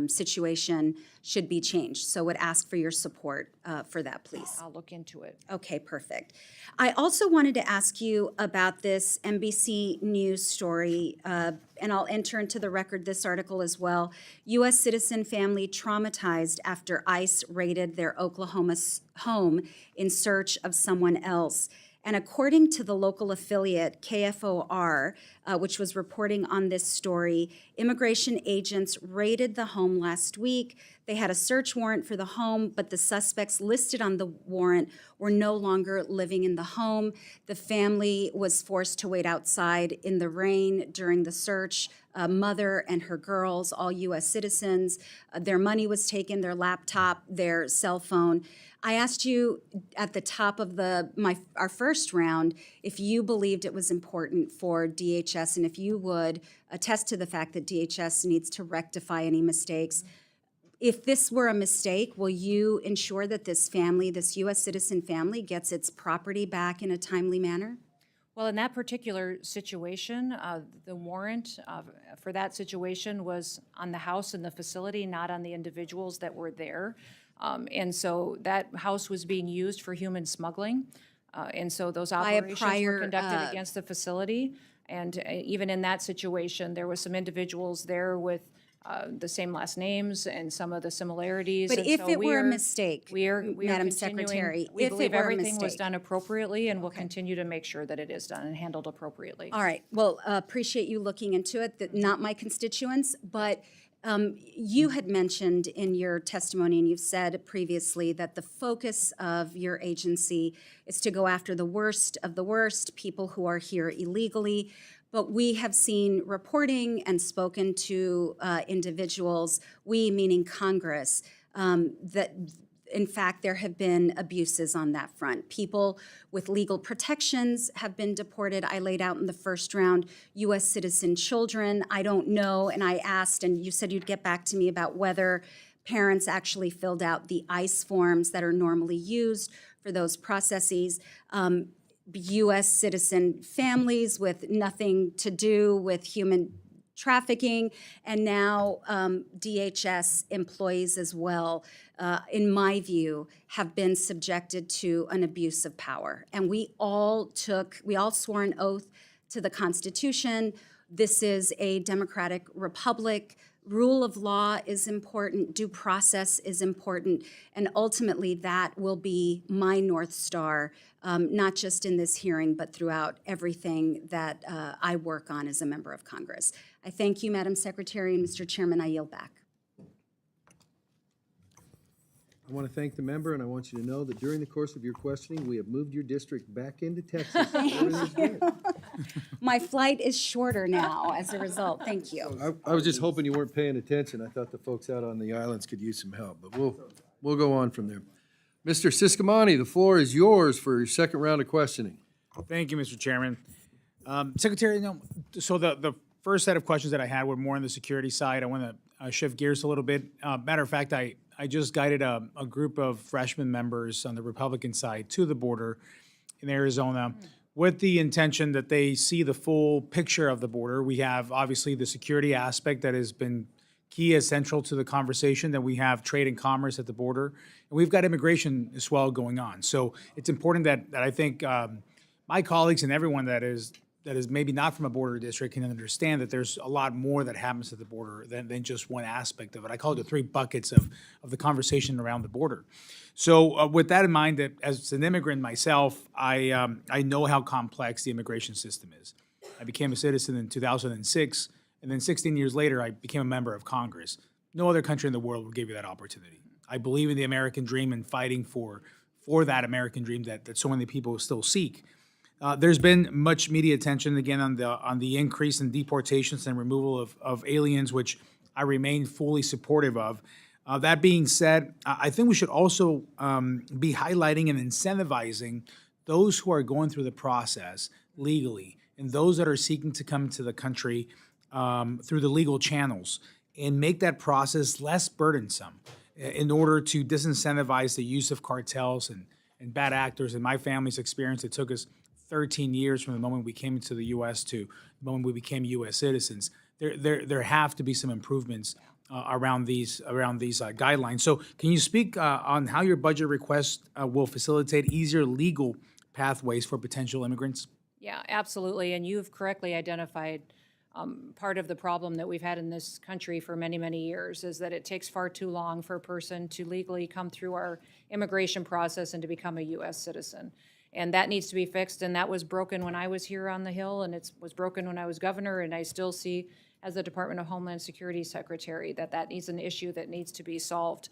situation should be changed. So would ask for your support for that, please. I'll look into it. Okay, perfect. I also wanted to ask you about this NBC News story, and I'll enter into the record this article as well. U.S. citizen family traumatized after ICE raided their Oklahoma home in search of someone else. And according to the local affiliate, KFOR, which was reporting on this story, immigration agents raided the home last week. They had a search warrant for the home, but the suspects listed on the warrant were no longer living in the home. The family was forced to wait outside in the rain during the search. A mother and her girls, all U.S. citizens. Their money was taken, their laptop, their cell phone. I asked you at the top of our first round if you believed it was important for DHS and if you would attest to the fact that DHS needs to rectify any mistakes. If this were a mistake, will you ensure that this family, this U.S. citizen family, gets its property back in a timely manner? Well, in that particular situation, the warrant for that situation was on the house and the facility, not on the individuals that were there. And so that house was being used for human smuggling. And so those operations were conducted against the facility. And even in that situation, there was some individuals there with the same last names and some of the similarities. But And if so it were a we're- mistake, we are Madam continuing- Secretary, we if it believe were a everything was mistake. done appropriately, and we'll continue to make sure that it is done and handled appropriately. All right. Well, appreciate you looking into it. That not my constituents, but you had mentioned in your testimony, and you've said previously, that the focus of your agency is to go after the worst of the worst, people who are here illegally. But we have seen reporting and spoken to individuals, we meaning Congress, that in fact, there have been abuses on that front. People with legal protections have been deported. I laid out in the first round U.S. citizen children. I don't know, and I asked, and you said you'd get back to me about whether parents actually filled out the ICE forms that are normally used for those processes. U.S. citizen families with nothing to do with human trafficking, and now DHS employees as well, in my view, have been subjected to an abuse of power. And we all swore an oath to the Constitution. This is a democratic republic. Rule of law is important, due process is important, and ultimately that will be my North Star, not just in this hearing, but throughout everything that I work on as a member of Congress. I thank you, Madam Secretary, and Mr. Chairman, I yield back. I want to thank the member, and I want you to know that during the course of your questioning, we have moved your district back into Texas. Everything's good. My flight is shorter now as a result. Thank you. I was just hoping you weren't paying attention. I thought the folks out on the islands could use some help, but we'll go on from there. Mr. Siscomani, the floor is yours for your second round of questioning. Thank you, Mr. Chairman. Secretary, so the first set of questions that I had were more on the security side. I want to shift gears a little bit. Matter of fact, I just guided a group of freshman members on the Republican side to the border in Arizona with the intention that they see the full picture of the border. We have obviously the security aspect that has been key as central to the conversation, that we have trade and commerce at the border, and we've got immigration as well going on. So it's important that I think my colleagues and everyone that is maybe not from a border district can understand that there's a lot more that happens at the border than just one aspect of it. I call it the three buckets of the conversation around the border. So with that in mind, that as an immigrant myself, I know how complex the immigration system is. I became a citizen in 2006, and then 16 years later, I became a member of Congress. No other country in the world will give you that opportunity. I believe in the American dream and fighting for that American dream that so many people still seek. There's been much media attention again on the increase in deportations and removal of aliens, which I remain fully supportive of. That being said, I think we should also be highlighting and incentivizing those who are going through the process legally and those that are seeking to come to the country through the legal channels, and make that process less burdensome in order to disincentivize the use of cartels and bad actors. In my family's experience, it took us 13 years from the moment we came into the U.S. to the moment we became U.S. citizens, there have to be some improvements around these guidelines. So can you speak on how your budget request will facilitate easier legal pathways for potential immigrants? Yeah, absolutely. And you've correctly identified part of the problem that we've had in this country for many, many years is that it takes far too long for a person to legally come through our immigration process and to become a U.S. citizen. And that needs to be fixed, and that was broken when I was here on the Hill, and it was broken when I was governor, and I still see as the Department of Homeland Security Secretary that is an issue that needs to be solved.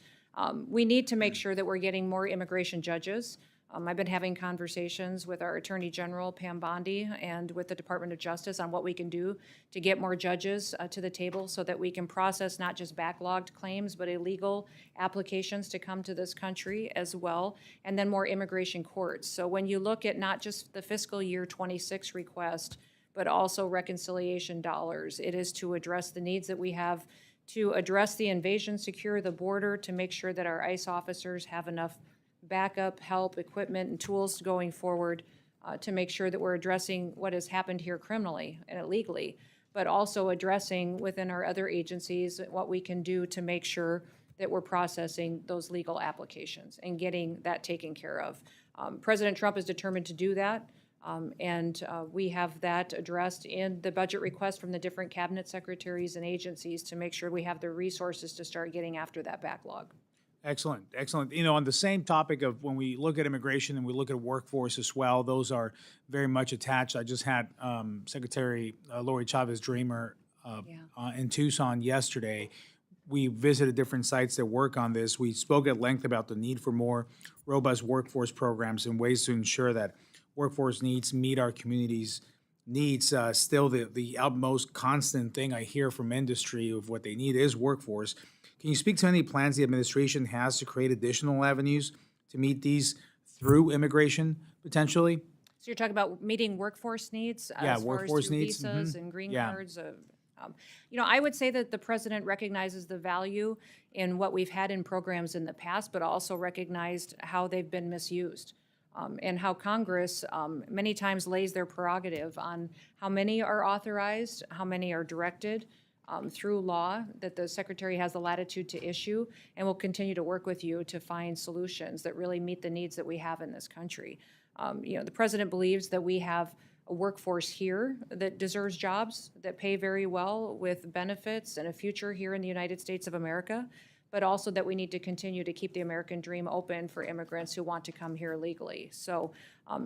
We need to make sure that we're getting more immigration judges. I've been having conversations with our Attorney General, Pam Bondi, and with the Department of Justice on what we can do to get more judges to the table so that we can process not just backlogged claims, but illegal applications to come to this country as well, and then more immigration courts. So when you look at not just the fiscal year 26 request, but also reconciliation dollars, it is to address the needs that we have to address the invasion, secure the border, to make sure that our ICE officers have enough backup, help, equipment, and tools going forward to make sure that we're addressing what has happened here criminally and illegally, but also addressing within our other agencies what we can do to make sure that we're processing those legal applications and getting that taken care of. President Trump is determined to do that, and we have that addressed in the budget request from the different cabinet secretaries and agencies to make sure we have the resources to start getting after that backlog. Excellent, excellent. You know, on the same topic of when we look at immigration and we look at workforce as well, those are very much attached. I just had Secretary Lori Chavez-Dreamer in Tucson yesterday. We visited different sites that work on this. We spoke at length about the need for more robust workforce programs and ways to ensure that workforce needs meet our community's needs. Still, the utmost constant thing I hear from industry of what they need is workforce. Can you speak to any plans the administration has to create additional avenues to meet these through immigration, potentially? So you're talking about meeting workforce needs? Yeah, as far as workforce through needs, visas and green yeah. cards? You know, I would say that the president recognizes the value in what we've had in programs in the past, but also recognized how they've been misused. And how Congress many times lays their prerogative on how many are authorized, how many are directed through law, that the Secretary has the latitude to issue, and will continue to work with you to find solutions that really meet the needs that we have in this country. You know, the President believes that we have a workforce here that deserves jobs, that pay very well with benefits and a future here in the United States of America, but also that we need to continue to keep the American dream open for immigrants who want to come here legally. So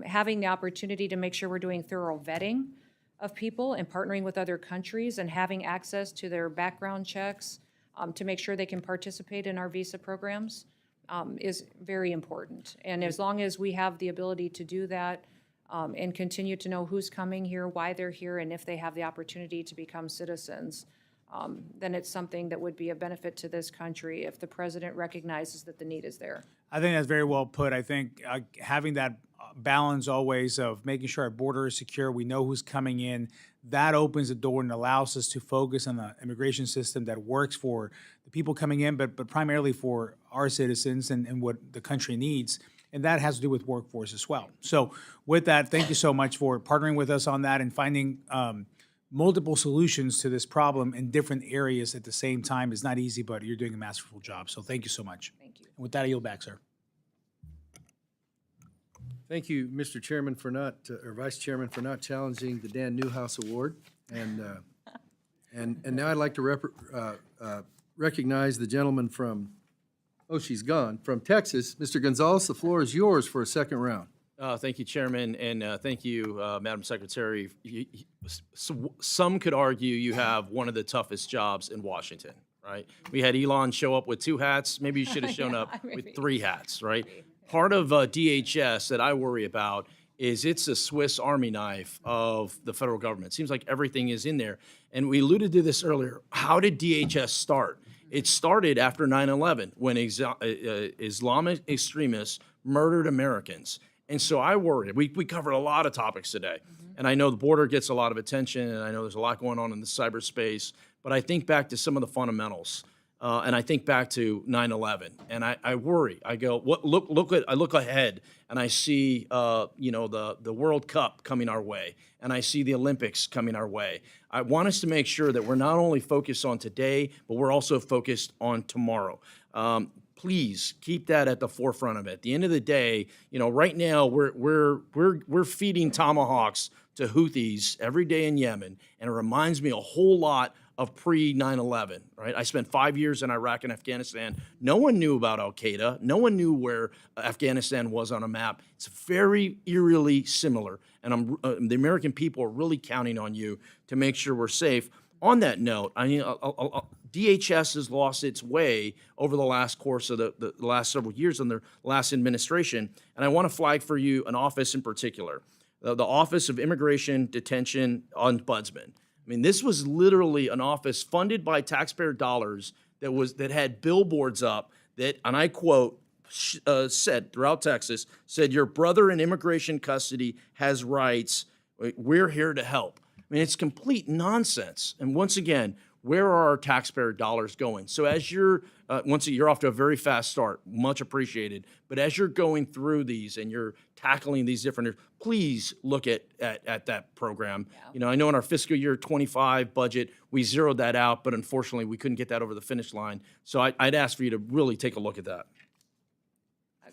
having the opportunity to make sure we're doing thorough vetting of people and partnering with other countries and having access to their background checks to make sure they can participate in our visa programs is very important. And as long as we have the ability to do that and continue to know who's coming here, why they're here, and if they have the opportunity to become citizens, then it's something that would be a benefit to this country if the president recognizes that the need is there. I think that's very well put. I think having that balance always of making sure our border is secure, we know who's coming in, that opens the door and allows us to focus on the immigration system that works for the people coming in, but primarily for our citizens and what the country needs. And that has to do with workforce as well. So with that, thank you so much for partnering with us on that and finding multiple solutions to this problem in different areas at the same time is not easy, but you're doing a masterful job. So thank you so much. Thank you. And with that, I yield back, sir. Thank you, Mr. Chairman, for not, or Vice Chairman, for not challenging the Dan Newhouse Award. And now I'd like to recognize the gentleman from, oh, she's gone, from Texas. Mr. Gonzalez, the floor is yours for a second round. Thank you, Chairman, and thank you, Madam Secretary. Some could argue you have one of the toughest jobs in Washington, right? We had Elon show up with 2 hats. Maybe you should have shown up with 3 hats, right? Part of DHS that I worry about is it's a Swiss Army knife of the federal government. It seems like everything is in there. And we alluded to this earlier. How did DHS start? It started after 9/11 when Islamic extremists murdered Americans. And so I worry. We covered a lot of topics today. And I know the border gets a lot of attention, and I know there's a lot going on in the cyberspace. But I think back to some of the fundamentals. And I think back to 9/11, and I worry. I go, I look ahead, and I see, the World Cup coming our way, and I see the Olympics coming our way. I want us to make sure that we're not only focused on today, but we're also focused on tomorrow. Please keep that at the forefront of it. At the end of the day, right now we're feeding tomahawks to Houthis every day in Yemen, and it reminds me a whole lot of pre-9/11, right? I spent 5 years in Iraq and Afghanistan. No one knew about Al-Qaeda. No one knew where Afghanistan was on a map. It's very eerily similar, and the American people are really counting on you to make sure we're safe. On that note, DHS has lost its way over the last course of the last several years in their last administration, and I want to flag for you an office in particular, the Office of Immigration, Detention, Ombudsman. I mean, this was literally an office funded by taxpayer dollars that had billboards up that, and I quote, said throughout Texas, said, "Your brother in immigration custody has rights. We're here to help." I mean, it's complete nonsense. And once again, where are our taxpayer dollars going? So as you're, once again, you're off to a very fast start, much appreciated. But as you're going through these and you're tackling these different, please look at that program. I know in our fiscal year 25 budget, we zeroed that out, but unfortunately, we couldn't get that over the finish line. So I'd ask for you to really take a look at that.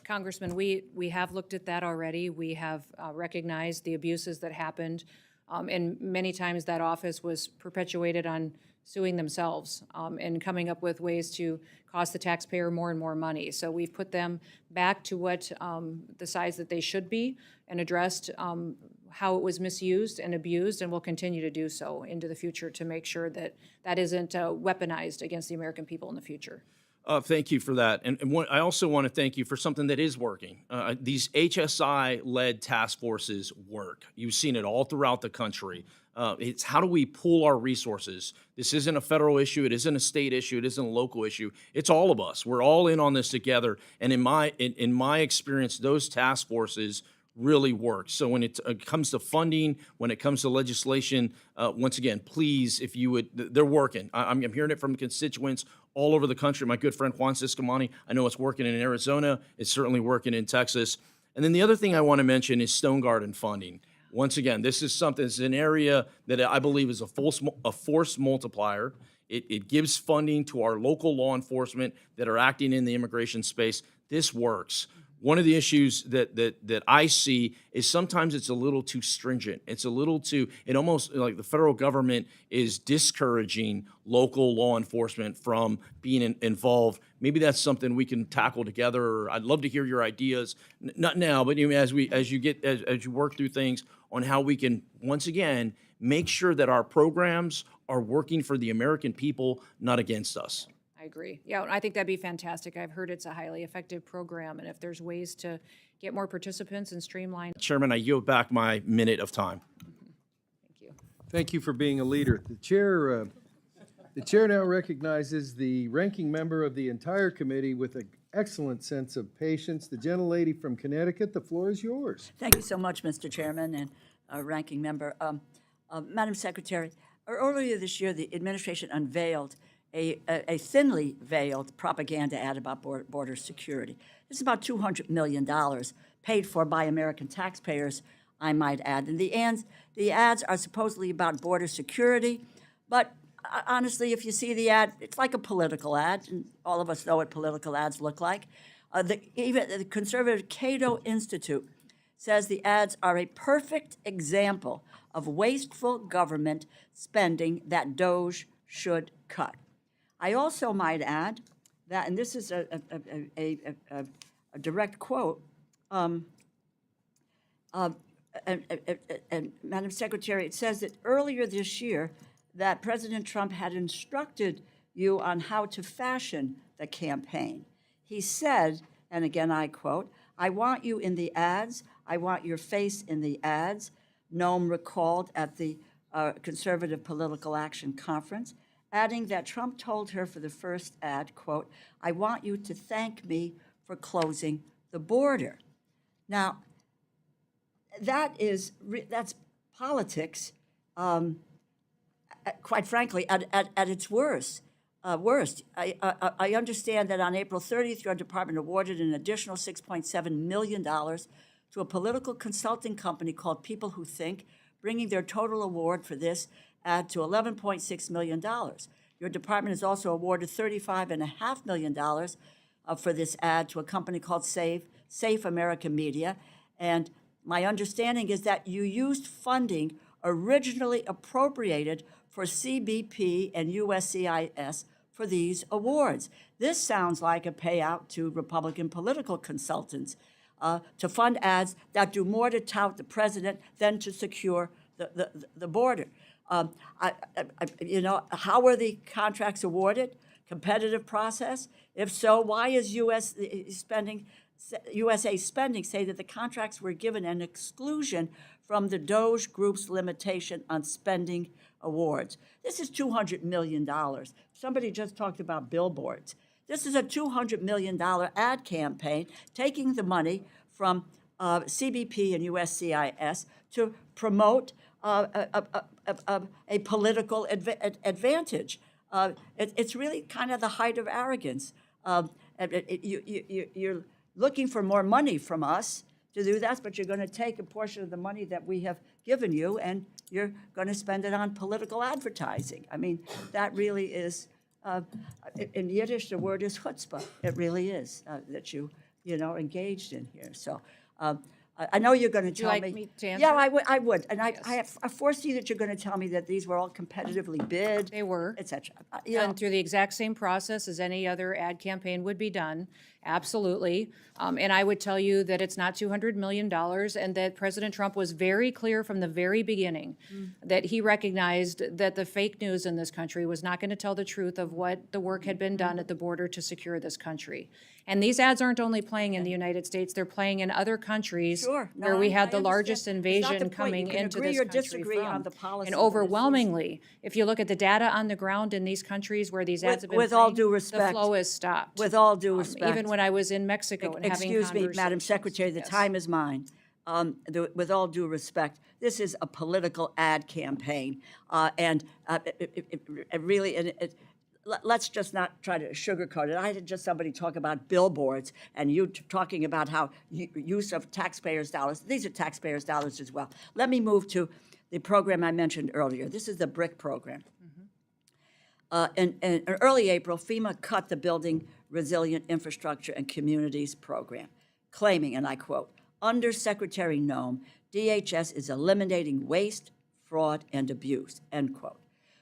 Congressman, we have looked at that already. We have recognized the abuses that happened, and many times that office was perpetuated on suing themselves and coming up with ways to cost the taxpayer more and more money. So we've put them back to what the size that they should be and addressed how it was misused and abused, and will continue to do so into the future to make sure that that isn't weaponized against the American people in the future. Thank you for that. And I also want to thank you for something that is working. These HSI-led task forces work. You've seen it all throughout the country. It's how do we pool our resources? This isn't a federal issue. It isn't a state issue. It isn't a local issue. It's all of us. We're all in on this together. And in my experience, those task forces really work. So when it comes to funding, when it comes to legislation, once again, please, if you would, they're working. I'm hearing it from constituents all over the country. My good friend Juan Ciscomani, I know it's working in Arizona. It's certainly working in Texas. And then the other thing I want to mention is Stone Garden funding. Once again, this is something, it's an area that I believe is a force multiplier. It gives funding to our local law enforcement that are acting in the immigration space. This works. One of the issues that I see is sometimes it's a little too stringent. It's a little too, it almost like the federal government is discouraging local law enforcement from being involved. Maybe that's something we can tackle together. I'd love to hear your ideas, not now, but as you work through things on how we can, once again, make sure that our programs are working for the American people, not against us. I agree. Yeah, I think that'd be fantastic. I've heard it's a highly effective program, and if there's ways to get more participants and streamline. Chairman, I yield back my minute of time. Thank you. Thank you for being a leader. The chair now recognizes the ranking member of the entire committee with an excellent sense of patience. The gentlelady from Connecticut, the floor is yours. Thank you so much, Mr. Chairman and Ranking Member. Madam Secretary, earlier this year, the administration unveiled a thinly veiled propaganda ad about border security. This is about $200 million paid for by American taxpayers, I might add. And the ads are supposedly about border security, but honestly, if you see the ad, it's like a political ad, and all of us know what political ads look like. Even the conservative Cato Institute says the ads are a perfect example of wasteful government spending that DOJ should cut. I also might add that, and this is a direct quote, and Madam Secretary, it says that earlier this year that President Trump had instructed you on how to fashion the campaign. He said, and again I quote, "I want you in the ads. I want your face in the ads." Noem recalled at the Conservative Political Action Conference, adding that Trump told her for the first ad, quote, "I want you to thank me for closing the border." Now, that's politics, quite frankly, at its worst. worst. I understand that on April 30th, your department awarded an additional $6.7 million to a political consulting company called People Who Think, bringing their total award for this ad to $11.6 million. Your department has also awarded $35.5 million for this ad to a company called Safe American Media. And my understanding is that you used funding originally appropriated for CBP and USCIS for these awards. This sounds like a payout to Republican political consultants to fund ads that do more to tout the president than to secure the border. You know, how were the contracts awarded? Competitive process? If so, why is USA Spending say that the contracts were given an exclusion from the Doge Group's limitation on spending awards? This is $200 million. Somebody just talked about billboards. This is a $200 million ad campaign, taking the money from CBP and USCIS to promote a political advantage. It's really kind of the height of arrogance. You're looking for more money from us to do that, but you're going to take a portion of the money that we have given you and you're going to spend it on political advertising. I mean, that really is, in Yiddish, the word is chutzpah. It really is that you know, engaged in here. So I know you're going to tell me. Would you like me to answer? Yeah, I would. And I foresee that you're going to tell me that these were all competitively bid. They were. Et cetera. Done through the exact same process as any other ad campaign would be done, absolutely. And I would tell you that it's not $200 million and that President Trump was very clear from the very beginning that he recognized that the fake news in this country was not going to tell the truth of what the work had been done at the border to secure this country. And these ads aren't only playing in the United States, they're playing in other countries Sure. No, where we I had the understand. largest It's not invasion the point. coming You can into agree this or country disagree from. on the policy, And but it's- overwhelmingly, if you look at the data on the ground in these countries where these ads have been with all playing, due the respect, flow has stopped. with all due respect. Even when I was in Mexico and having Excuse me, Madam conversations. Secretary, the Yes. time is mine. With all due respect, this is a political ad campaign, and it really, let's just not try to sugarcoat it. I had just somebody talk about billboards, and you talking about how use of taxpayers' dollars. These are taxpayers' dollars as well. Let me move to the program I mentioned earlier. This is the BRIC program. In early April, FEMA cut the Building Resilient Infrastructure and Communities program, claiming, and I quote, "Under Secretary Noem, DHS is eliminating waste, fraud, and abuse," end quote.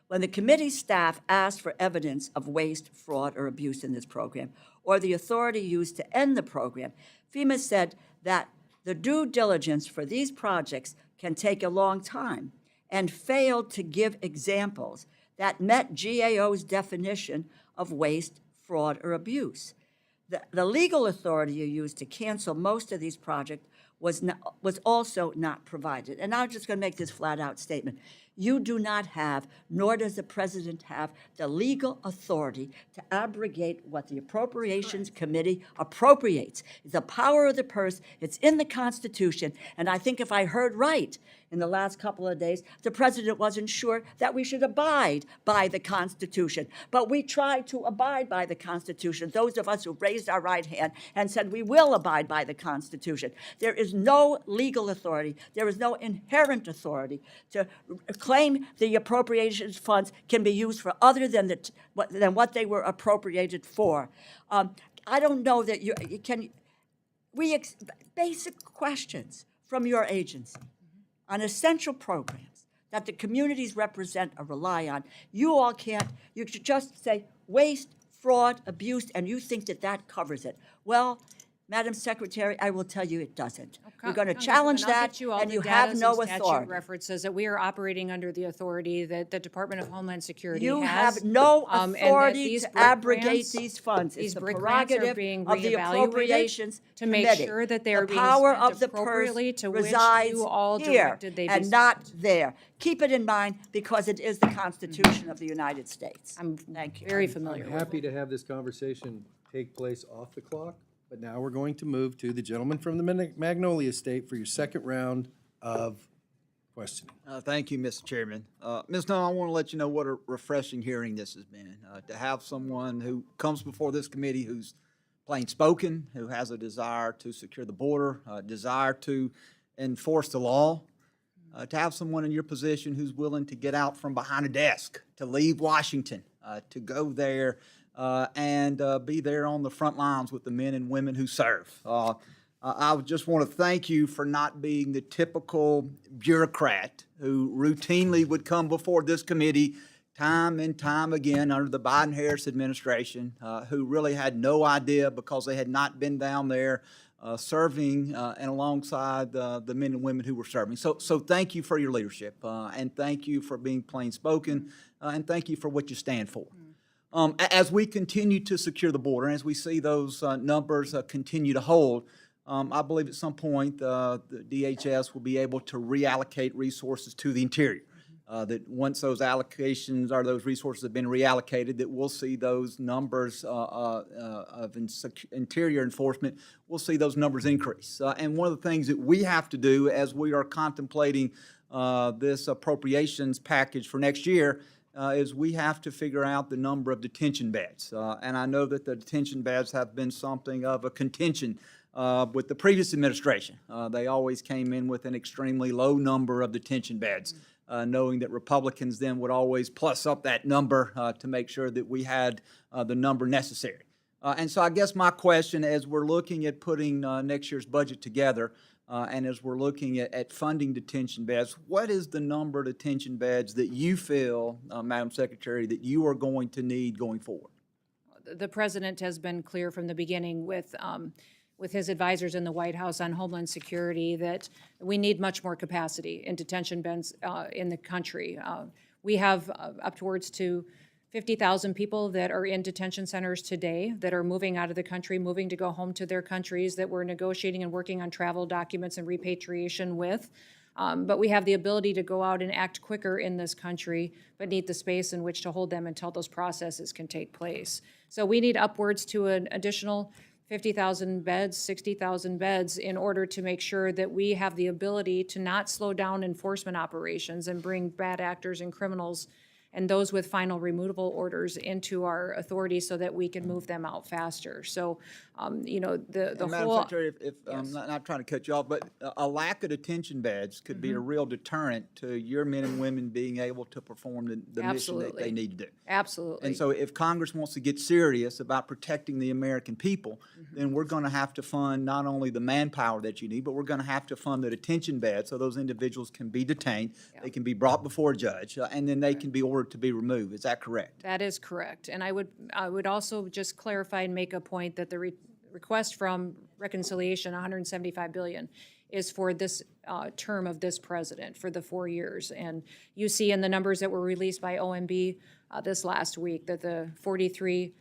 When the committee staff asked for evidence of waste, fraud, or abuse in this program, or the authority used to end the program, FEMA said that the due diligence for these projects can take a long time and failed to give examples that met GAO's definition of waste, fraud, or abuse. The legal authority you used to cancel most of these projects was also not provided. And I'm just going to make this flat-out statement. You do not have, nor does the president have, the legal authority to abrogate what the Appropriations Committee appropriates. It's the power of the purse. It's in the Constitution. And I think if I heard right in the last couple of days, the president wasn't sure that we should abide by the Constitution. But we tried to abide by the Constitution, those of us who raised our right hand and said we will abide by the Constitution. There is no legal authority. There is no inherent authority to claim the appropriations funds can be used for other than what they were appropriated for. I don't know that you can. Basic questions from your agency on essential programs that the communities represent or rely on. You all can't. You should just say waste, fraud, abuse, and you think that that covers it. Well, Madam Secretary, I will tell you it doesn't. We're going to challenge that, and you have no authority. References that we are operating under the authority that the Department of Homeland Security You has. have no and that authority these to BRIC abrogate grants- these funds. It's These the BRIC grants are prerogative being of the reevaluated Appropriations to make Committee. sure that they are being The power spent of the purse appropriately to which resides you all here directed they be and not there. Keep it in mind because it is the Constitution of the United States. Thank you. Very familiar I'm with. happy to have this conversation take place off the clock, but now we're going to move to the gentleman from the Magnolia State for your second round of questioning. Thank you, Mr. Chairman. Ms. Nunn, I want to let you know what a refreshing hearing this has been. To have someone who comes before this committee who's plain spoken, who has a desire to secure the border, a desire to enforce the law, to have someone in your position who's willing to get out from behind a desk, to leave Washington, to go there and be there on the front lines with the men and women who serve. I just want to thank you for not being the typical bureaucrat who routinely would come before this committee time and time again under the Biden-Harris administration, who really had no idea because they had not been down there serving and alongside the men and women who were serving. So thank you for your leadership, and thank you for being plain spoken, and thank you for what you stand for. As we continue to secure the border, and as we see those numbers continue to hold, I believe at some point the DHS will be able to reallocate resources to the interior. That once those allocations or those resources have been reallocated, that we'll see those numbers of interior enforcement, we'll see those numbers increase. And one of the things that we have to do as we are contemplating this appropriations package for next year is we have to figure out the number of detention beds. And I know that the detention beds have been something of a contention with the previous administration. They always came in with an extremely low number of detention beds. Knowing that Republicans then would always plus up that number to make sure that we had the number necessary. And so I guess my question as we're looking at putting next year's budget together and as we're looking at funding detention beds, what is the number of detention beds that you feel, Madam Secretary, that you are going to need going forward? The president has been clear from the beginning with his advisors in the White House on Homeland Security that we need much more capacity in detention beds in the country. We have upwards to 50,000 people that are in detention centers today that are moving out of the country, moving to go home to their countries, that we're negotiating and working on travel documents and repatriation with. But we have the ability to go out and act quicker in this country, but need the space in which to hold them until those processes can take place. So we need upwards to an additional 50,000 beds, 60,000 beds in order to make sure that we have the ability to not slow down enforcement operations and bring bad actors and criminals and those with final removable orders into our authority so that we can move them out faster. So, the Madam whole. Secretary, if I'm not trying to cut you off, but a lack of detention beds could be a real deterrent to your men and women being able to perform the mission that they need to do. Absolutely. And so if Congress wants to get serious about protecting the American people, then we're going to have to fund not only the manpower that you need, but we're going to have to fund the detention beds so those individuals can be detained, they can be brought before a judge, and then they can be ordered to be removed. Is that correct? That is correct. And I would also just clarify and make a point that the request from reconciliation, $175 billion, is for this term of this president for the 4 years. And you see in the numbers that were released by OMB this last week that the $43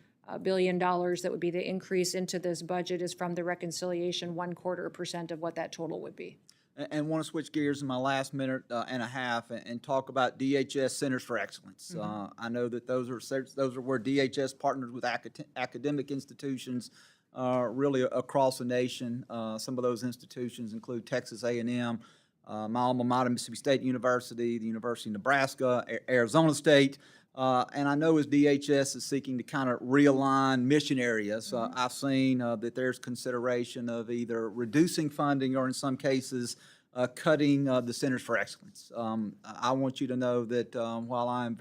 billion that would be the increase into this budget is from the reconciliation, 1/4% of what that total would be. And want to switch gears in my last minute and a half and talk about DHS Centers for Excellence. I know that those are where DHS partners with academic institutions really across the nation. Some of those institutions include Texas A&M, my alma mater, Mississippi State University, the University of Nebraska, Arizona State. And I know as DHS is seeking to kind of realign mission areas, I've seen that there's consideration of either reducing funding or in some cases cutting the Centers for Excellence. I want you to know that while I am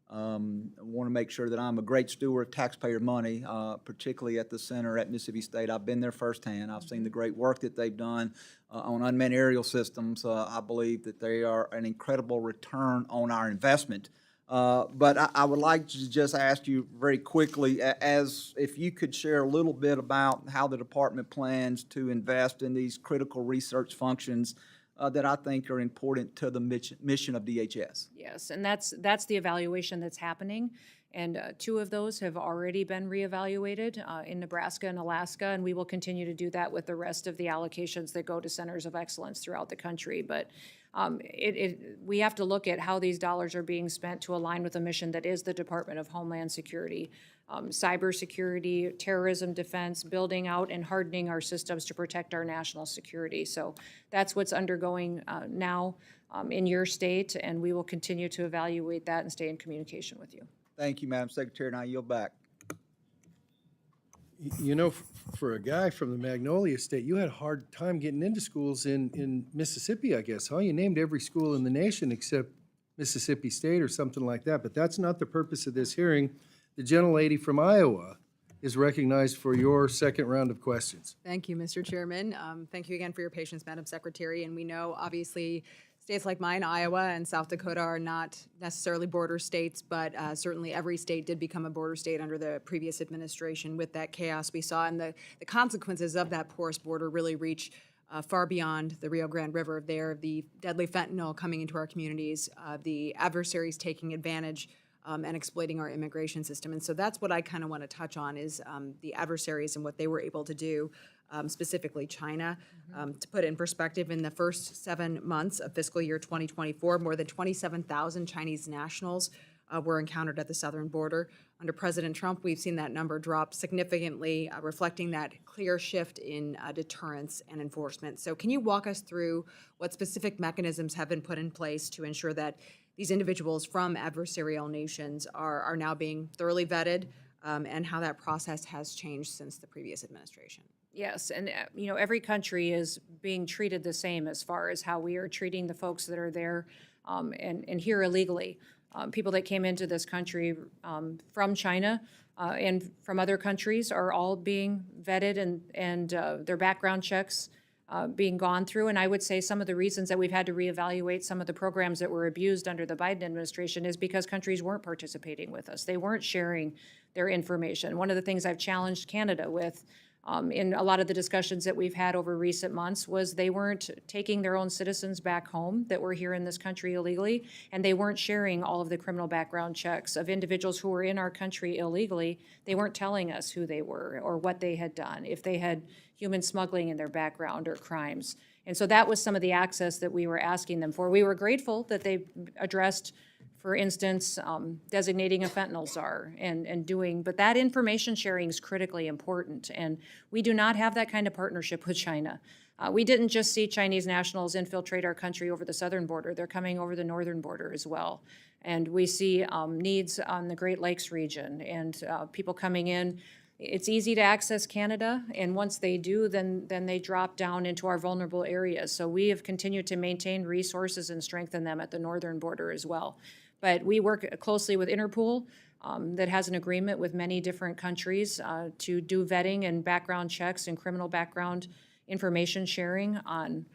want to make sure that I'm a great steward of taxpayer money, particularly at the center at Mississippi State. I've been there firsthand. I've seen the great work that they've done on unmanned aerial systems. I believe that they are an incredible return on our investment. But I would like to just ask you very quickly, as if you could share a little bit about how the department plans to invest in these critical research functions that I think are important to the mission of DHS. Yes, and that's the evaluation that's happening. And 2 of those have already been reevaluated in Nebraska and Alaska, and we will continue to do that with the rest of the allocations that go to centers of excellence throughout the country. But we have to look at how these dollars are being spent to align with a mission that is the Department of Homeland Security. cybersecurity, terrorism defense, building out and hardening our systems to protect our national security. So that's what's undergoing now in your state, and we will continue to evaluate that and stay in communication with you. Thank you, Madam Secretary, and I yield back. You know, for a guy from the Magnolia State, you had a hard time getting into schools in Mississippi, I guess, huh? You named every school in the nation except Mississippi State or something like that, but that's not the purpose of this hearing. The gentlelady from Iowa is recognized for your second round of questions. Thank you, Mr. Chairman. Thank you again for your patience, Madam Secretary. And we know, obviously, states like mine, Iowa and South Dakota, are not necessarily border states, but certainly every state did become a border state under the previous administration with that chaos we saw. And the consequences of that porous border really reach far beyond the Rio Grande River there, the deadly fentanyl coming into our communities, the adversaries taking advantage and exploiting our immigration system. And so that's what I kind of want to touch on is the adversaries and what they were able to do, specifically China. To put it in perspective, in the first 7 months of fiscal year 2024, more than 27,000 Chinese nationals were encountered at the southern border. Under President Trump, we've seen that number drop significantly, reflecting that clear shift in deterrence and enforcement. So can you walk us through what specific mechanisms have been put in place to ensure that these individuals from adversarial nations are now being thoroughly vetted, and how that process has changed since the previous administration? Yes, and you know, every country is being treated the same as far as how we are treating the folks that are there and here illegally. People that came into this country from China and from other countries are all being vetted and their background checks being gone through. And I would say some of the reasons that we've had to reevaluate some of the programs that were abused under the Biden administration is because countries weren't participating with us. They weren't sharing their information. One of the things I've challenged Canada with in a lot of the discussions that we've had over recent months was they weren't taking their own citizens back home that were here in this country illegally, and they weren't sharing all of the criminal background checks of individuals who were in our country illegally. They weren't telling us who they were or what they had done, if they had human smuggling in their background or crimes. And so that was some of the access that we were asking them for. We were grateful that they addressed, for instance, designating a fentanyl czar and doing, but that information sharing is critically important. And we do not have that kind of partnership with China. We didn't just see Chinese nationals infiltrate our country over the southern border. They're coming over the northern border as well. And we see needs on the Great Lakes region and people coming in. It's easy to access Canada, and once they do, then they drop down into our vulnerable areas. So we have continued to maintain resources and strengthen them at the northern border as well. But we work closely with Interpol that has an agreement with many different countries to do vetting and background checks and criminal background information sharing on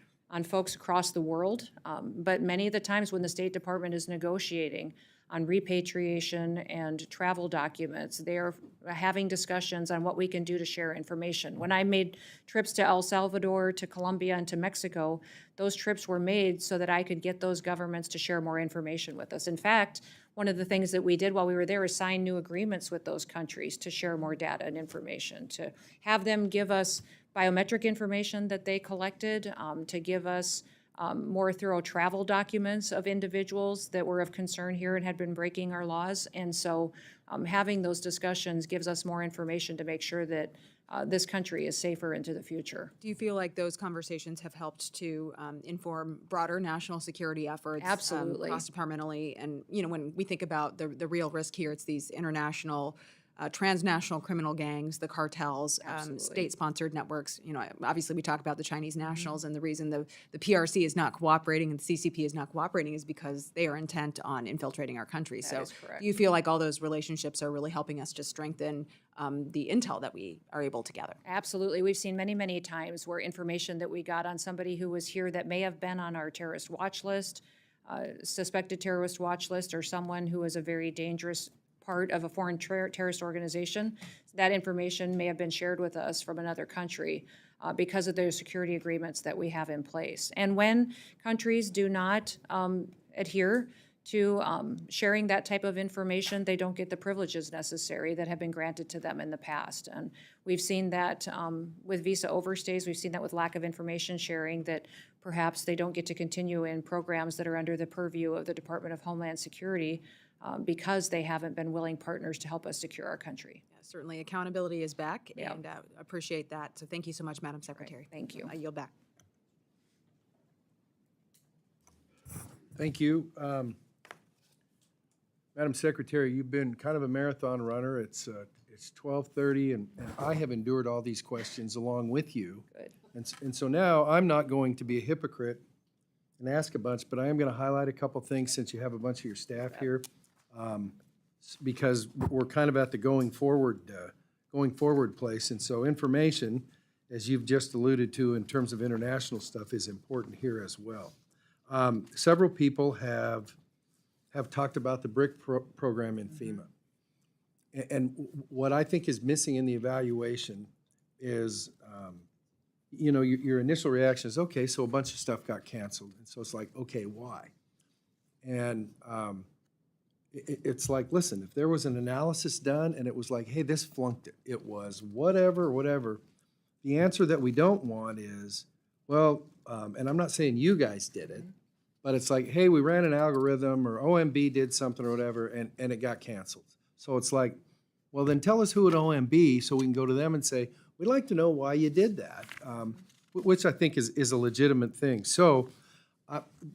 folks across the world. But many of the times when the State Department is negotiating on repatriation and travel documents, they're having discussions on what we can do to share information. When I made trips to El Salvador, to Colombia, and to Mexico, those trips were made so that I could get those governments to share more information with us. In fact, one of the things that we did while we were there is sign new agreements with those countries to share more data and information, to have them give us biometric information that they collected, to give us more thorough travel documents of individuals that were of concern here and had been breaking our laws. And so having those discussions gives us more information to make sure that this country is safer into the future. Do you feel like those conversations have helped to inform broader national security efforts? Absolutely. Cross-departmentally, and you know, when we think about the real risk here, it's these international transnational criminal gangs, the cartels, state-sponsored networks. You know, obviously we talk about the Chinese nationals, and the reason the PRC is not cooperating and the CCP is not cooperating is because they are intent on infiltrating our country. That so is correct. do you feel like all those relationships are really helping us to strengthen the intel that we are able to gather? Absolutely. We've seen many, many times where information that we got on somebody who was here that may have been on our terrorist watch list, suspected terrorist watch list, or someone who is a very dangerous part of a foreign terrorist organization, that information may have been shared with us from another country because of those security agreements that we have in place. And when countries do not adhere to sharing that type of information, they don't get the privileges necessary that have been granted to them in the past. And we've seen that with visa overstays, we've seen that with lack of information sharing, that perhaps they don't get to continue in programs that are under the purview of the Department of Homeland Security because they haven't been willing partners to help us secure our country. Certainly, accountability is back, Yeah. and appreciate that. So thank you so much, Madam Secretary. Thank you. I yield back. Thank you. Madam Secretary, you've been kind of a marathon runner. It's 12:30, and I have endured all these questions along with you. Good. And so now I'm not going to be a hypocrite and ask a bunch, but I am going to highlight a couple things since you have a bunch of your staff here. Because we're kind of at the going forward place. And so information, as you've just alluded to in terms of international stuff, is important here as well. Several people have talked about the BRIC program in FEMA. And what I think is missing in the evaluation is, your initial reaction is, okay, so a bunch of stuff got canceled. And so it's like, okay, why? And it's like, listen, if there was an analysis done and it was like, hey, this flunked it, it was whatever, the answer that we don't want is, well, and I'm not saying you guys did it, but it's like, hey, we ran an algorithm or OMB did something or whatever and it got canceled. So it's like, well, then tell us who at OMB so we can go to them and say, we'd like to know why you did that, which I think is a legitimate thing. So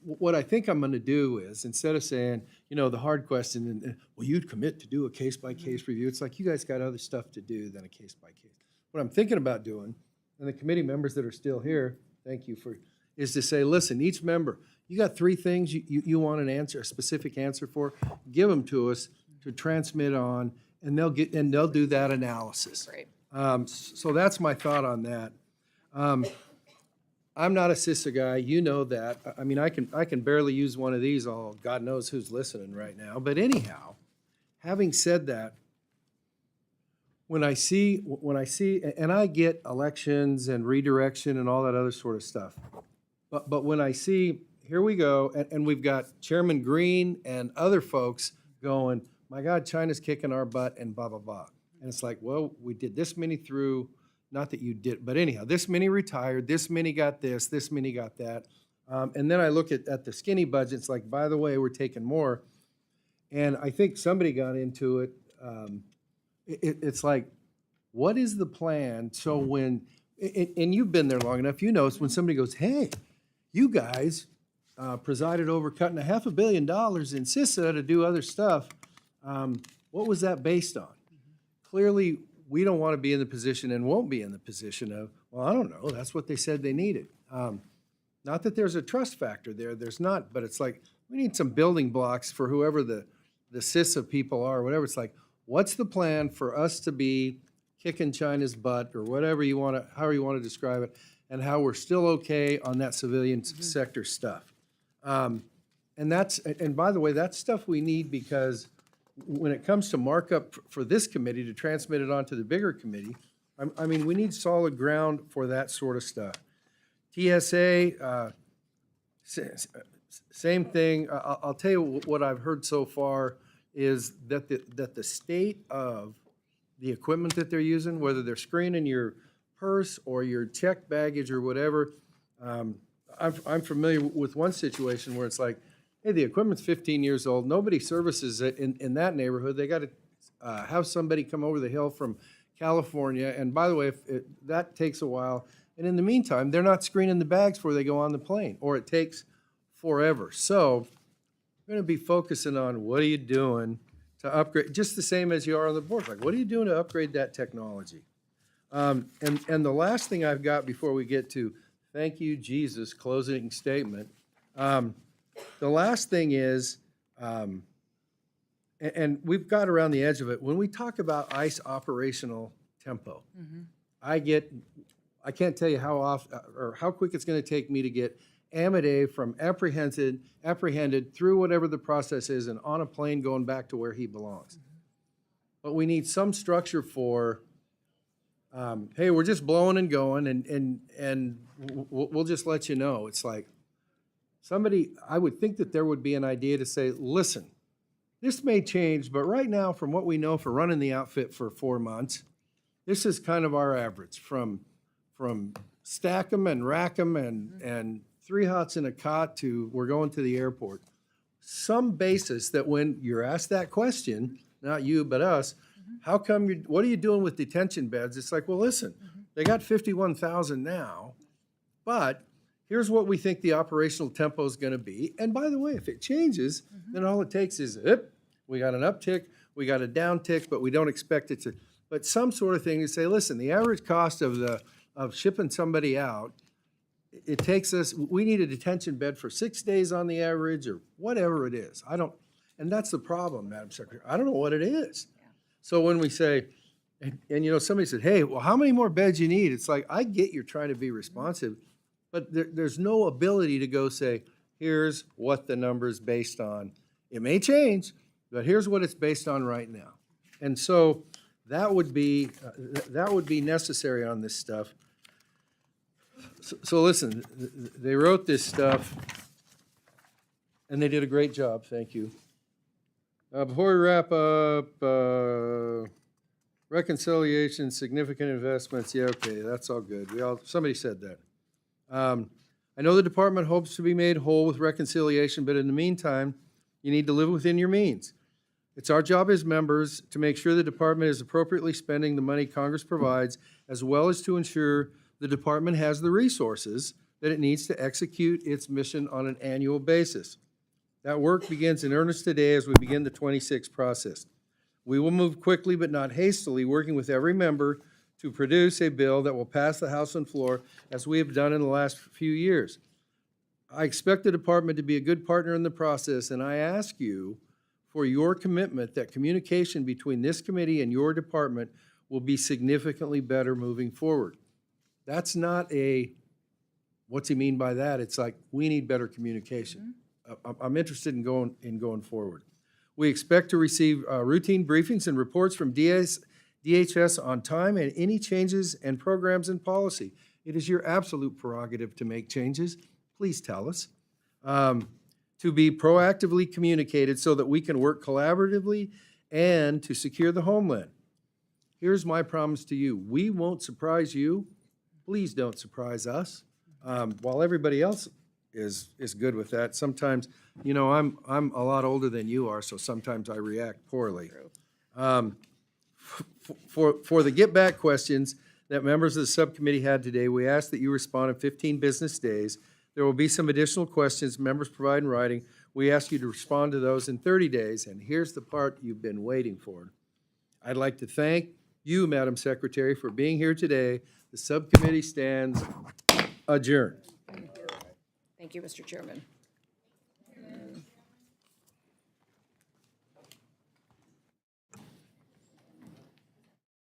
what I think I'm going to do is, instead of saying, the hard question, and well, you'd commit to do a case-by-case review, it's like you guys got other stuff to do than a case-by-case. What I'm thinking about doing, and the committee members that are still here, thank you for, is to say, listen, each member, you got 3 things you want an answer, a specific answer for, give them to us to transmit on, and they'll do that analysis. Great. So that's my thought on that. I'm not a CISA guy, you know that. I mean, I can barely use one of these, God knows who's listening right now. But anyhow, having said that, when I see, and I get elections and redirection and all that other sort of stuff. But when I see, here we go, and we've got Chairman Green and other folks going, my God, China's kicking our butt and blah, blah, blah. And it's like, well, we did this many through. Not that you did, but anyhow, this many retired, this many got this many got that. And then I look at the skinny budgets, like, by the way, we're taking more. And I think somebody got into it. It's like, what is the plan? So when, and you've been there long enough, you know, it's when somebody goes, hey, you guys presided over cutting $500 million in CISA to do other stuff. What was that based on? Clearly, we don't want to be in the position and won't be in the position of, well, I don't know, that's what they said they needed. Not that there's a trust factor there, there's not, but it's like, we need some building blocks for whoever the CISA people are, whatever. It's like, what's the plan for us to be kicking China's butt or whatever you want to, however you want to describe it, and how we're still okay on that civilian sector stuff. And by the way, that's stuff we need because when it comes to markup for this committee to transmit it on to the bigger committee, I mean, we need solid ground for that sort of stuff. TSA, same thing. I'll tell you what I've heard so far is that the state of the equipment that they're using, whether they're screening your purse or your checked baggage or whatever, I'm familiar with one situation where it's like, hey, the equipment's 15 years old. Nobody services it in that neighborhood. They got to have somebody come over the hill from California. And by the way, that takes a while. And in the meantime, they're not screening the bags before they go on the plane, or it takes forever. So we're going to be focusing on what are you doing to upgrade, just the same as you are on the board. Like, what are you doing to upgrade that technology? And the last thing I've got before we get to thank you, Jesus, closing statement. The last thing is, and we've got around the edge of it, when we talk about ICE operational tempo, I can't tell you how often or how quick it's going to take me to get Amadei from apprehended through whatever the process is and on a plane going back to where he belongs. But we need some structure for, hey, we're just blowing and going and we'll just let you know. It's like, I would think that there would be an idea to say, listen, this may change, but right now, from what we know for running the outfit for 4 months, this is kind of our average from stack 'em and rack 'em and 3 hots in a cot to we're going to the airport. some basis that when you're asked that question, not you, but us, how come you, what are you doing with detention beds? It's like, well, listen, they got 51,000 now, but here's what we think the operational tempo is gonna be. And by the way, if it changes, then all it takes is, we got an uptick, we got a downtick, but we don't expect it to, but some sort of thing to say, listen, the average cost of shipping somebody out, it takes us, we need a detention bed for 6 days on the average, or whatever it is. I don't, and that's the problem, Madam Secretary. I don't know what it is. So when we say, and you know, somebody said, hey, well, how many more beds you need? It's like, I get you're trying to be responsive, but there's no ability to go say, here's what the number's based on. It may change, but here's what it's based on right now. And so that would be necessary on this stuff. So listen, they wrote this stuff, and they did a great job, thank you. Before we wrap up, reconciliation, significant investments, yeah, okay, that's all good. Somebody said that. I know the department hopes to be made whole with reconciliation, but in the meantime, you need to live within your means. It's our job as members to make sure the department is appropriately spending the money Congress provides, as well as to ensure the department has the resources that it needs to execute its mission on an annual basis. That work begins in earnest today as we begin the 26 process. We will move quickly but not hastily, working with every member to produce a bill that will pass the House and floor as we have done in the last few years. I expect the department to be a good partner in the process, and I ask you for your commitment that communication between this committee and your department will be significantly better moving forward. That's not a, what's he mean by that? It's like, we need better communication. I'm interested in going forward. We expect to receive routine briefings and reports from DHS on time and any changes and programs and policy. It is your absolute prerogative to make changes. Please tell us. To be proactively communicated so that we can work collaboratively and to secure the homeland. Here's my promise to you. We won't surprise you. Please don't surprise us. While everybody else is good with that, sometimes, you know, I'm a lot older than you are, so sometimes I react poorly. For the get back questions that members of the subcommittee had today, we ask that you respond in 15 business days. There will be some additional questions members provide in writing. We ask you to respond to those in 30 days, and here's the part you've been waiting for. I'd like to thank you, Madam Secretary, for being here today. The subcommittee stands adjourned. Thank you, Mr. Chairman.